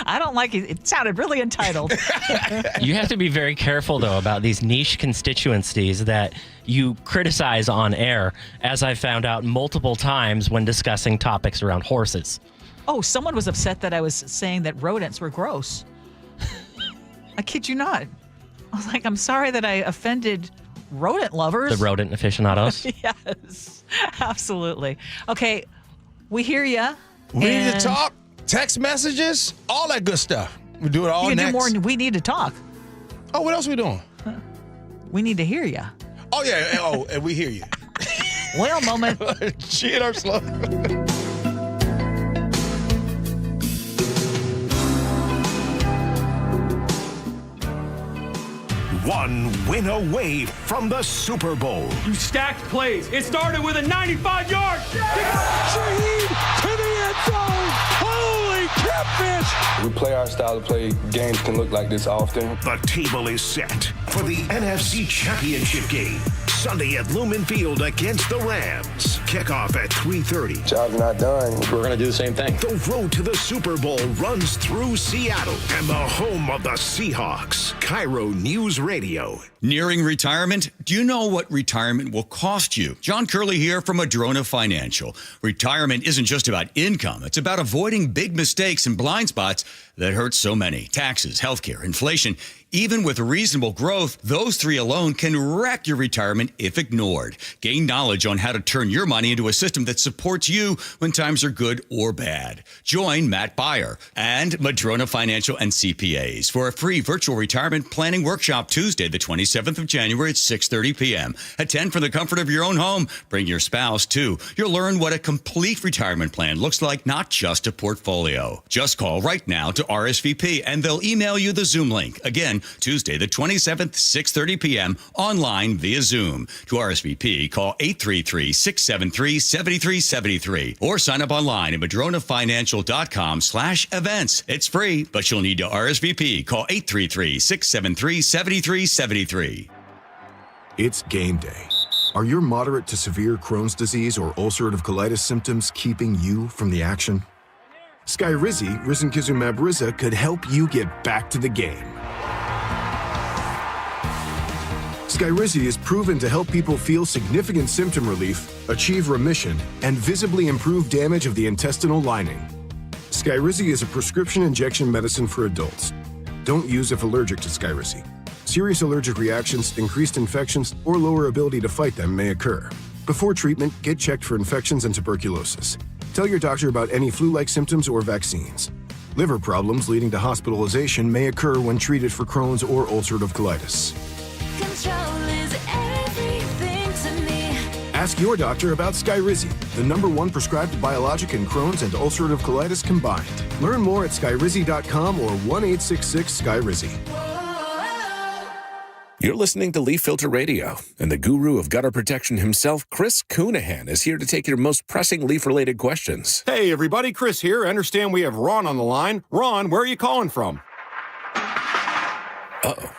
Speaker 5: I don't like it. It sounded really entitled.
Speaker 9: You have to be very careful, though, about these niche constituencies that you criticize on air, as I found out multiple times when discussing topics around horses.
Speaker 5: Oh, someone was upset that I was saying that rodents were gross. I kid you not. I was like, I'm sorry that I offended rodent lovers.
Speaker 9: The rodent aficionados?
Speaker 5: Yes, absolutely. Okay. We hear you.
Speaker 10: We need to talk, text messages, all that good stuff. We do it all
Speaker 5: you can
Speaker 10: next.
Speaker 5: do more than we need to talk.
Speaker 10: Oh, what else are we doing?
Speaker 5: We need to hear you.
Speaker 10: Oh, yeah. Oh, and we hear you.
Speaker 5: Well, moment.
Speaker 10: Gee Ursula.
Speaker 11: One win away from the Super Bowl.
Speaker 3: You stacked plays. It started with a 95-yard. Shaheed to the end zone. Holy catfish.
Speaker 7: We play our style of play. Games can look like this often.
Speaker 11: The table is set for the NFC Championship game. Sunday at Lumen Field against the Rams. Kickoff at 3:30.
Speaker 7: Job's not done.
Speaker 9: We're going to do the same thing.
Speaker 11: The road to the Super Bowl runs through Seattle and the home of the Seahawks. KIRO News Radio.
Speaker 2: Nearing retirement? Do you know what retirement will cost you? John Curley here from Madrona Financial. Retirement isn't just about income. It's about avoiding big mistakes and blind spots that hurt so many. Taxes, healthcare, inflation. Even with reasonable growth, those three alone can wreck your retirement if ignored. Gain knowledge on how to turn your money into a system that supports you when times are good or bad. Join Matt Beyer and Madrona Financial and CPAs for a free virtual retirement planning workshop Tuesday, the 27th of January at 6:30 p.m. Attend from the comfort of your own home. Bring your spouse, too. You'll learn what a complete retirement plan looks like, not just a portfolio. Just call right now to RSVP, and they'll email you the Zoom link. Again, Tuesday, the 27th, 6:30 p.m., online via Zoom. To RSVP, call 833-673-7373 or sign up online at madronafinancial.com/events. It's free, but you'll need to RSVP. Call 833-673-7373.
Speaker 12: It's game day. Are your moderate to severe Crohn's disease or ulcerative colitis symptoms keeping you from the action? Skyrizi, risankizumab Riza, could help you get back to the game. Skyrizi is proven to help people feel significant symptom relief, achieve remission, and visibly improve damage of the intestinal lining. Skyrizi is a prescription injection medicine for adults. Don't use if allergic to Skyrizi. Serious allergic reactions, increased infections, or lower ability to fight them may occur. Before treatment, get checked for infections and tuberculosis. Tell your doctor about any flu-like symptoms or vaccines. Liver problems leading to hospitalization may occur when treated for Crohn's or ulcerative colitis. Ask your doctor about Skyrizi, the #1 prescribed biologic in Crohn's and ulcerative colitis combined. Learn more at skyrizi.com or 1-866-SKYRIZI.
Speaker 14: You're listening to Leaf Filter Radio, and the guru of gutter protection himself, Chris Coonahan, is here to take your most pressing leaf-related questions.
Speaker 15: Hey, everybody, Chris here. I understand we have Ron on the line. Ron, where are you calling from?
Speaker 14: Uh-oh.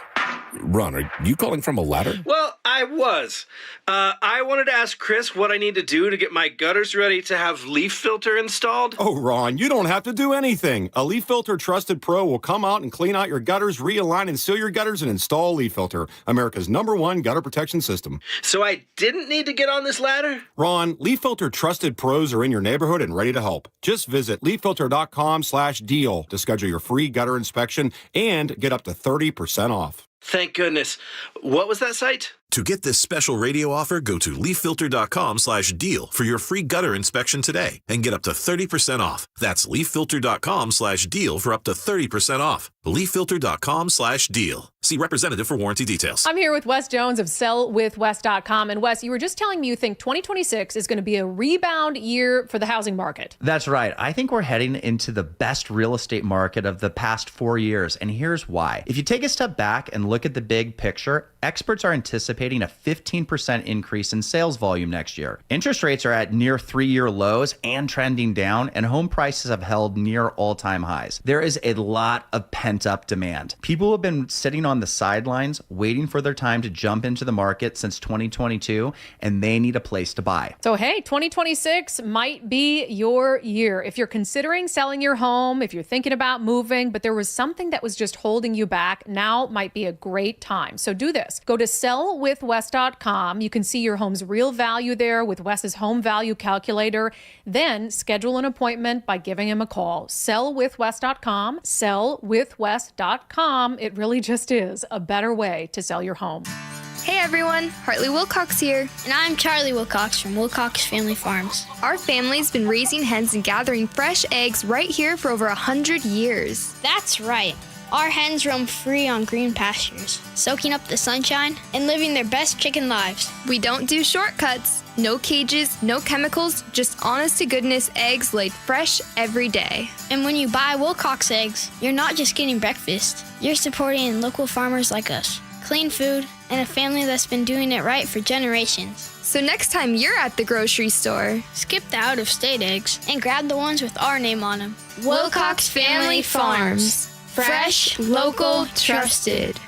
Speaker 14: Ron, are you calling from a ladder?
Speaker 16: Well, I was. I wanted to ask Chris what I need to do to get my gutters ready to have leaf filter installed.
Speaker 15: Oh, Ron, you don't have to do anything. A Leaf Filter Trusted Pro will come out and clean out your gutters, realign and seal your gutters, and install Leaf Filter, America's #1 gutter protection system.
Speaker 16: So I didn't need to get on this ladder?
Speaker 15: Ron, Leaf Filter Trusted Pros are in your neighborhood and ready to help. Just visit leaffilter.com/deal to schedule your free gutter inspection and get up to 30% off.
Speaker 16: Thank goodness. What was that site?
Speaker 17: To get this special radio offer, go to leaffilter.com/deal for your free gutter inspection today and get up to 30% off. That's leaffilter.com/deal for up to 30% off. leaffilter.com/deal. See representative for warranty details.
Speaker 19: I'm here with Wes Jones of sellwithwes.com. And Wes, you were just telling me you think 2026 is going to be a rebound year for the housing market.
Speaker 20: That's right. I think we're heading into the best real estate market of the past 4 years. And here's why. If you take a step back and look at the big picture, experts are anticipating a 15% increase in sales volume next year. Interest rates are at near 3-year lows and trending down, and home prices have held near all-time highs. There is a lot of pent-up demand. People have been sitting on the sidelines waiting for their time to jump into the market since 2022, and they need a place to buy.
Speaker 19: So, hey, 2026 might be your year. If you're considering selling your home, if you're thinking about moving, but there was something that was just holding you back, now might be a great time. So do this. Go to sellwithwes.com. You can see your home's real value there with Wes's home value calculator. Then schedule an appointment by giving him a call. Sellwithwes.com. Sellwithwes.com. It really just is a better way to sell your home.
Speaker 21: Hey everyone, Hartley Wilcox here. And I'm Charlie Wilcox from Wilcox Family Farms. Our family's been raising hens and gathering fresh eggs right here for over 100 years.
Speaker 30: That's right. Our hens roam free on green pastures, soaking up the sunshine and living their best chicken lives.
Speaker 21: We don't do shortcuts. No cages, no chemicals, just honest-to-goodness eggs laid fresh every day.
Speaker 30: And when you buy Wilcox eggs, you're not just getting breakfast. You're supporting local farmers like us. Clean food and a family that's been doing it right for generations.
Speaker 21: So next time you're at the grocery store,
Speaker 30: skip the out-of-state eggs and grab the ones with our name on them.
Speaker 21: Wilcox Family Farms. Fresh, local, trusted.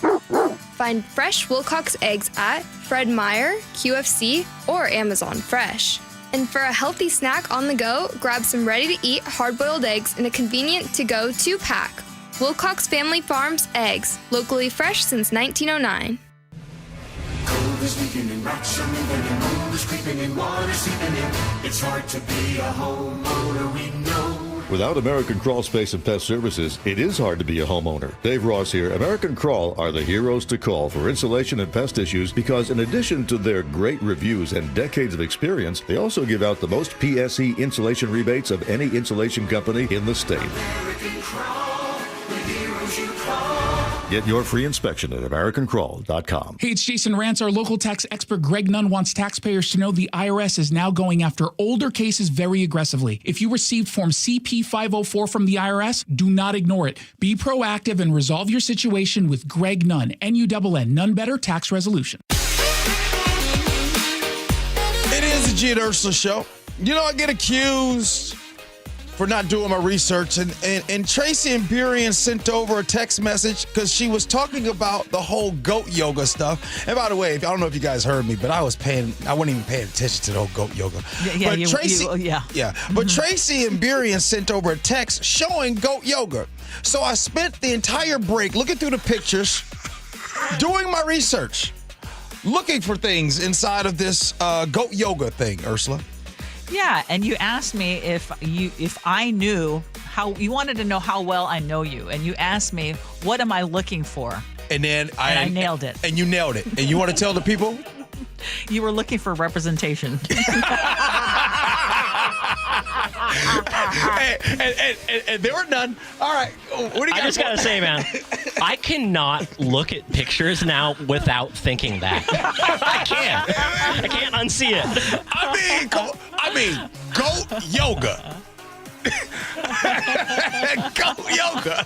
Speaker 21: Find fresh Wilcox eggs at Fred Meyer, QFC, or Amazon Fresh. And for a healthy snack on the go, grab some ready-to-eat hard-boiled eggs in a convenient to-go 2-pack. Wilcox Family Farms eggs, locally fresh since 1909.
Speaker 13: Cold is leaking and rocks are moving and mold is creeping and water seeping in. It's hard to be a homeowner, we know.
Speaker 18: Without American Crawl Space and Pest Services, it is hard to be a homeowner. Dave Ross here. American Crawl are the heroes to call for insulation and pest issues because in addition to their great reviews and decades of experience, they also give out the most PSE insulation rebates of any insulation company in the state.
Speaker 13: American Crawl, the heroes you call.
Speaker 18: Get your free inspection at AmericanCrawl.com.
Speaker 22: Hey, it's Jason Rantz. Our local tax expert Greg Nunn wants taxpayers to know the IRS is now going after older cases very aggressively. If you received Form CP-504 from the IRS, do not ignore it. Be proactive and resolve your situation with Greg Nunn, N-U-N-N, None Better Tax Resolution.
Speaker 10: It is the Gee Ursula Show. You know, I get accused for not doing my research, and Tracy and Burien sent over a text message because she was talking about the whole goat yoga stuff. And by the way, I don't know if you guys heard me, but I wasn't even paying attention to the whole goat yoga.
Speaker 5: Yeah,
Speaker 10: but Tracy,
Speaker 5: Mm-hmm.
Speaker 10: Tracy and Burien sent over a text showing goat yoga. So I spent the entire break looking through the pictures, doing my research, looking for things inside of this goat yoga thing, Ursula.
Speaker 5: Yeah, and you asked me if I knew how, you wanted to know how well I know you, and you asked me, what am I looking for?
Speaker 10: And then I
Speaker 5: nailed it.
Speaker 10: And you nailed it. And you want to tell the people?
Speaker 5: You were looking for representation.
Speaker 10: and there were none. All right. What do you got?
Speaker 9: I just got to say, man, I cannot look at pictures now without thinking that. I can't unsee it.
Speaker 10: I mean, goat yoga. Goat yoga.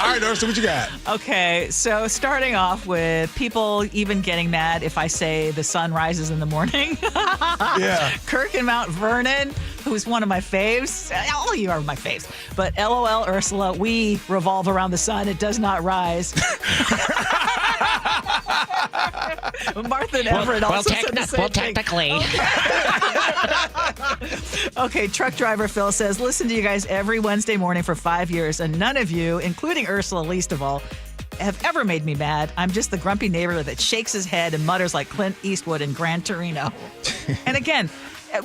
Speaker 10: All right, Ursula, what you got?
Speaker 5: Okay, so starting off with people even getting mad if I say the sun rises in the morning.
Speaker 10: Yeah.
Speaker 5: Kirk in Mount Vernon, who's one of my faves. All of you are my faves. But LOL, Ursula, we revolve around the sun. It does not rise. Martha and Everett also said the same thing.
Speaker 9: Technically.
Speaker 5: Okay, truck driver Phil says, listen to you guys every Wednesday morning for 5 years, and none of you, including Ursula least of all, have ever made me mad. I'm just the grumpy neighbor that shakes his head and mutters like Clint Eastwood in Gran Torino. And again,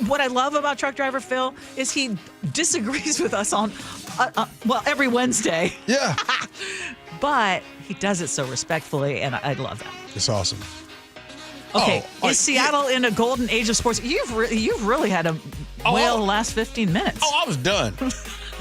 Speaker 5: what I love about truck driver Phil is he disagrees with us on, every Wednesday.
Speaker 10: Yeah.
Speaker 5: But he does it so respectfully, and I love that.
Speaker 10: It's awesome.
Speaker 5: Okay, is Seattle in a golden age of sports? You've really had a whale the last 15 minutes.
Speaker 10: Oh, I was done.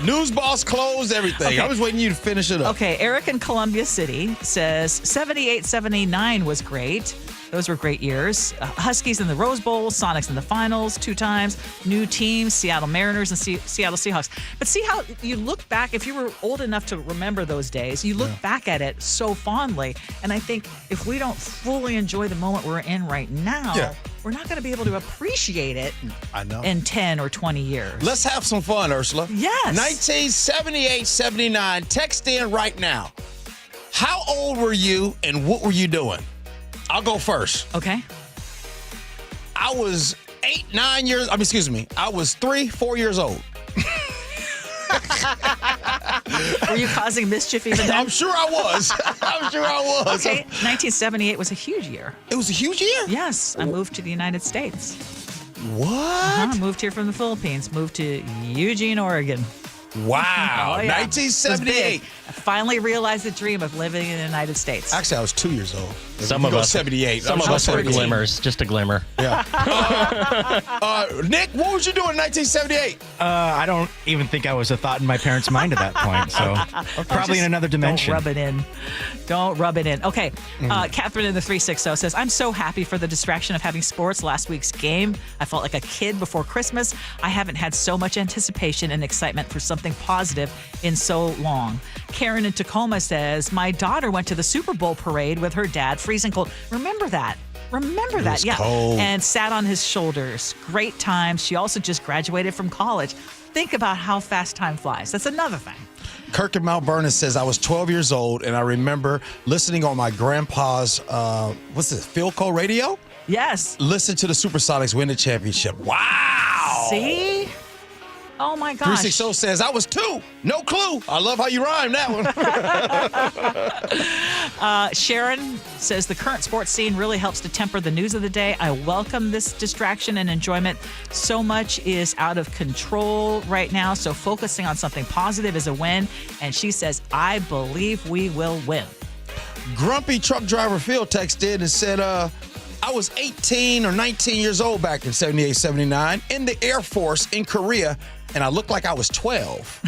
Speaker 10: News boss closed everything.
Speaker 5: Okay.
Speaker 10: I was waiting you to finish it up.
Speaker 5: Okay, Eric in Columbia City says 78-79 was great. Those were great years. Huskies in the Rose Bowl, Sonics in the finals 2 times, new teams, Seattle Mariners and Seattle Seahawks. But see how you look back, if you were old enough to remember those days, you look back at it so fondly. And I think if we don't fully enjoy the moment we're in right now, we're not going to be able to appreciate it in 10 or 20 years.
Speaker 10: Let's have some fun, Ursula.
Speaker 5: Yes.
Speaker 10: 1978-79. Text in right now. How old were you and what were you doing? I'll go first.
Speaker 5: Okay.
Speaker 10: I was 3, 4 years old.
Speaker 5: Were you causing mischief even then?
Speaker 10: I'm sure I was.
Speaker 5: Okay, 1978 was a huge year.
Speaker 10: It was a huge year?
Speaker 5: Yes. I moved to the United States.
Speaker 10: What?
Speaker 5: Moved here from the Philippines. Moved to Eugene, Oregon.
Speaker 10: Wow. 1978.
Speaker 5: I finally realized the dream of living in the United States.
Speaker 10: Actually, I was 2 years old.
Speaker 9: Some of us.
Speaker 10: 78.
Speaker 9: Some of us were glimmers, just a glimmer.
Speaker 10: Yeah. Nick, what was you doing in 1978?
Speaker 23: I don't even think I was a thought in my parents' mind at that point. So probably in another dimension.
Speaker 5: Don't rub it in. Okay. Catherine in the 360 says, I'm so happy for the distraction of having sports last week's game. I felt like a kid before Christmas. I haven't had so much anticipation and excitement for something positive in so long. Karen in Tacoma says, my daughter went to the Super Bowl parade with her dad, freezing cold. Remember that. Yeah.
Speaker 10: Cold.
Speaker 5: And sat on his shoulders. Great time. She also just graduated from college. Think about how fast time flies. That's another thing.
Speaker 10: Kirk in Mount Vernon says, I was 12 years old, and I remember listening on my grandpa's, Philco radio?
Speaker 5: Yes.
Speaker 10: Listen to the Supersonics win the championship. Wow.
Speaker 5: See? Oh, my gosh.
Speaker 10: 360 says, I was 2. No clue. I love how you rhyme that
Speaker 5: one. Sharon says, the current sports scene really helps to temper the news of the day. I welcome this distraction and enjoyment. So much is out of control right now, so focusing on something positive is a win. And she says, I believe we will win.
Speaker 10: Grumpy truck driver Phil texted and said, I was 18 or 19 years old back in 78, 79 in the Air Force in Korea, and I looked like I was 12.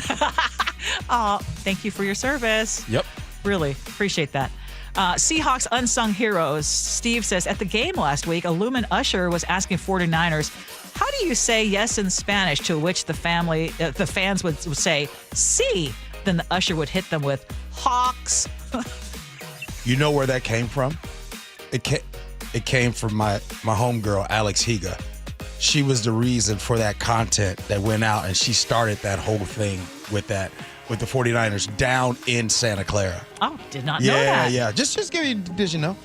Speaker 5: Oh, thank you for your service.
Speaker 10: Yep.
Speaker 5: Really appreciate that. Seahawks Unsung Heroes. Steve says, at the game last week, a Lumen usher was asking 49ers, how do you say yes in Spanish? To which the fans would say, sí. Then the usher would hit them with Hawks.
Speaker 10: You know where that came from? It came from my homegirl, Alex Higa. She was the reason for that content that went out, and she started that whole thing with the 49ers down in Santa Clara.
Speaker 5: Oh, did not know that.
Speaker 10: Yeah. Just give you, did you know?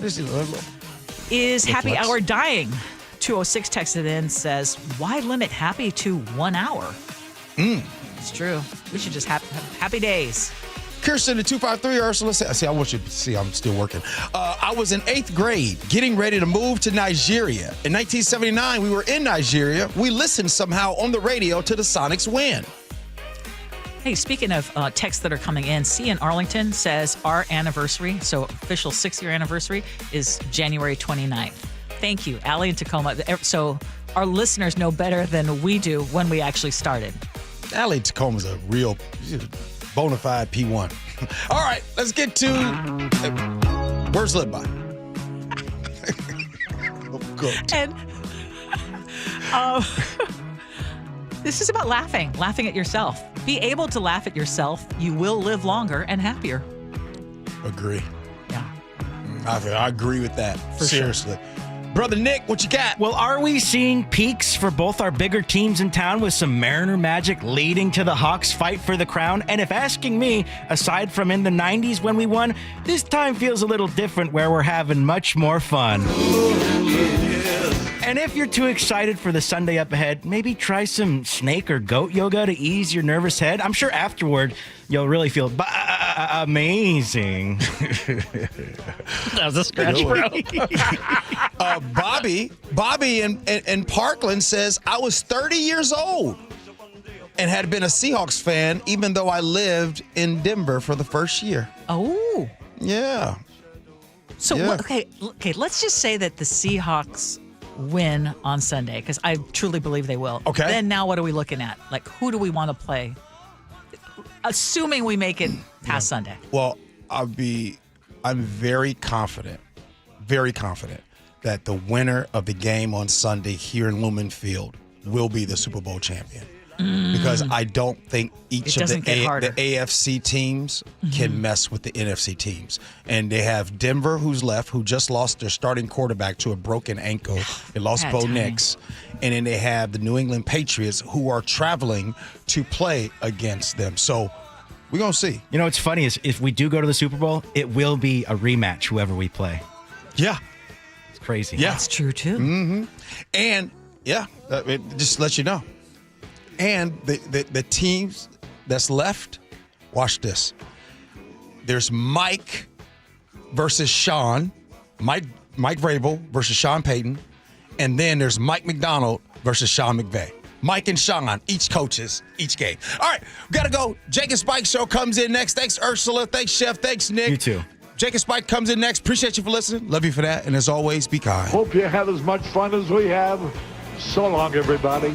Speaker 5: Is happy hour dying? 206 texted in, says, why limit happy to 1 hour? It's true. We should just have happy days.
Speaker 10: Kirsten, the 253 Ursula says, I want you to see I'm still working. I was in 8th grade getting ready to move to Nigeria. In 1979, we were in Nigeria. We listened somehow on the radio to the Sonics win.
Speaker 5: Hey, speaking of texts that are coming in, C in Arlington says our anniversary, so official 6-year anniversary, is January 29th. Thank you, Allie in Tacoma. So our listeners know better than we do when we actually started.
Speaker 10: Allie in Tacoma's a real bona fide P1. All right, let's get to Words Lived By. Good.
Speaker 5: And this is about laughing at yourself. Be able to laugh at yourself. You will live longer and happier.
Speaker 10: Agree.
Speaker 5: Yeah.
Speaker 10: I agree with that. Seriously.
Speaker 23: Sure.
Speaker 10: Brother Nick, what you got?
Speaker 23: Well, are we seeing peaks for both our bigger teams in town with some Mariner magic leading to the Hawks' fight for the crown? And if asking me, aside from in the 90s when we won, this time feels a little different where we're having much more fun. And if you're too excited for the Sunday up ahead, maybe try some snake or goat yoga to ease your nervous head. I'm sure afterward you'll really feel amazing.
Speaker 9: That was a scratch, bro.
Speaker 10: Bobby in Parkland says, I was 30 years old and had been a Seahawks fan even though I lived in Denver for the first year.
Speaker 5: Oh.
Speaker 10: Yeah.
Speaker 5: So, okay, let's just say that the Seahawks win on Sunday, because I truly believe they will.
Speaker 10: Okay.
Speaker 5: Then now what are we looking at? Like, who do we want to play? Assuming we make it past Sunday.
Speaker 10: Well, I'm very confident that the winner of the game on Sunday here in Lumen Field will be the Super Bowl champion. Because I don't think each of the AFC teams can mess with the NFC teams. And they have Denver, who's left, who just lost their starting quarterback to a broken ankle. They lost Bo Nix. And then they have the New England Patriots, who are traveling to play against them. So we're going to see.
Speaker 23: You know, what's funny is if we do go to the Super Bowl, it will be a rematch, whoever we play.
Speaker 10: Yeah.
Speaker 23: It's crazy.
Speaker 10: Yeah.
Speaker 5: That's true, too.
Speaker 10: Mm-hmm. And, it just lets you know. And the teams that's left, watch this. There's Mike versus Sean, Mike Vrabel versus Sean Payton, and then there's Mike McDonald versus Sean McVay. Mike and Sean, each coaches, each game. All right, we got to go. Jake and Spike show comes in next. Thanks, Ursula. Thanks, Chef. Thanks, Nick.
Speaker 23: You too.
Speaker 10: Jake and Spike comes in next. Appreciate you for listening. Love you for that. And as always, be kind.
Speaker 1: Hope you had as much fun as we have. So long, everybody.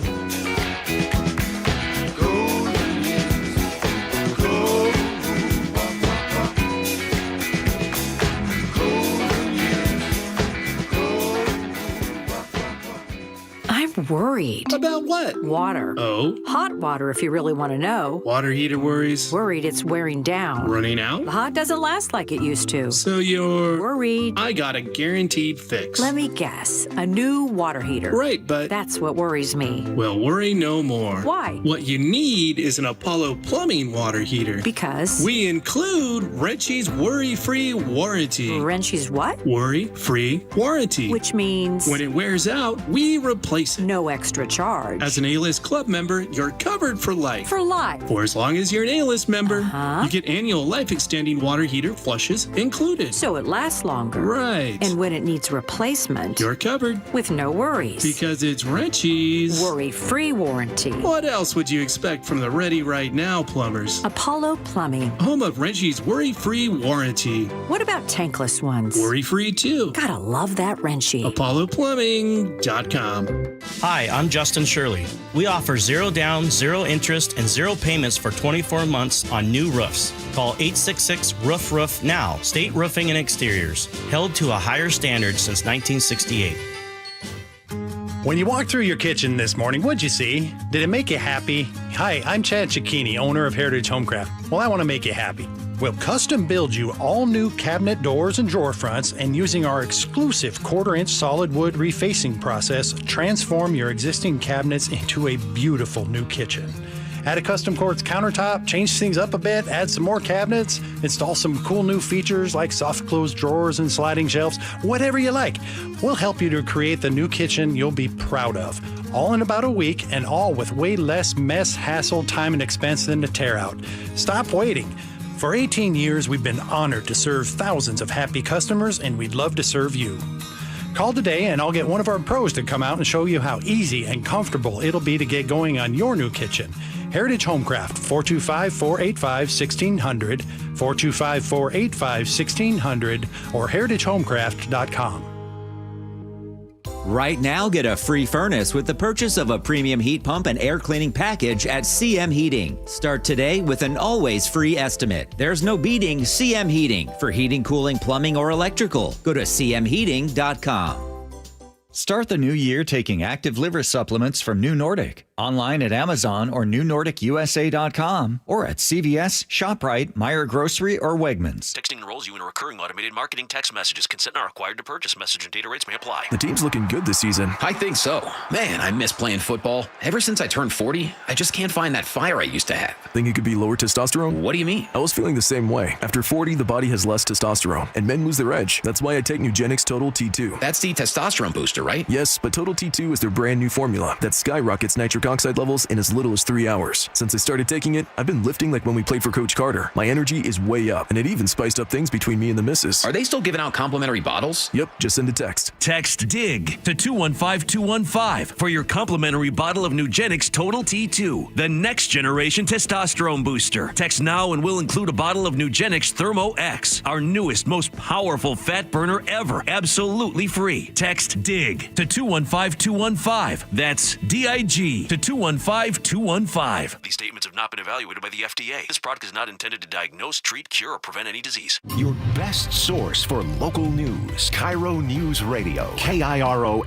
Speaker 3: Worried.
Speaker 4: About what?
Speaker 3: Water.
Speaker 4: Oh?
Speaker 3: Hot water, if you really want to know.
Speaker 4: Water heater worries?
Speaker 3: Worried it's wearing down.
Speaker 4: Running out?
Speaker 3: The hot doesn't last like it used to.
Speaker 4: So you're...
Speaker 3: Worried.
Speaker 4: I got a guaranteed fix.
Speaker 3: Let me guess. A new water heater.
Speaker 4: Right, but...
Speaker 3: That's what worries me.
Speaker 4: Well, worry no more.
Speaker 3: Why?
Speaker 4: What you need is an Apollo Plumbing water heater.
Speaker 3: Because?
Speaker 4: We include Wrenchy's worry-free warranty.
Speaker 3: Wrenchy's what?
Speaker 4: Worry-free warranty.
Speaker 3: Which means?
Speaker 4: When it wears out, we replace it.
Speaker 3: No extra charge.
Speaker 4: As an A-List Club member, you're covered for life.
Speaker 3: For life?
Speaker 4: For as long as you're an A-List member. You get annual life-extending water heater flushes included.
Speaker 3: So it lasts longer.
Speaker 4: Right.
Speaker 3: And when it needs replacement,
Speaker 4: you're covered.
Speaker 3: With no worries.
Speaker 4: Because it's Wrenchy's
Speaker 3: worry-free warranty.
Speaker 4: What else would you expect from the Ready Right Now plumbers?
Speaker 3: Apollo Plumbing.
Speaker 4: Home of Wrenchy's worry-free warranty.
Speaker 3: What about tankless ones?
Speaker 4: Worry-free too.
Speaker 3: Gotta love that Wrenchy.
Speaker 4: ApolloPlumbing.com.
Speaker 23: Hi, I'm Justin Shirley. We offer 0 down, 0 interest, and 0 payments for 24 months on new roofs. Call 866-ROOF-ROOF now. State Roofing and Exteriors. Held to a higher standard since 1968.
Speaker 6: When you walked through your kitchen this morning, what'd you see? Did it make you happy? Hi, I'm Chad Cicchini, owner of Heritage Homecraft. Well, I want to make you happy. We'll custom build you all new cabinet doors and drawer fronts, and using our exclusive 1/4-inch solid wood refacing process, transform your existing cabinets into a beautiful new kitchen. Add a custom quartz countertop, change things up a bit, add some more cabinets, install some cool new features like soft close drawers and sliding shelves, whatever you like. We'll help you to create the new kitchen you'll be proud of. All in about a week, and all with way less mess, hassle, time, and expense than to tear out. Stop waiting. For 18 years, we've been honored to serve thousands of happy customers, and we'd love to serve you. Call today and I'll get one of our pros to come out and show you how easy and comfortable it'll be to get going on your new kitchen. Heritage Homecraft, 425-485-1600, 425-485-1600, or heritagehomecraft.com.
Speaker 8: Right now, get a free furnace with the purchase of a premium heat pump and air cleaning package at CM Heating. Start today with an always free estimate. There's no beating CM Heating for heating, cooling, plumbing, or electrical. Go to cmheating.com.
Speaker 24: Start the new year taking active liver supplements from New Nordic. Online at Amazon or newnordicusa.com or at CVS, ShopRite, Meijer Grocery, or Wegmans.
Speaker 25: Texting enrolls you in a recurring automated marketing text messages. Consent not required to purchase. Message and data rates may apply.
Speaker 26: The team's looking good this season.
Speaker 27: I think so. Man, I miss playing football. Ever since I turned 40, I just can't find that fire I used to have.
Speaker 26: Think it could be lower testosterone?
Speaker 27: What do you mean?
Speaker 26: I was feeling the same way. After 40, the body has less testosterone, and men lose their edge. That's why I take Nugenix Total T2.
Speaker 27: That's the testosterone booster, right?
Speaker 26: Yes, but Total T2 is their brand new formula that skyrockets nitric oxide levels in as little as 3 hours. Since I started taking it, I've been lifting like when we played for Coach Carter. My energy is way up, and it even spiced up things between me and the missus.
Speaker 27: Are they still giving out complimentary bottles?
Speaker 26: Yep, just send a text.
Speaker 28: Text DIG to 215-215 for your complimentary bottle of Nugenix Total T2, the next generation testosterone booster. Text now and we'll include a bottle of Nugenix Thermo X, our newest, most powerful fat burner ever, absolutely free. Text DIG to 215-215. That's DIG to 215-215.
Speaker 25: These statements have not been evaluated by the FDA. This product is not intended to diagnose, treat, cure, or prevent any disease.
Speaker 11: Your best source for local news. KIRO News Radio. KIRO